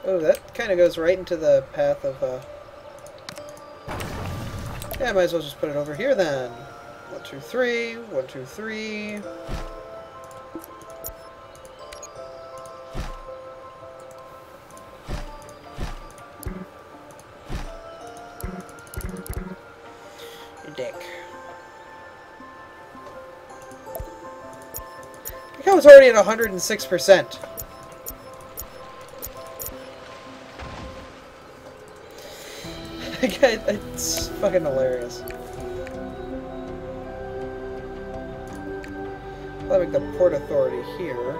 Oh, that kind of goes right into the path of, yeah, I might as well just put it over here then. 1, 2, 3. 1, 2, 3. You dick. Look how it's already at 106%. It's fucking hilarious. I'll make the Port Authority here.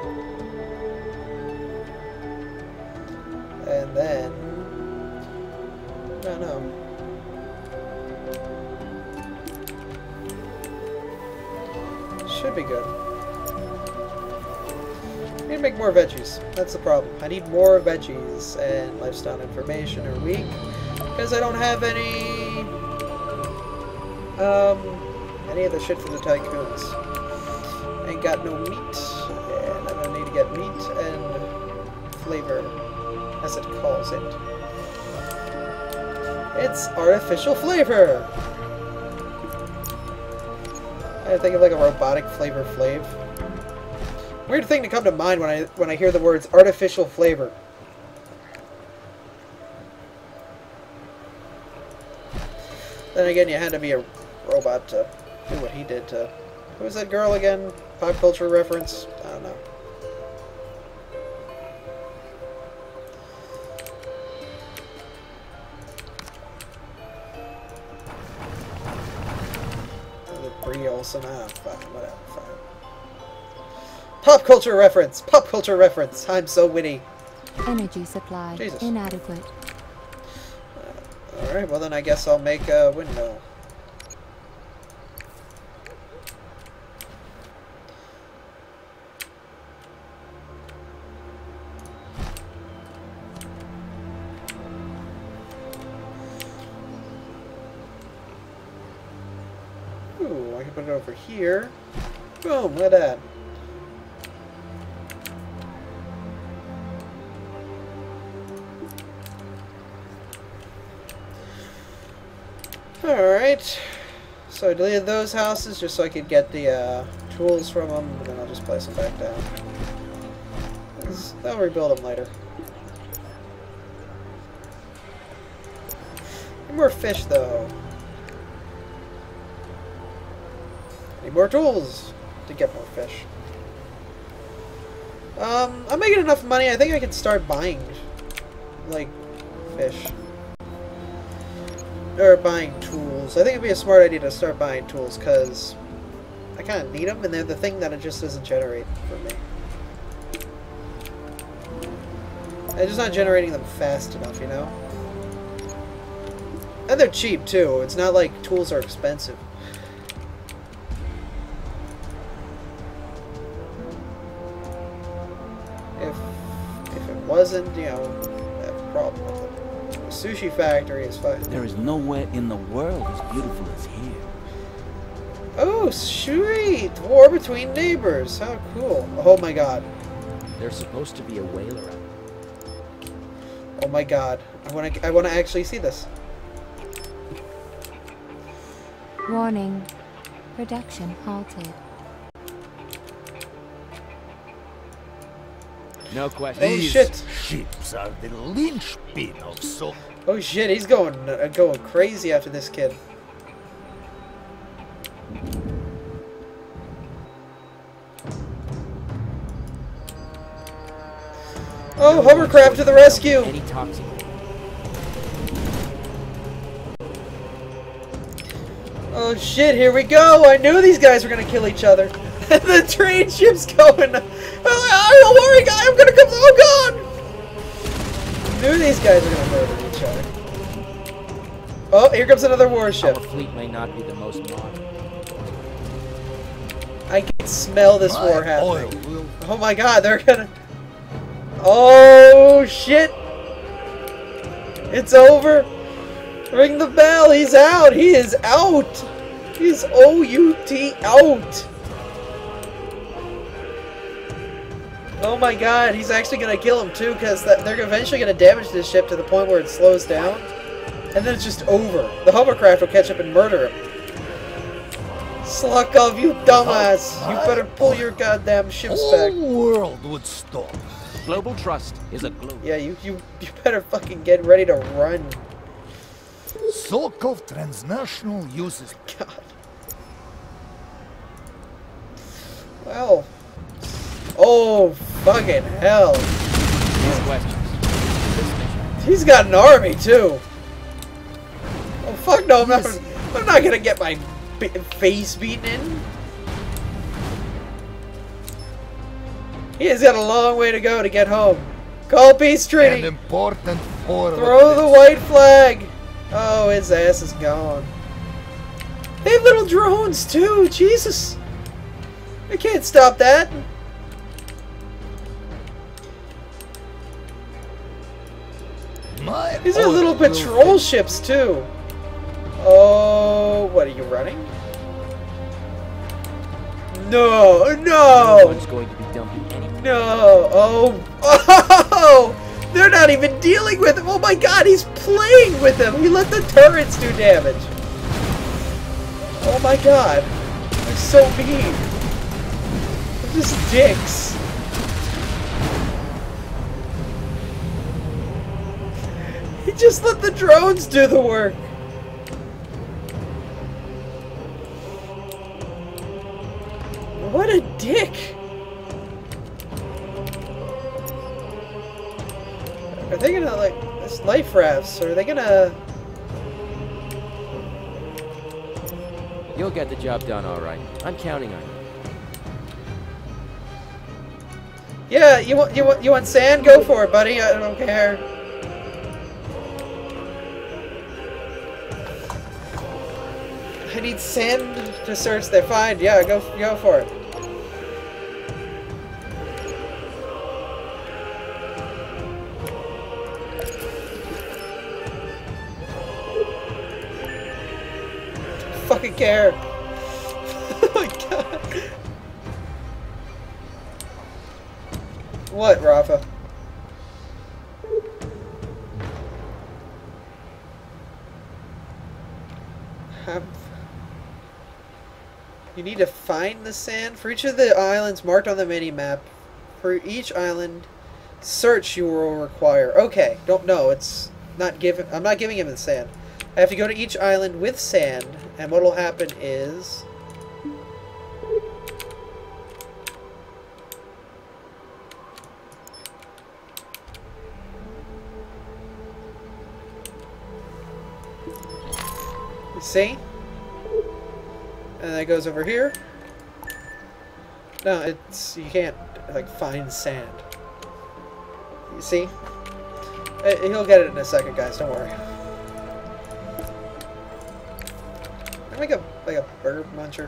And then... I don't know. Should be good. I need to make more veggies. That's the problem. I need more veggies. And lifestyle information are weak. Because I don't have any of the shit for the tycoons. I ain't got no meat, and I don't need to get meat and flavor, as it calls it. It's artificial flavor! I think of like a robotic flavor flav. Weird thing to come to mind when I hear the words artificial flavor. Then again, you had to be a robot to do what he did to... Who was that girl again? Pop culture reference? I don't know. Was it Brie Olsen? Ah, fine, whatever, fine. Pop culture reference! Pop culture reference! I'm so witty. Energy supply Jesus. inadequate. Alright, well then I guess I'll make a windmill. I can put it over here. Boom, look at that. Alright. So I deleted those houses just so I could get the tools from them, and then I'll just place them back down. I'll rebuild them later. Need more fish, though. Need more tools to get more fish. I'm making enough money. I think I can start buying, like, fish. Or buying tools. I think it'd be a smart idea to start buying tools, because I kind of need them, and they're the thing that it just doesn't generate for me. I'm just not generating them fast enough, you know? And they're cheap, too. It's not like tools are expensive. If it wasn't, you know, I have a problem with it. The sushi factory is fine. There is nowhere in the world as beautiful as here. Oh, sweet! War between neighbors. How cool. Oh my god. There's supposed to be a whaler out there. Oh my god. I wanna actually see this. Warning. Production halted. No Oh question. shit. Ships are the linchpin of so. Oh shit, he's going crazy after this kid. Oh, hovercraft to the rescue! Any toxic. Oh shit, here we go! I knew these guys were gonna kill each other. And the train ship's going. Oh, don't worry, guy, I'm gonna come. Oh god! I knew these guys were gonna murder each other. Oh, here comes another warship. Our fleet may not be the most modern. I can smell this war My happening. oil will Oh my god, they're gonna... Oh shit! It's over! Ring the bell, he's out! He is out! He's O-U-T out! Oh my god, he's actually gonna kill him too, because they're eventually gonna damage this ship to the point where it slows down. And then it's just over. The hovercraft will catch up and murder him. Sluck off, you dumbass! You better pull your goddamn ships back. whole world would stop. Global trust is a global. Yeah, you better fucking get ready to run. Sokov Transnational uses God. Well. Oh, fucking hell. No questions. This mission. He's got an army, too. Oh, fuck no, I'm not gonna get my face beaten in. He has got a long way to go to get home. Call peace an treaty. important forward. Throw the white flag. Oh, his ass is gone. They have little drones, too. Jesus. I can't stop that. My These are oil little will patrol ships, too. Oh, what are you running? No, No no, one's going to be dumping anything. no. Oh, they're not even dealing with him. Oh my god, he's playing with him. He let the turrets do damage. Oh my god, they're so mean. They're just dicks. He just let the drones do the work. What a dick! Are they gonna, like, this life rafts, or are they gonna... You'll get the job done all right. I'm counting on you. Yeah, you want sand? Go for it, buddy. I don't care. I need sand to search their find. Yeah, go for it. Fucking care. What, Rafa? You need to find the sand. For each of the islands marked on the mini-map, for each island search you will require. Okay, don't know. It's not given. I'm not giving him the sand. I have to go to each island with sand, and what will happen is... You see? And that goes over here. No, it's... you can't, like, find sand. You see? He'll get it in a second, guys. Don't worry. I make a bird muncher.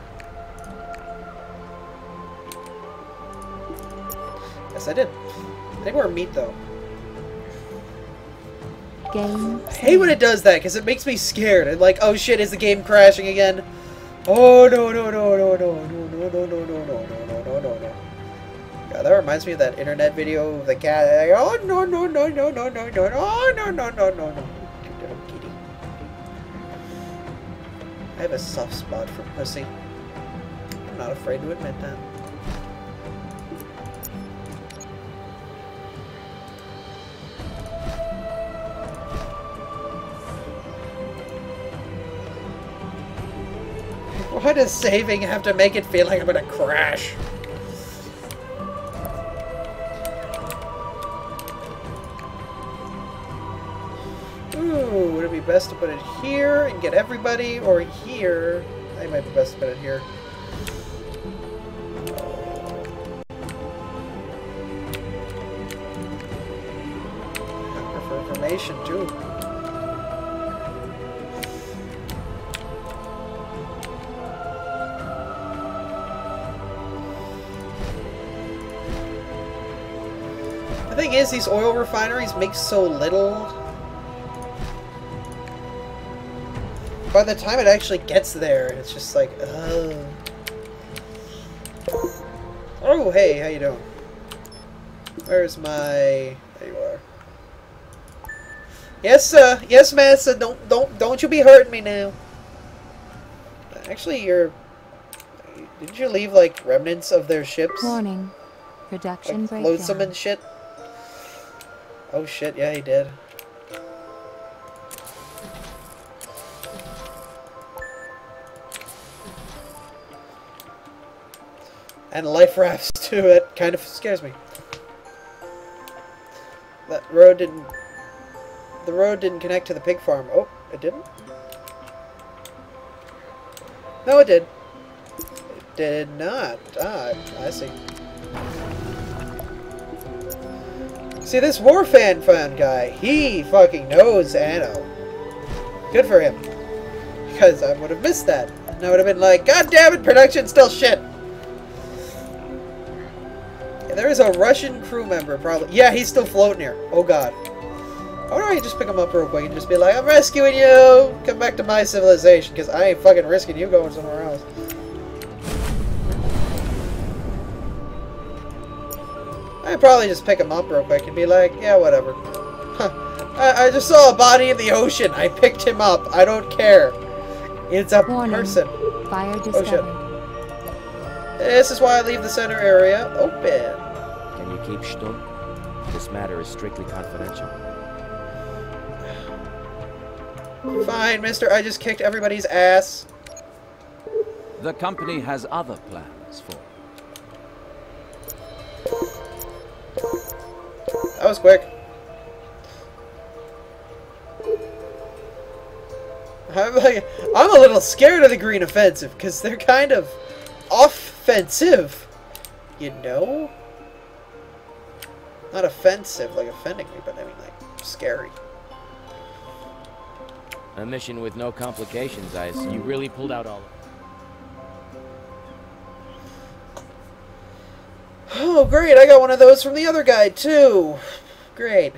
Yes, I did. I think we're meat though. Game. I hate when it does that because it makes me scared. I'm like, oh shit, is the game crashing again? Oh no no no no no no no no no no no no no no no. God, that reminds me of that internet video of the cat. Oh no no no no no no no no no no no no no. I have a soft spot for pussy. I'm not afraid to admit that. Why does saving have to make it feel like I'm gonna crash? Ooh, would it be best to put it here and get everybody, or here? I think it might be best to put it here. I prefer information too. The thing is, these oil refineries make so little. By the time it actually gets there, it's just like, oh. Oh, hey, how you doing? Where's my... There you are. Yes, yes, massa. Don't you be hurting me now. Actually, didn't you leave like remnants of their ships? Warning. Production Like, breakdown. loadsome and shit. Oh shit, yeah, he did. And life rafts too. It kind of scares me. That road didn't... The road didn't connect to the pig farm. Oh, it didn't? No, it did. It did not. Ah, I see. See, this war fan guy, he fucking knows Anno. Good for him. Because I would have missed that. And I would have been like, God damn it, production's still shit. There is a Russian crew member, probably. Yeah, he's still floating here. Oh, God. Why don't I just pick him up real quick and just be like, I'm rescuing you! Come back to my civilization, because I ain't fucking risking you going somewhere else. I'd probably just pick him up real quick and be like, yeah, whatever. I just saw a body in the ocean. I picked him up. I don't care. It's a person. Fire Oh, discovered. shit. This is why I leave the center area open. Can you keep stum? This matter is strictly confidential. Fine, mister. I just kicked everybody's ass. The company has other plans for That was quick. I'm a little scared of the green offensive because they're kind of offensive, you know? Not offensive, like offending me, but I mean like scary. A mission with no complications, I see. You really pulled out all of it. Oh, great. I got one of those from the other guy, too. Great.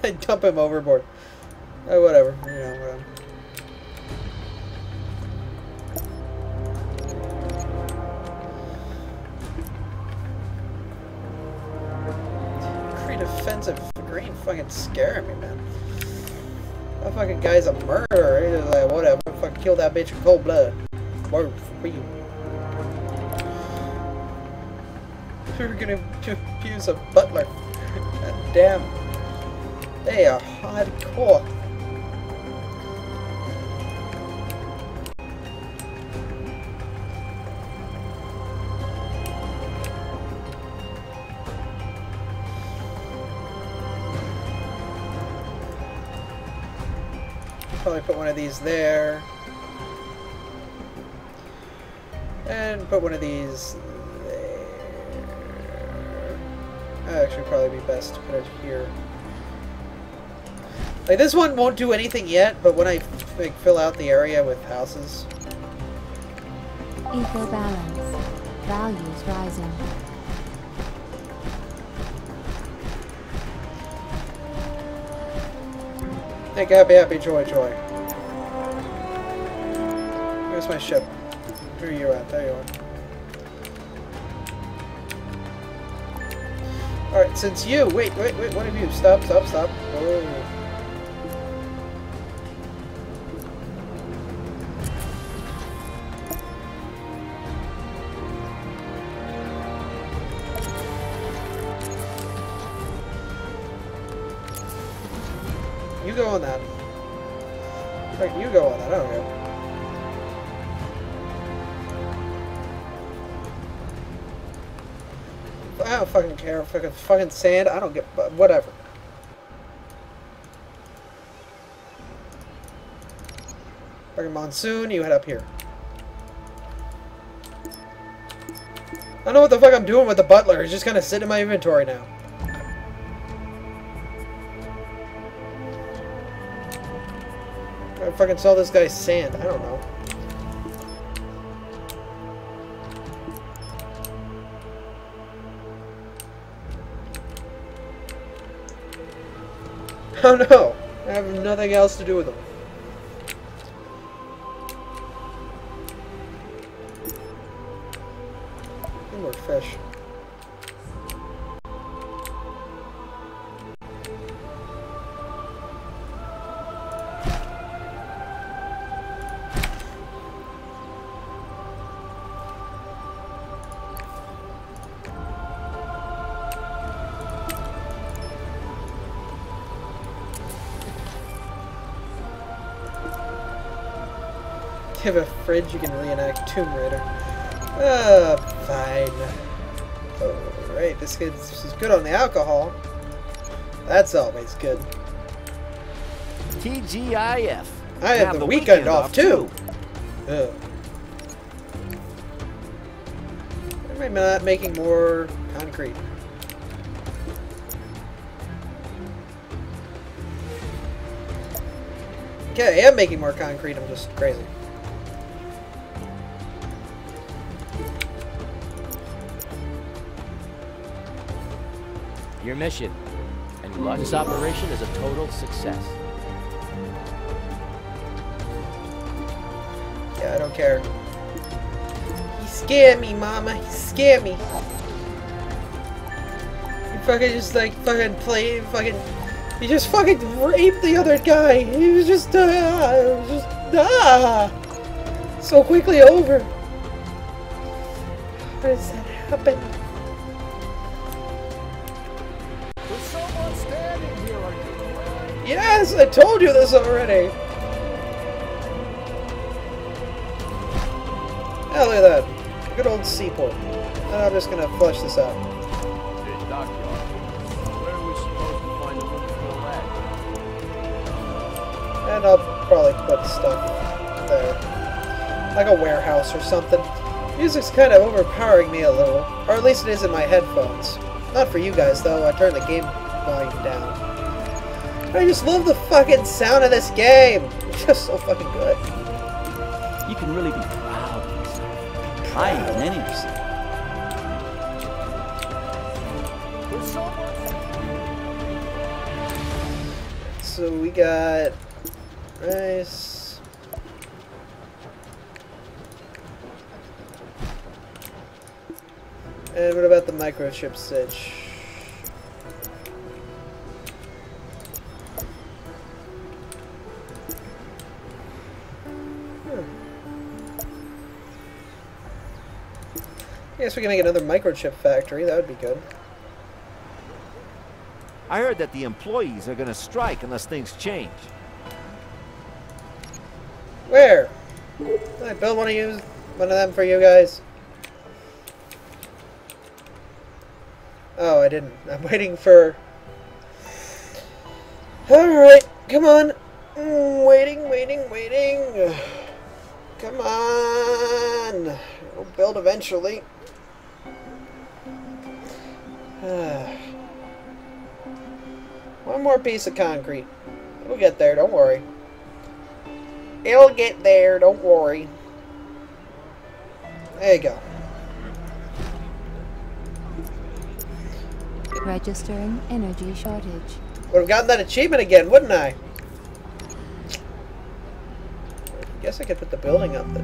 I dump him overboard. Oh, whatever. You know, whatever. expensive green fucking scaring me, man. That fucking guy's a murderer. He's like, whatever. Fucking kill that bitch in cold blood. Word for you. We're gonna use a butler. God damn. They are hardcore. Probably put one of these there. And put one of these there. Actually, probably be best to put it here. Like, this one won't do anything yet, but when I like, fill out the area with houses. Eco balance. Values rising. Hey, happy, happy, joy, joy. Where's my ship? Where are you at? There you are. Alright, since you... Wait, one of you. Stop. Whoa. You go on that. Like, you go on that, I don't know. I don't fucking care. Fucking sand, I don't get... whatever. Fucking monsoon, you head up here. I don't know what the fuck I'm doing with the butler. He's just kind of sitting in my inventory now. I fucking sell this guy sand. I don't know. Oh no! I have nothing else to do with them. More fish. You have a fridge, you can reenact Tomb Raider. Fine. Alright, this is good on the alcohol. That's always good. TGIF. I have the weekend off too. Ugh. Why am I not making more concrete? Okay, I am making more concrete, I'm just crazy. Your mission. And this operation is a total success. Yeah, I don't care. He scared me, mama. He scared me. He fucking just like fucking played fucking... He just fucking raped the other guy. He was just so quickly over. How does that happen? There's someone standing here. Are you blind? Yes, I told you this already. Oh, look at that. Good old seaport. I'm just gonna flush this out. Hey, dockyard. Where are we supposed to find the wonderful lad? And I'll probably put stuff there. Like a warehouse or something. Music's kind of overpowering me a little. Or at least it is in my headphones. Not for you guys, though. I turned the game volume down. I just love the fucking sound of this game. It's just so fucking good. You can really be proud of yourself. I ain't any of yourself. There's someone. So we got rice. And what about the microchip stitch? guess we can make another microchip factory. That would be good. I heard that the employees are gonna strike unless things change. Where? Can I build one of them for you guys? Oh, I didn't. I'm waiting for... Alright, come on. Waiting. Come on. We'll build eventually. One more piece of concrete. We'll get there, don't worry. It'll get there, don't worry. There you go. Registering energy shortage. Would have gotten that achievement again, wouldn't I? Guess I could put the building up that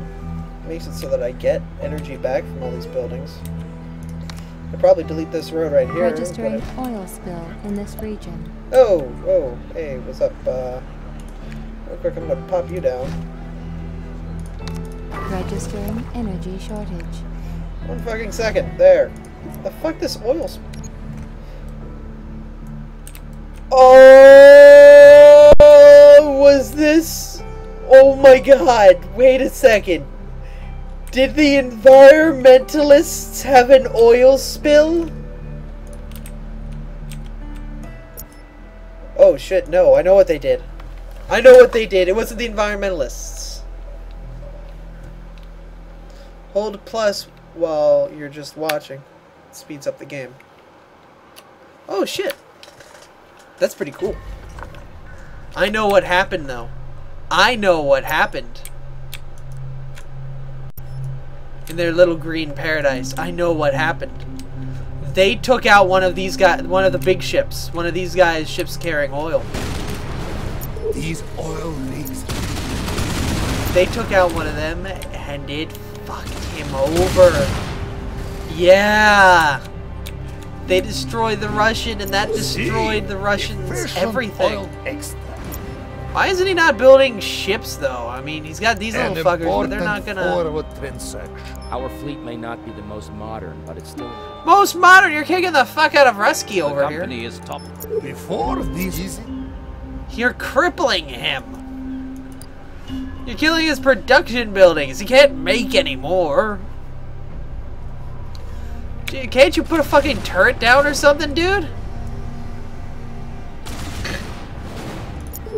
makes it so that I get energy back from all these buildings. I'd probably delete this road right here. Registering oil spill in this region. Oh, hey, what's up? Real quick, I'm gonna pop you down. Registering energy shortage. 1 fucking second. There. The fuck this oil spill? Oh, was this? Oh my god, wait a second. Did the environmentalists have an oil spill? Oh shit, no, I know what they did. It wasn't the environmentalists. Hold plus while you're just watching. It speeds up the game. Oh shit. That's pretty cool. I know what happened though. In their little green paradise. I know what happened. They took out one of these guys, one of the big ships. One of these guys' ships carrying oil. These oil leaks. They took out one of them and it fucked him over. Yeah. They destroyed the Russian and that destroyed the Russians' everything. Why isn't he not building ships though? I mean, he's got these little fuckers, but they're not gonna... Our fleet may not be the most modern, but it's still... Most modern? You're kicking the fuck out of Rusky over The here. company is top. Before these... You're crippling him. You're killing his production buildings. He can't make any more. Can't you put a fucking turret down or something, dude?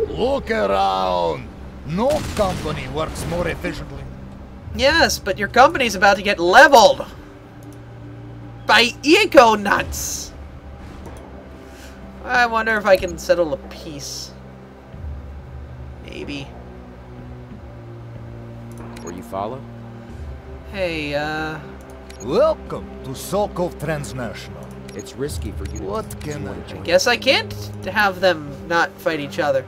Look around. No company works more efficiently. Yes, but your company's about to get leveled by eco-nuts. I wonder if I can settle a peace. Maybe. Where you follow? Hey, Welcome to Sokov Transnational. It's risky for you. What can I join? guess I can't have them not fight each other.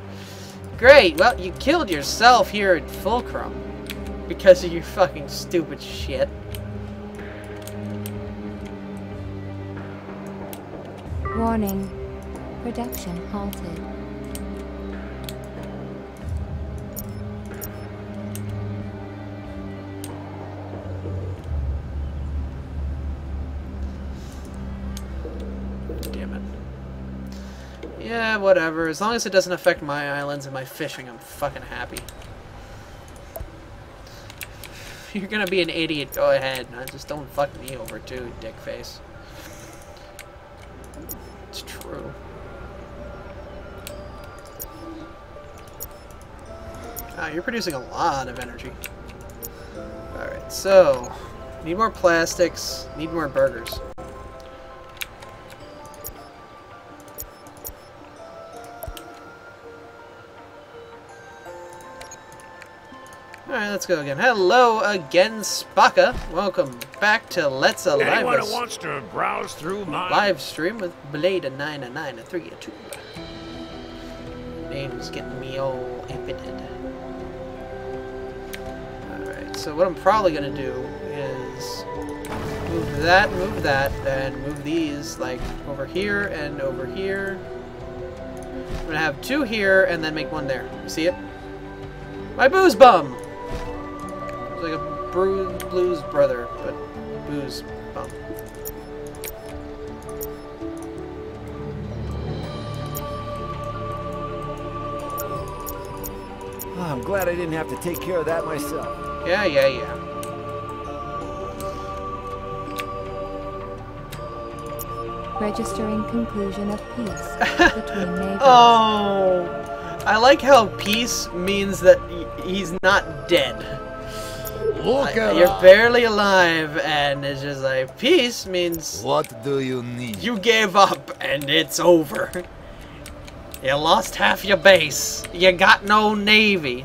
Great, well, you killed yourself here at Fulcrum. Because of your fucking stupid shit. Warning. Production halted. Damn it. Yeah, whatever. As long as it doesn't affect my islands and my fishing, I'm fucking happy. If you're gonna be an idiot, go ahead. Just don't fuck me over too, dickface. It's true. Ah, you're producing a lot of energy. Alright, so... need more plastics, need more burgers. Alright, let's go again. Hello again, Spaka. Welcome back to Let's Alive Anyone Us who wants to browse through my... live stream with Blade 999 and 302. Name's getting me all impotent. Alright, so what I'm probably gonna do is move that, and move these like over here and over here. I'm gonna have 2 here and then make 1 there. You see it? My booze bum! There's like a Blue's brother, but Boo's bum. Oh, I'm glad I didn't have to take care of that myself. Yeah. Registering conclusion of peace between neighbors. Oh, I like how peace means that he's not dead. Look at You're barely alive, and it's just like, peace means What do you need? you gave up and it's over. You lost half your base. You got no navy.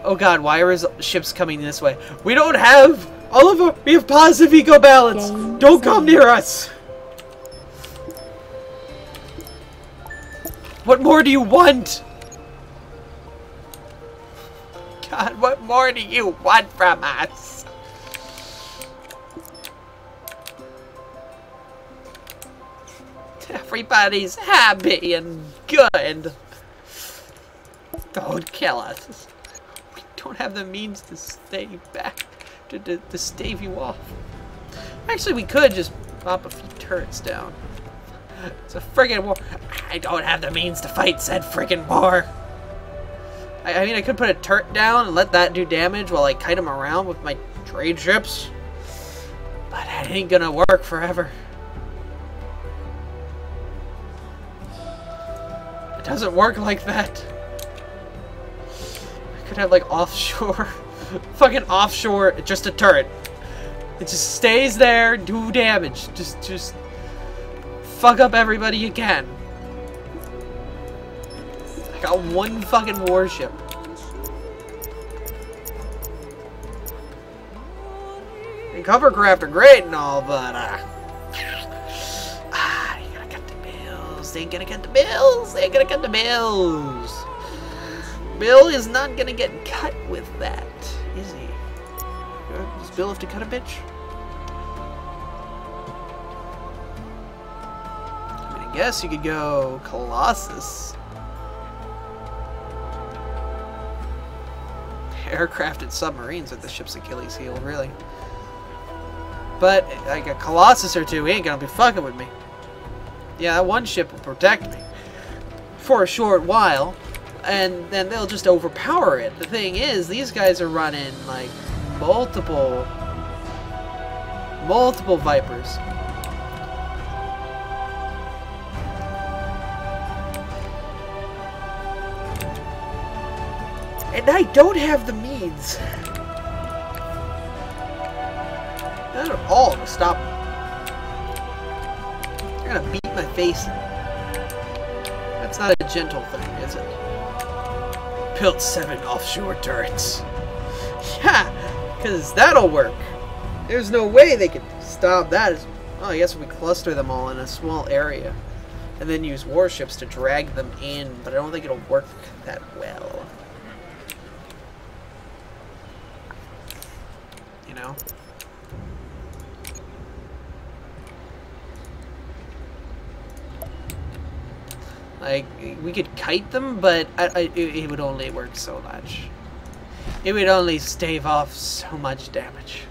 Oh god, why are his ships coming this way? We don't have all of our. We have positive eco balance. Game Don't come set. near us. What more do you want? God, what more do you want from us? Everybody's happy and good. Don't kill us. We don't have the means to stay back, to stave you off. Actually, we could just pop a few turrets down. It's a friggin' war. I don't have the means to fight said friggin' war. I mean, I could put a turret down and let that do damage while I kite him around with my trade ships. But that ain't gonna work forever. It doesn't work like that. I could have like offshore, fucking offshore, just a turret. It just stays there, do damage. Just fuck up everybody you can. I got one fucking warship. And covercraft are great and all, but ain't gonna cut the bills. Ain't gonna cut the bills. Ain't gonna cut the bills. Bill is not gonna get cut with that, is he? Does Bill have to cut a bitch? I mean, I guess you could go Colossus. Aircrafted submarines are the ship's Achilles heel, really. But like a Colossus or two ain't gonna be fucking with me. Yeah, that one ship will protect me for a short while, and then they'll just overpower it. The thing is, these guys are running like multiple Vipers. And I don't have the means. Not at all to stop me. They're gonna beat my face in. That's not a gentle thing, is it? Built 7 offshore turrets. Yeah, because that'll work. There's no way they could stop that. Oh, I guess we cluster them all in a small area. And then use warships to drag them in, but I don't think it'll work that well. You know? Like, we could kite them, but it would only work so much. It would only stave off so much damage.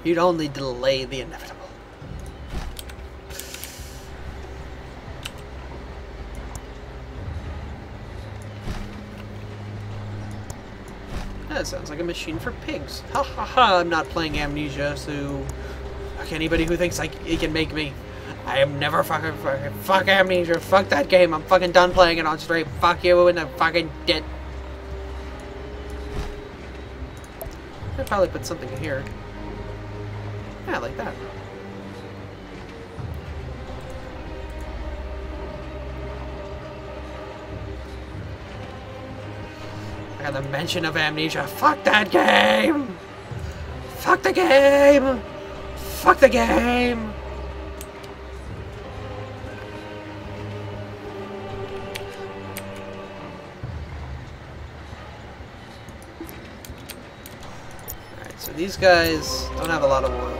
You'd only delay the inevitable. That sounds like a machine for pigs. Ha ha ha, I'm not playing Amnesia, so... Fuck anybody who thinks he can make me. I am never fuck Amnesia, fuck that game, I'm fucking done playing it on straight. Fuck you in the fucking dit. I'd probably put something in here. Yeah, like that. I got the mention of Amnesia. Fuck that game! Fuck the game! Fuck the game! Alright, so these guys don't have a lot of oil.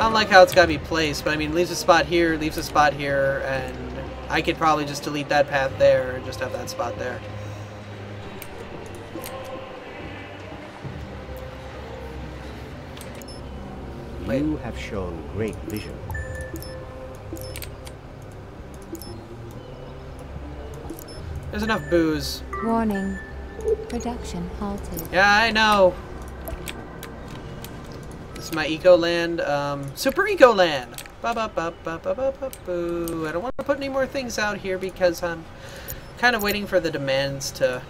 I don't like how it's got to be placed, but I mean, leaves a spot here, leaves a spot here, and I could probably just delete that path there and just have that spot there. You have shown great vision. There's enough booze. Warning. Production halted. Yeah, I know. This is my eco land, super eco land. Ba ba ba ba ba ba ba boo. I don't want to put any more things out here because I'm kind of waiting for the demands to.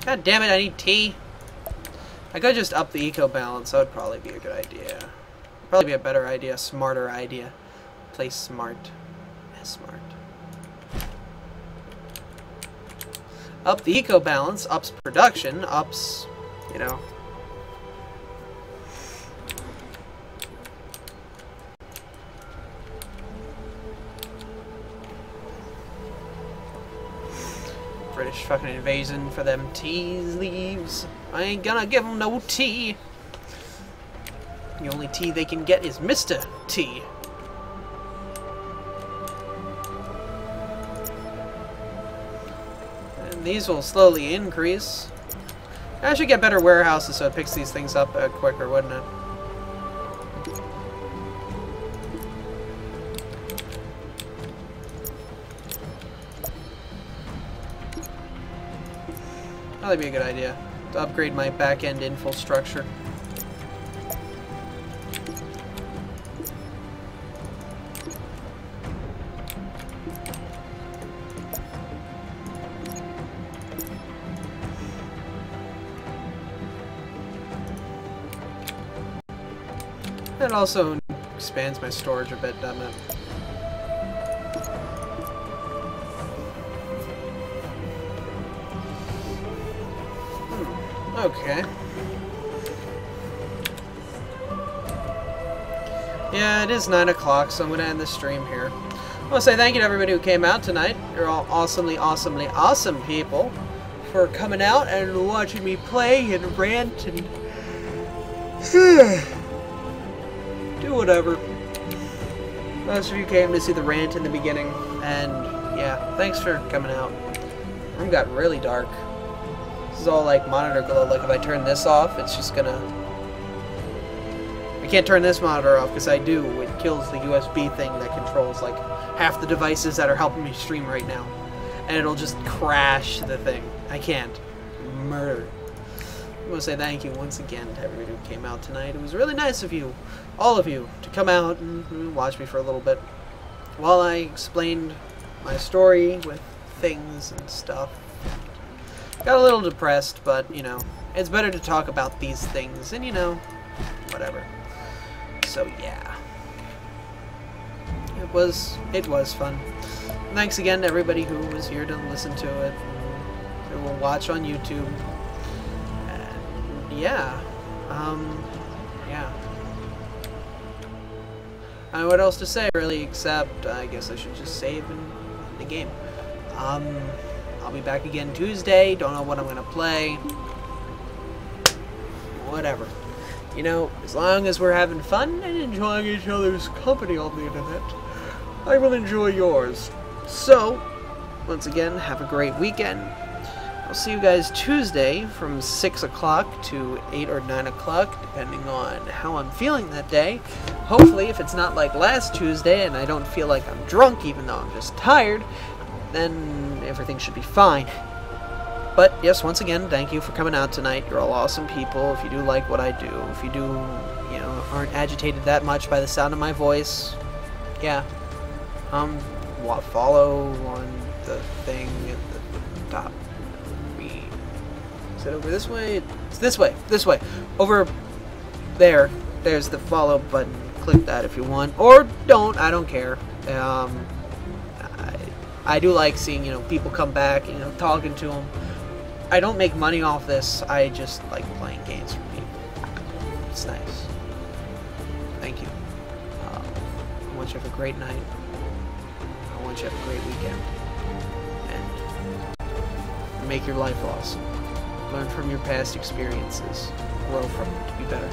God damn it! I need tea. I could just up the eco balance. That would probably be a good idea. Probably be a better idea, smarter idea. Play smart. Smart. Up the eco balance, ups production, ups, you know. British fucking invasion for them teas leaves. I ain't gonna give them no tea. The only tea they can get is Mr. T. And these will slowly increase. I should get better warehouses so it picks these things up quicker, wouldn't it? That'd be a good idea. To upgrade my back-end infrastructure. That also expands my storage a bit, doesn't it? Okay. Yeah, it is 9 o'clock, so I'm going to end the stream here. I want to say thank you to everybody who came out tonight. You're all awesomely, awesomely awesome people for coming out and watching me play and rant and do whatever. Most of you came to see the rant in the beginning, and yeah, thanks for coming out. The room got really dark. This is all like monitor glow. Like if I turn this off, it's just gonna. I can't turn this monitor off because I do. It kills the USB thing that controls like half the devices that are helping me stream right now, and it'll just crash the thing. I can't. Murder. I want to say thank you once again to everybody who came out tonight. It was really nice of you, all of you, to come out and watch me for a little bit while I explained my story with things and stuff. Got a little depressed, but, you know, it's better to talk about these things and, you know, whatever. So, yeah. It was fun. Thanks again to everybody who was here to listen to it, who will watch on YouTube. Yeah. Yeah. I don't know what else to say, really, except I guess I should just save in the game. I'll be back again Tuesday. Don't know what I'm gonna play. Whatever. You know, as long as we're having fun and enjoying each other's company on the internet, I will enjoy yours. So, once again, have a great weekend. I'll see you guys Tuesday from 6 o'clock to 8 or 9 o'clock, depending on how I'm feeling that day. Hopefully, if it's not like last Tuesday and I don't feel like I'm drunk, even though I'm just tired, then everything should be fine. But, yes, once again, thank you for coming out tonight. You're all awesome people. If you do like what I do, if you do, you know, aren't agitated that much by the sound of my voice, yeah, follow on the thing at the top. Is it over this way? It's this way. This way. Over there. There's the follow button. Click that if you want. Or don't. I don't care. I do like seeing, you know, people come back, you know, talking to them. I don't make money off this. I just like playing games for people. It's nice. Thank you. I want you to have a great night. I want you to have a great weekend. And make your life awesome. Learn from your past experiences. Grow from them to be better.